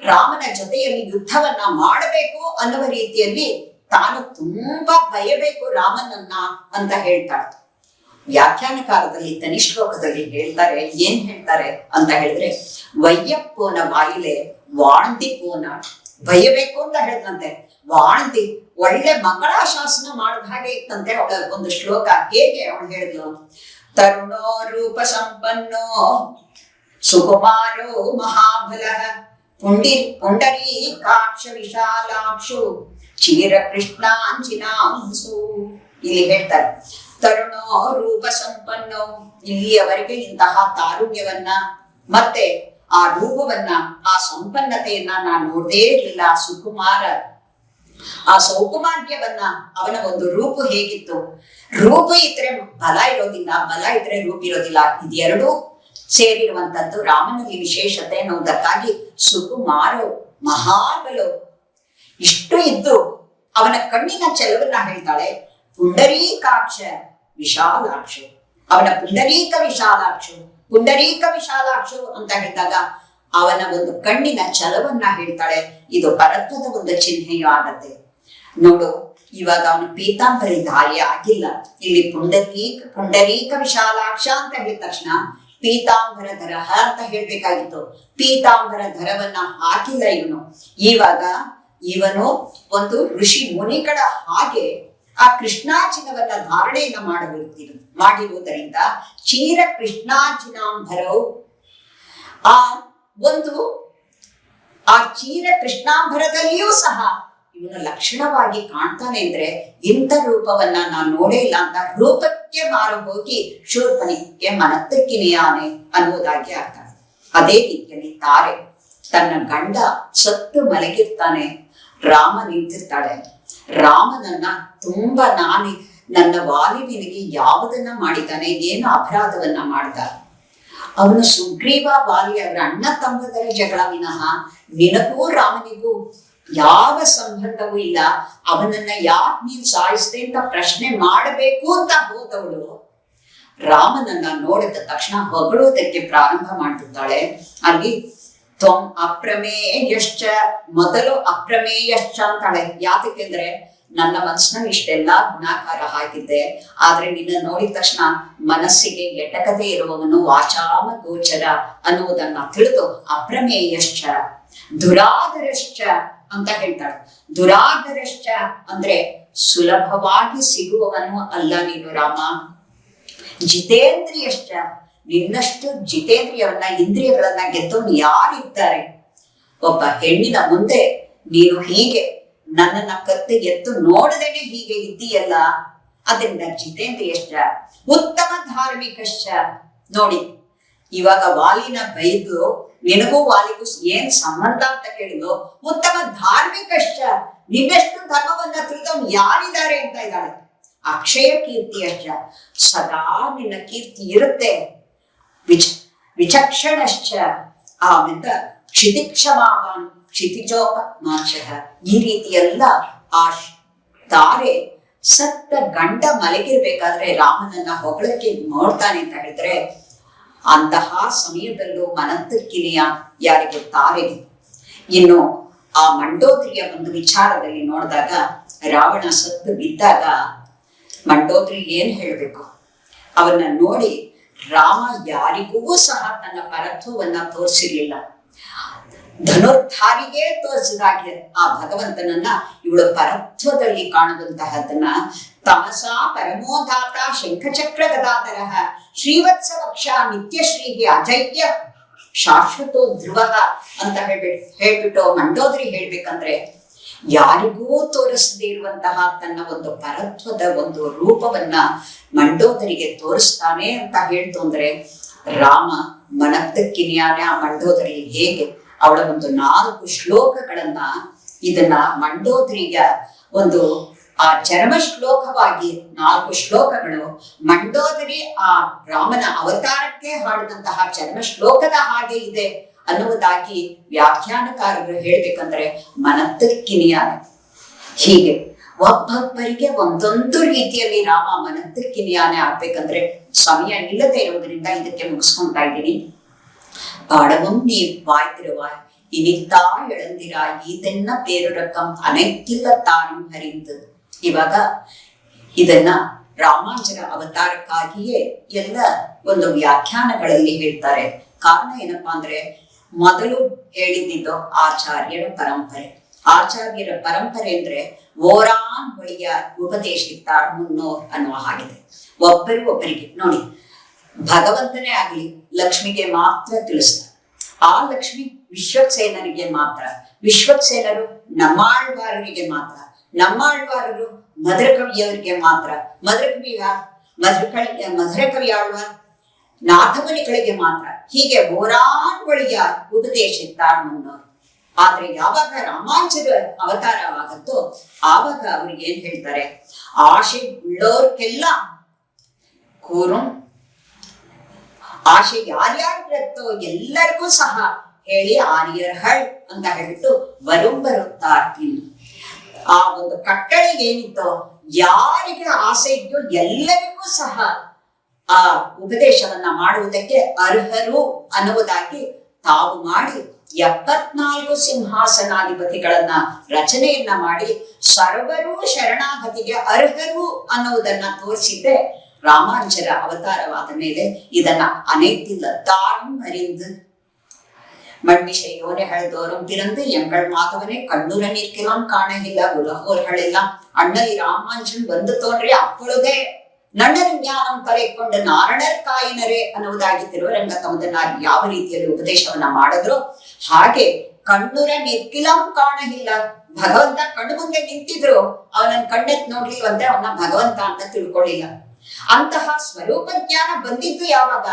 ರಾಮನ ಜೊತೆಯಲ್ಲಿ ಯುದ್ಧವನ್ನ ಮಾಡಬೇಕು ಅನ್ನುವ ರೀತಿಯಲ್ಲಿ ತಾನು ತುಂಬಾ ಭಯಬೇಕು ರಾಮನನ್ನ ಅಂತ ಹೇಳ್ತಾಳೆ. ವ್ಯಾಖ್ಯಾನಕಾರದಲ್ಲಿ ತನಿಶ್ಲೋಕದಲ್ಲಿ ಹೇಳ್ತಾರೆ, ಏನ್ ಹೇಳ್ತಾರೆ ಅಂತ ಹೇಳಿದ್ರೆ, ವಯ್ಯಪ್ಪೋನ ಬಾಯಿಲೆ ವಾಣಂತಿ ಪೋನ, ಭಯಬೇಕು ಅಂತ ಹೇಳಿದಂತೆ. ವಾಣಂತಿ ಒಳ್ಳೆ ಮಂಗಳಾಶಾಸನ ಮಾಡಿದ ಹಾಗೆ ಇತ್ತಂತೆ ಅವಳ ಒಂದು ಶ್ಲೋಕ. ಹೇಗೆ ಅವಳು ಹೇಳಿದ್ಲು? ತರುಣೋ ರೂಪ ಸಂಪನ್ನೋ ಸುಕುಮಾರೋ ಮಹಾಬಲ ಪುಂಡರೀಕಾಕ್ಷ ವಿಶಾಲಾಕ್ಷು ಚೀರ ಕೃಷ್ಣಾಂಚಿನಾಂಸು. ಇಲ್ಲಿ ಹೇಳ್ತಾರೆ ತರುಣೋ ರೂಪ ಸಂಪನ್ನೋ, ಇಲ್ಲಿಯವರೆಗೆ ಇಂತಹ ತಾರುಣ್ಯವನ್ನ ಮತ್ತೆ ಆ ರೂಪವನ್ನ, ಆ ಸಂಪನ್ನತೆಯನ್ನ ನಾನು ನೋಡದೇ ಇರಲಿಲ್ಲ. ಸುಕುಮಾರ, ಆ ಸೌಕುಮಾರ್ಯವನ್ನ, ಅವನ ಒಂದು ರೂಪ ಹೇಗಿತ್ತು. ರೂಪ ಇದ್ರೆ ಬಲ ಇರೋದಿಲ್ಲ, ಬಲ ಇದ್ರೆ ರೂಪ ಇರೋದಿಲ್ಲ. ಇದೆರಡೂ ಸೇರಿರುವಂತದ್ದು ರಾಮನಲ್ಲಿ ವಿಶೇಷತೆ ಅನ್ನೋದಕ್ಕಾಗಿ ಸುಕುಮಾರೋ ಮಹಾಬಲೋ. ಇಷ್ಟು ಇದ್ದು ಅವನ ಕಣ್ಣಿನ ಚೆಲುವನ್ನ ಹೇಳ್ತಾಳೆ. ಪುಂಡರೀಕಾಕ್ಷ ವಿಶಾಲಾಕ್ಷ, ಅವನ ಪುಂಡರೀಕ ವಿಶಾಲಾಕ್ಷು ಅಂತ ಹೇಳಿದಾಗ ಅವನ ಒಂದು ಕಣ್ಣಿನ ಛಲವನ್ನ ಹೇಳ್ತಾಳೆ. ಇದು ಪರತ್ವದ ಒಂದು ಚಿಹ್ನೆಯೂ ಆಗತ್ತೆ ನೋಡು. ಇವಾಗ ಅವನು ಪೀತಾಂಬರಿ ಧಾರಿ ಆಗಿಲ್ಲ. ಇಲ್ಲಿ ಪುಂಡರೀಕ ವಿಶಾಲಾಕ್ಷ ಅಂತ ಹೇಳಿದ ತಕ್ಷಣ ಪೀತಾಂಬರ ಧರ ಅಂತ ಹೇಳ್ಬೇಕಾಗಿತ್ತು. ಪೀತಾಂಬರ ಧರವನ್ನ ಹಾಕಿಲ್ಲ ಇವನು. ಇವಾಗ ಇವನು ಒಂದು ಋಷಿ ಮುನಿಗಳ ಹಾಗೆ ಆ ಕೃಷ್ಣಾಜಿನವನ್ನ ಧಾರಣೆಯನ್ನ ಮಾಡಿರುವುದರಿಂದ ಚೀರ ಕೃಷ್ಣಾಜಿನಾಂಬರವು, ಆ ಚೀರ ಕೃಷ್ಣಾಂಬರದಲ್ಲಿಯೂ ಸಹ ಇವನ ಲಕ್ಷಣವಾಗಿ ಕಾಣ್ತಾನೆ. ಅಂದ್ರೆ ಇಂಥ ರೂಪವನ್ನ ನಾನು ನೋಡೇ ಇಲ್ಲ ಅಂತ ರೂಪಕ್ಕೆ ಮಾರು ಹೋಗಿ ಶೂರ್ಪನಿಗೆ ಮನತ್ತಕ್ಕಿನಿಯಾನೆ ಅನ್ನುವುದಾಗಿ ಅರ್ಥ. ಅದೇ ರೀತಿಯಲ್ಲಿ ತಾರೆ ತನ್ನ ಗಂಡ ಸತ್ತು ಮಲಗಿರ್ತಾನೆ, ರಾಮ ನಿಂತಿರ್ತಾಳೆ. ರಾಮನನ್ನ ತುಂಬಾ ನನ್ನ ವಾಲಿನಿಗೆ ಯಾವುದನ್ನ ಮಾಡಿದ್ದಾನೆ, ಏನು ಅಪರಾಧವನ್ನ ಮಾಡ್ದ. ಅವನು ಸುಗ್ರೀವ ವಾಲಿ ಅವರ ಅಣ್ಣ ತಮ್ಮದರ ಜಗಳ ವಿನಃ ನಿನಗೂ ರಾಮನಿಗೂ ಯಾವ ಸಂಬಂಧವೂ ಇಲ್ಲ. ಅವನನ್ನ ಯಾಕೆ ನೀನ್ ಸಾಯಿಸ್ದೆ ಅಂತ ಪ್ರಶ್ನೆ ಮಾಡಬೇಕು ಅಂತ ಹೋದವಳು ರಾಮನನ್ನ ನೋಡಿದ ತಕ್ಷಣ ಹೊಗಳುವುದಕ್ಕೆ ಪ್ರಾರಂಭ ಮಾಡ್ತಿದ್ದಾಳೆ. ಅಲ್ಲಿ ತ್ವಂ ಅಪ್ರಮೇಯಶ್ಚ, ಮೊದಲು ಅಪ್ರಮೇಯಶ್ಚ ಅಂತಾಳೆ. ಯಾತಕ್ಕೆಂದ್ರೆ ನನ್ನ ಮನಸ್ಸಿನಲ್ಲಿ ಇಷ್ಟೆಲ್ಲ ಗುಣಾಕಾರ ಹಾಕಿದ್ದೆ, ಆದ್ರೆ ನಿನ್ನ ನೋಡಿದ ತಕ್ಷಣ ಮನಸ್ಸಿಗೆ ಎಟಕದೇ ಇರುವವನು ವಾಚಾಮ ಗೋಚರ ಅನ್ನುವುದನ್ನ ತಿಳಿದು ಅಪ್ರಮೇಯಶ್ಚ ದುರಾದರಶ್ಚ ಅಂತ ಹೇಳ್ತಾಳೆ. ದುರಾದರಶ್ಚ ಅಂದ್ರೆ ಸುಲಭವಾಗಿ ಸಿಗುವವನು ಅಲ್ಲ ನೀನು ರಾಮ. ಜಿತೇಂದ್ರಿಯಶ್ಚ, ನಿನ್ನಷ್ಟು ಜಿತೇಂದ್ರಿಯವನ್ನ, ಇಂದ್ರಿಯಗಳನ್ನ ಗೆದ್ದವನು ಯಾರಿದ್ದಾರೆ? ಒಬ್ಬ ಹೆಣ್ಣಿನ ಮುಂದೆ ನೀನು ಹೀಗೆ ನನ್ನನ್ನ ಕತ್ತೆ ಎತ್ತು ನೋಡದೇನೆ ಹೀಗೆ ಇದ್ದೀಯಲ್ಲ, ಅದರಿಂದ ಜಿತೇಂದ್ರಿಯಶ್ಚ ಉತ್ತಮ ಧಾರ್ಮಿಕಶ್ಚ. ನೋಡಿ, ಇವಾಗ ವಾಲಿನ ಬೈದು ನಿನಗೂ ವಾಲಿಗೂ ಏನ್ ಸಂಬಂಧ ಅಂತ ಕೇಳಿದ್ರು. ಉತ್ತಮ ಧಾರ್ಮಿಕಶ್ಚ, ನಿನ್ನಷ್ಟು ಧರ್ಮವನ್ನ ತಿಳಿದವನು ಯಾರಿದ್ದಾರೆ ಅಂತ ಇದ್ದಾಳೆ. ಅಕ್ಷಯ ಕೀರ್ತಿಯಶ್ಚ, ಸದಾ ನಿನ್ನ ಕೀರ್ತಿ ಇರುತ್ತೆ. ವಿಚಕ್ಷಣಶ್ಚ, ಆಮೇಲೆ ಕ್ಷಿತಿಕ್ಷಮಾವಾನ್ ಕ್ಷಿತಿಜೋಪಮಾಂಶಃ. ಈ ರೀತಿಯೆಲ್ಲ ಆ ತಾರೆ ಸತ್ತ ಗಂಡ ಮಲಗಿರ್ಬೇಕಾದ್ರೆ ರಾಮನನ್ನ ಹೊಗಳಕ್ಕೆ ನೋಡ್ತಾನೆ ಅಂತ ಹೇಳಿದ್ರೆ, ಅಂತಹ ಸಮಯದಲ್ಲೂ ಮನತ್ತಕ್ಕಿನಿಯ ಯಾರಿಗೂ ತಾರೆಗೆ ಇನ್ನು ಆ ಮಂಡೋದರಿಯ ಒಂದು ವಿಚಾರದಲ್ಲಿ ನೋಡಿದಾಗ, ರಾವಣ ಸತ್ತು ಬಿದ್ದಾಗ ಮಂಡೋದರಿ ಏನ್ ಹೇಳ್ಬೇಕು, ಅವನ್ನ ನೋಡಿ ರಾಮ ಯಾರಿಗೂ ಸಹ ತನ್ನ ಪರತ್ವವನ್ನ ತೋರಿಸಿರ್ಲಿಲ್ಲ. ಧನುರ್ಧಾರಿಗೆ ತೋರಿಸಿದಾಗೆ ಆ ಭಗವಂತನನ್ನ ಇವಳು ಪರತ್ವದಲ್ಲಿ ಕಾಣುವಂತಹದನ್ನ ತಮಸಾ ಪರಮೋಧಾತ ಶಂಖಚಕ್ರ ಗದಾಧರ ಶ್ರೀವತ್ಸ ವಕ್ಷ ನಿತ್ಯಶ್ರೀಗೆ ಅಜಯ್ಯ ಶಾಶ್ವತೋ ಧ್ರುವ ಅಂತ ಹೇಳ್ಬಿಟ್ಟು ಮಂಡೋದರಿ ಹೇಳ್ಬೇಕಂದ್ರೆ, ಯಾರಿಗೂ ತೋರಿಸದೇ ಇರುವಂತಹ ತನ್ನ ಒಂದು ಪರತ್ವದ ಒಂದು ರೂಪವನ್ನ ಮಂಡೋದರಿಗೆ ತೋರಿಸ್ತಾನೆ ಅಂತ ಹೇಳ್ತು ಅಂದ್ರೆ, ರಾಮ ಮನತ್ತಕ್ಕಿನಿಯಾನೆ ಆ ಮಂಡೋದರಿ ಹೇಗೆ ಅವಳ ಒಂದು 4 ಶ್ಲೋಕಗಳನ್ನ ಇದನ್ನ ಮಂಡೋದರಿಯ ಒಂದು ಆ ಚರಮ ಶ್ಲೋಕವಾಗಿ 4 ಶ್ಲೋಕಗಳು ಮಂಡೋದರಿ ಆ ರಾಮನ ಅವತಾರಕ್ಕೆ ಹಾಡಿದಂತಹ ಚರಮ ಶ್ಲೋಕದ ಹಾಗೆ ಇದೆ ಅನ್ನುವುದಾಗಿ ವ್ಯಾಖ್ಯಾನಕಾರರು ಹೇಳ್ಬೇಕಂದ್ರೆ ಮನತ್ತಕ್ಕಿನಿಯಾನ. ಹೀಗೆ ಒಬ್ಬೊಬ್ಬರಿಗೆ ಒಂದೊಂದು ರೀತಿಯಲ್ಲಿ ರಾಮ ಮನತ್ತಕ್ಕಿನಿಯಾನೆ ಆಗ್ಬೇಕಂದ್ರೆ ಸಮಯ ಇಲ್ಲದೆ ಇರುವುದರಿಂದ ಇದಕ್ಕೆ ಮುಗಿಸ್ಕೊಂತಾ ಇದ್ದೀನಿ. பாடவும் நீர் வாய்த்திருவாய் இனித்தா இழந்திராய் ಇದನ್ನ ಪೇರುರಕಂ ಅನೈತಿಲ್ಲತ್ತಾರಂ ಹರಿಂದು. ಇವಾಗ ಇದನ್ನ ರಾಮಾಂಜನ ಅವತಾರಕ್ಕಾಗಿಯೇ ಎಲ್ಲ ಒಂದು ವ್ಯಾಖ್ಯಾನಗಳಲ್ಲಿ ಹೇಳ್ತಾರೆ. ಕಾರಣ ಏನಪ್ಪಾ ಅಂದ್ರೆ, ಮೊದಲು ಹೇಳಿದ್ದು ಆಚಾರ್ಯರ ಪರಂಪರೆ. ಆಚಾರ್ಯರ ಪರಂಪರೆ ಅಂದ್ರೆ ಓರಾನ್ ಬಳಿಯ ಉಪದೇಶಿತಾರ್ ಮುನ್ನೋರ್ ಅನ್ನುವ ಹಾಗಿದೆ. ಒಬ್ಬರಿಗೆ ನೋಡಿ, ಭಗವಂತನೇ ಆಗ್ಲಿ ಲಕ್ಷ್ಮಿಗೆ ಮಾತ್ರ ತಿಳಿಸ್ತಾರೆ. ಆ ಲಕ್ಷ್ಮಿ ವಿಶ್ವಕ್ಸೇನರಿಗೆ ಮಾತ್ರ, ವಿಶ್ವಕ್ಸೇನರು ನಮ್ಮಾಳ್ವಾರರಿಗೆ ಮಾತ್ರ, ನಮ್ಮಾಳ್ವಾರರು ಮಧುರಕವಿಯವರಿಗೆ ಮಾತ್ರ, ಮಧುರಕವಿಯಾಳ್ವಾರ್ ನಾಥಮುನಿಗಳಿಗೆ ಮಾತ್ರ. ಹೀಗೆ ಓರಾಣ್ವಳಿಯ ಉಪದೇಶಿತ್ತಾರ್ ಮುನ್ನೋರು. ಆದ್ರೆ ಯಾವಾಗ ರಾಮಾಂಜನ ಅವತಾರವಾಗತ್ತೋ ಆವಾಗ ಅವ್ರಿಗೆ ಏನ್ ಹೇಳ್ತಾರೆ, ಆಶೆ ಉಳ್ಳೋರ್ಗೆಲ್ಲ ಕೂರುಂ, ಆಶೆ ಯಾರ್ಯಾರಿರುತ್ತೋ ಎಲ್ಲರಿಗೂ ಸಹ ಹೇಳಿ ಆರ್ಯರ್ಹಳ್ ಅಂತ ಹೇಳ್ಬಿಟ್ಟು ಬರುತ್ತಾರೆ. ಆ ಒಂದು ಕಟ್ಟಳೆ ಏನಿತ್ತೋ, ಯಾರಿಗೆ ಆಸೆ ಇದೆಯೋ ಎಲ್ಲರಿಗೂ ಸಹ ಆ ಉಪದೇಶವನ್ನ ಮಾಡುವುದಕ್ಕೆ ಅರ್ಹರು ಅನ್ನುವುದಾಗಿ ತಾವು ಮಾಡಿ 74 ಸಿಂಹಾಸನಾಧಿಪತಿಗಳನ್ನ ರಚನೆಯನ್ನ ಮಾಡಿ ಸರ್ವರೂ ಶರಣಾಗತಿಗೆ ಅರ್ಹರು ಅನ್ನುವುದನ್ನ ತೋರಿಸಿದ್ದೆ ರಾಮಾಂಜನ ಅವತಾರವಾದ ಮೇಲೆ. ಇದನ್ನ ಅನೇತಿಲ್ಲ ತಾನು ಅರಿந்து மண்மிசை யோனை ஹழ்தோறும் பிறந்து எங்கள் மாதவனை கண்ணுர நிற்கலாம் காணகில்ல உலகோர்களெல்லாம் அண்ணலி ராமாஞ்சன் வந்து தோன்றி அப்பொழுதே ನನ್ನನ ಜ್ಞಾನಂ ತಲೆಕೊಂಡು ನಾರಣರ್ ಕಾಯಿನರೇ ಅನ್ನುವುದಾಗಿ ತಿರುವರಂಗ ತಮ್ಮದನ್ನ ಯಾವ ರೀತಿಯಲ್ಲಿ ಉಪದೇಶವನ್ನ ಮಾಡಿದ್ರು, ಹಾಗೆ ಕಣ್ಣುರ ನಿರ್ಕಿಲಂ ಕಾಣಹಿಲ್ಲ. ಭಗವಂತ ಕಣ್ಣು ಮುಂದೆ ನಿಂತಿದ್ರು, ಅವನನ್ನ ಕಣ್ಣೆತ್ ನೋಡ್ಲಿಲ್ವಂತೆ, ಅವನ ಭಗವಂತ ಅಂತ ತಿಳ್ಕೊಳ್ಳಿಲ್ಲ. ಅಂತಹ ಸ್ವರೂಪ ಜ್ಞಾನ ಬಂದಿದ್ದು ಯಾವಾಗ?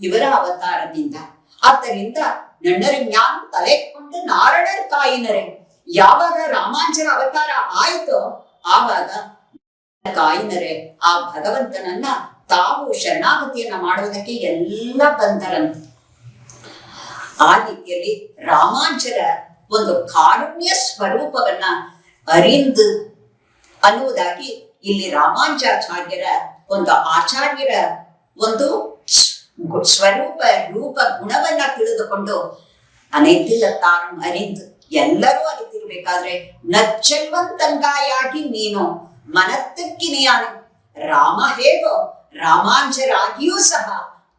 ಇವರ ಅವತಾರದಿಂದ. ಆದ್ದರಿಂದ ನನ್ನರ ಜ್ಞಾನ ತಲೆಕೊಂಡು ನಾರಣರ್ ಕಾಯಿನರೇ. ಯಾವಾಗ ರಾಮಾಂಜನ ಅವತಾರ ಆಯ್ತೋ ಆವಾಗ ಕಾಯಿನರೇ ಆ ಭಗವಂತನನ್ನ ತಾವು ಶರಣಾಗತಿಯನ್ನ ಮಾಡುವುದಕ್ಕೆ ಎಲ್ಲ ಬಂದರಂತ. ಆ ರೀತಿಯಲ್ಲಿ ರಾಮಾಂಜನ ಒಂದು ಕಾರುಣ್ಯ ಸ್ವರೂಪವನ್ನ ಅರಿಂದು ಅನ್ನುವುದಾಗಿ ಇಲ್ಲಿ ರಾಮಾಂಜಾಚಾರ್ಯರ ಒಂದು ಆಚಾರ್ಯರ ಒಂದು ಸ್ವರೂಪ ರೂಪ ಗುಣವನ್ನ ತಿಳಿದುಕೊಂಡು ಅನೈತಿಲ್ಲ ತಾರಂ ಅರಿಂದು ಎಲ್ಲರೂ ಅರಿತಿರ್ಬೇಕಾದ್ರೆ ನಚ್ಚಲ್ವಂತಂಗಾಯಾಗಿ ನೀನು ಮನತ್ತಕ್ಕಿನಿಯಾನ. ರಾಮ ಹೇಗೋ ರಾಮಾಂಜರಾಗಿಯೂ ಸಹ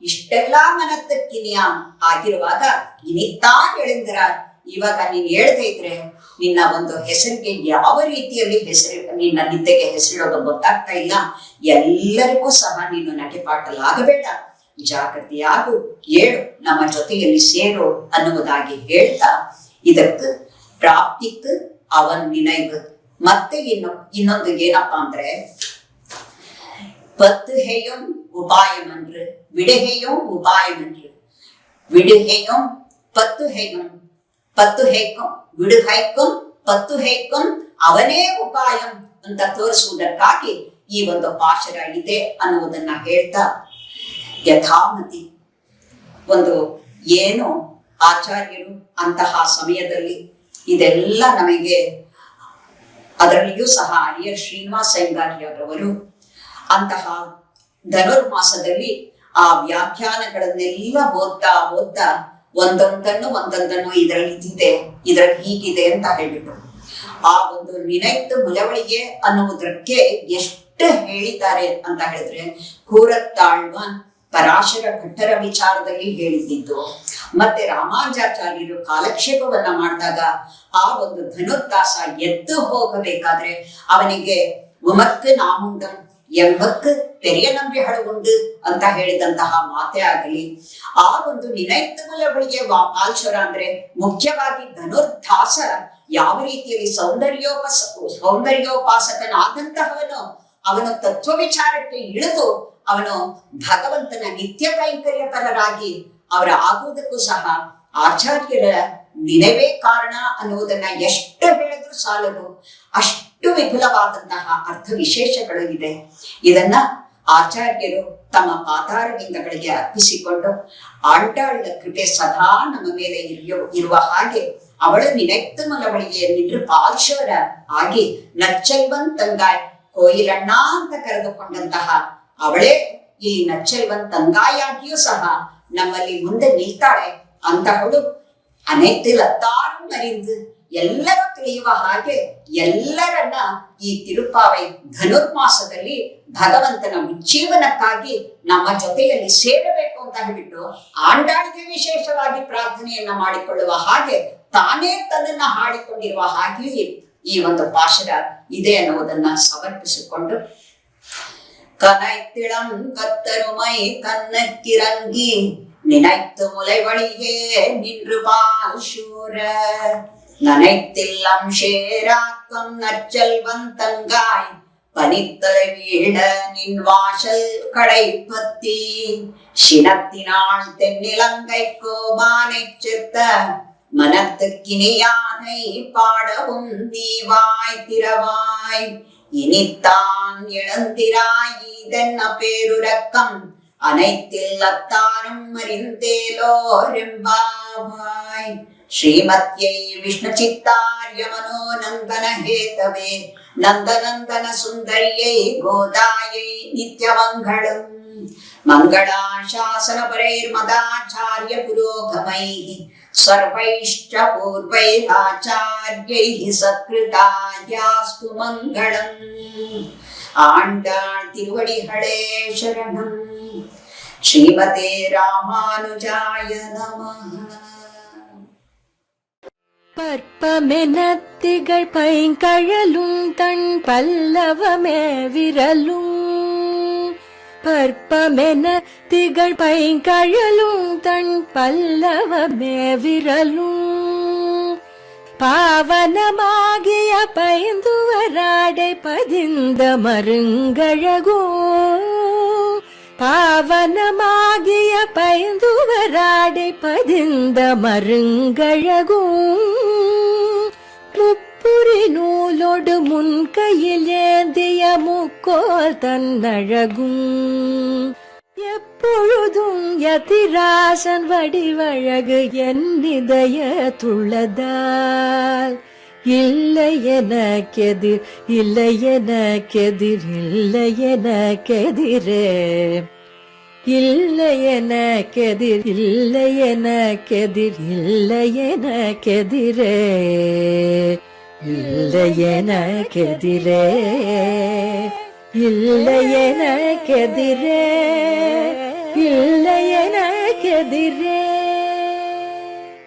ಇಷ್ಟೆಲ್ಲಾ ಮನತ್ತಕ್ಕಿನಿಯಾನ್ ಆಗಿರುವಾಗ ಇನಿತ್ತಾ ಹೇಳಿಂದರ ಇವಾಗ ನೀನ್ ಹೇಳ್ತಾ ಇದ್ರೆ ನಿನ್ನ ಒಂದು ಹೆಸರಿಗೆ ಯಾವ ರೀತಿಯಲ್ಲಿ ನಿನ್ನ ನಿದ್ದೆಗೆ ಹೆಸರಿಡೋದು ಗೊತ್ತಾಗ್ತಾ ಇಲ್ಲ. ಎಲ್ಲರಿಗೂ ಸಹ ನೀನು ನಗೆಪಾಟಲಾಗಬೇಡ, ಜಾಗೃತಿಯಾಗು, ಏಳು, ನಮ್ಮ ಜೊತೆಯಲ್ಲಿ ಸೇರು ಅನ್ನುವುದಾಗಿ ಹೇಳ್ತಾ ಇದಕ್ಕೆ ಪ್ರಾಪ್ತಿக்கு ಅವನ್ ನಿனைவு. ಮತ್ತೆ ಇನ್ನೊಂದು ಏನಪ್ಪಾ ಅಂದ್ರೆ, பத்து ஹேயும் உபாயம் என்று விடுகையும் உபாயம் என்று விடுகையும் பத்து ஹேயும் பத்து ஹೇக்கும் ವಿಡುಗೈக்கும் ಪತ್ತು ಹೇக்கும் ಅವನೇ ಉಪಾಯಂ ಅಂತ ತೋರಿಸುವುದಕ್ಕಾಗಿ ಈ ಒಂದು ಪಾಶರ ಇದೆ ಅನ್ನುವುದನ್ನ ಹೇಳ್ತಾ, ಯಥಾಮತಿ ಒಂದು ಏನು ಆಚಾರ್ಯರು ಅಂತಹ ಸಮಯದಲ್ಲಿ ಇದೆಲ್ಲ ನಮಗೆ, ಅದರಲ್ಲಿಯೂ ಸಹ ಅರಿಯರ್ ಶ್ರೀನಿವಾಸ ಅಯ್ಯಂಗಾರ್ಯರವರು ಅಂತಹ ಧನುರ್ಮಾಸದಲ್ಲಿ ಆ ವ್ಯಾಖ್ಯಾನಗಳನ್ನೆಲ್ಲ ಓದ್ತಾ ಒಂದೊಂದನ್ನು ಇದರಲ್ಲಿ ಇದಿದೆ, ಇದ್ರಲ್ಲಿ ಹೀಗಿದೆ ಅಂತ ಹೇಳ್ಬಿಟ್ಟು ಆ ಒಂದು ನಿನೈತ್ತು ಮುಲವಳಿಗೆ ಅನ್ನುವುದಕ್ಕೆ ಎಷ್ಟು ಹೇಳಿದ್ದಾರೆ ಅಂತ ಹೇಳಿದ್ರೆ, ಕೂರತ್ತಾಳ್ವಾನ್ ಪರಾಶರ ಭಟ್ಟರ ವಿಚಾರದಲ್ಲಿ ಹೇಳಿದ್ದು, ಮತ್ತೆ ರಾಮಾನುಜಾಚಾರ್ಯರು ಕಾಲಕ್ಷೇಪವನ್ನ ಮಾಡಿದಾಗ ಆ ಒಂದು ಧನುರ್ದಾಸ ಎದ್ದು ಹೋಗಬೇಕಾದ್ರೆ ಅವನಿಗೆ ಉಮಕ್ಕೆ ನಾಮುಂಡಂ ಎಂಬಕ್ಕೆ ತೆರೆಯ ನಂಬಿ ಹಳಗುಂಡು ಅಂತ ಹೇಳಿದಂತಹ ಮಾತೆ ಆಗಲಿ, ಆ ಒಂದು ನಿನೈತ್ತು ಮುಲವಳಿಗೆ ಪಾಲ್ಶ್ವರ ಅಂದ್ರೆ ಮುಖ್ಯವಾಗಿ ಧನುರ್ದಾಸ ಯಾವ ರೀತಿಯಲ್ಲಿ ಸೌಂದರ್ಯೋಪಾಸಕನಾದಂತಹವನು ಅವನು ತತ್ವ ವಿಚಾರಕ್ಕೆ ಇಳಿದು ಅವನು ಭಗವಂತನ ನಿತ್ಯ ಕೈಂಕರ್ಯಪರರಾಗಿ ಅವರ ಆಗುವುದಕ್ಕೂ ಸಹ ಆಚಾರ್ಯರ ನಿನವೇ ಕಾರಣ ಅನ್ನುವುದನ್ನ ಎಷ್ಟು ಹೇಳಿದ್ರು ಸಾಲದು, ಅಷ್ಟು ವಿಪುಲವಾದಂತಹ ಅರ್ಥ ವಿಶೇಷಗಳು ಇದೆ. ಇದನ್ನ ಆಚಾರ್ಯರು ತಮ್ಮ ಪಾದಾರವಿಂದಗಳಿಗೆ ಅರ್ಪಿಸಿಕೊಂಡು ಆಂಟಾಳ ಕೃಪೆ ಸದಾ ನಮ್ಮ ಮೇಲೆ ಇರುವ ಹಾಗೆ ಅವಳು ನಿನೈತ್ತು ಮುಲವಳಿಗೆ ನಿன்று ಪಾಲ್ಶ್ವರ ಆಗಿ ನಚ್ಚಲ್ವನ್ ತಂಗಾಯ್ ಕೋಯಿಲಣ್ಣ ಅಂತ ಕರೆದುಕೊಂಡಂತಹ ಅವಳೇ ಈ ನಚ್ಚಲ್ವನ್ ತಂಗಾಯಾಗಿಯೂ ಸಹ ನಮ್ಮಲ್ಲಿ ಮುಂದೆ ನಿಲ್ತಾಳೆ. ಅಂತಹಳು ಅನೇತಿಲ್ ಅತ್ತಾರು ಮರಿದು ಎಲ್ಲರೂ ತಿಳಿಯುವ ಹಾಗೆ ಎಲ್ಲರನ್ನ ಈ ತಿರುಪಾವೈ ಧನುರ್ಮಾಸದಲ್ಲಿ ಭಗವಂತನ ಉಜ್ಜೀವನಕ್ಕಾಗಿ ನಮ್ಮ ಜೊತೆಯಲ್ಲಿ ಸೇರಬೇಕು ಅಂತ ಹೇಳ್ಬಿಟ್ಟು ಆಂಡಾಳಿಗೆ ವಿಶೇಷವಾಗಿ ಪ್ರಾರ್ಥನೆಯನ್ನ ಮಾಡಿಕೊಳ್ಳುವ ಹಾಗೆ ತಾನೇ ತನ್ನನ್ನ ಹಾಡಿಕೊಂಡಿರುವ ಹಾಗೆಯೇ ಈ ಒಂದು ಪಾಶರ ಇದೆ ಅನ್ನುವುದನ್ನ ಸಮರ್ಪಿಸಿಕೊಂಡು, ಕನೈತ್ತಿಳಂ ಕತ್ತರುಮೈ ಕನ್ನಕ್ಕಿರಂಗಿ நினைத்து முலைவழியே நின்று பால்சூர நனைத்தில்லம் ஷேராக்கம் நற்செல்வன் தங்காய் பனித்தலை வீழ நின் வாசல் கடைப்பத்தி சினத்தினாள் தென்னிலங்கை கோபானை செத்த மனத்துக்கினியானை பாடவும் நீவாய் திரவாய் இனித்தான் இழந்திராய் இதென்ன பேருரக்கம் அனைத்தில் அத்தாரும் அறிந்தேலோரெம்பாவாய். ஸ்ரீமத்யை விஷ்ணு சித்தார்ய மனோநந்தன ஹேதவே நந்தநந்தன சுந்தரியை கோதாயை நித்யமங்களம். மங்களாசாசன பரைர்மதாச்சார்ய புரோகமைः सर्वैश्च पूर्वैराचार्यैः सत्कृतायास्तु मङ्गलम्. ஆண்டாள் திருவடிகளே சரணம். ஸ்ரீமதே ராமானுஜாய நமः. பற்பமெனத்திகள் பைங்கழலும் தன் பல்லவமே விரலும், பற்பமென திகழ் பைங்கழலும் தன் பல்லவமே விரலும், பாவனமாகிய பைந்துவராடை பதிந்த மருங்கழகோ, பாவனமாகிய பைந்துவராடை பதிந்த மருங்கழகோ, முப்புரி நூலோடு முன்கையில் ஏந்திய முக்கோல் தன்னழகும், எப்பொழுதும் யதிராசன் வடிவழகு என் இதயத்துள்ளதால், இல்லை எனக்கெதிர் இல்லை எனக்கெதிர் இல்லை எனக்கெதிரே, இல்லை எனக்கெதிர் இல்லை எனக்கெதிர் இல்லை எனக்கெதிரே, இல்லை எனக்கெதிரே இல்லை எனக்கெதிரே இல்லை எனக்கெதிரே.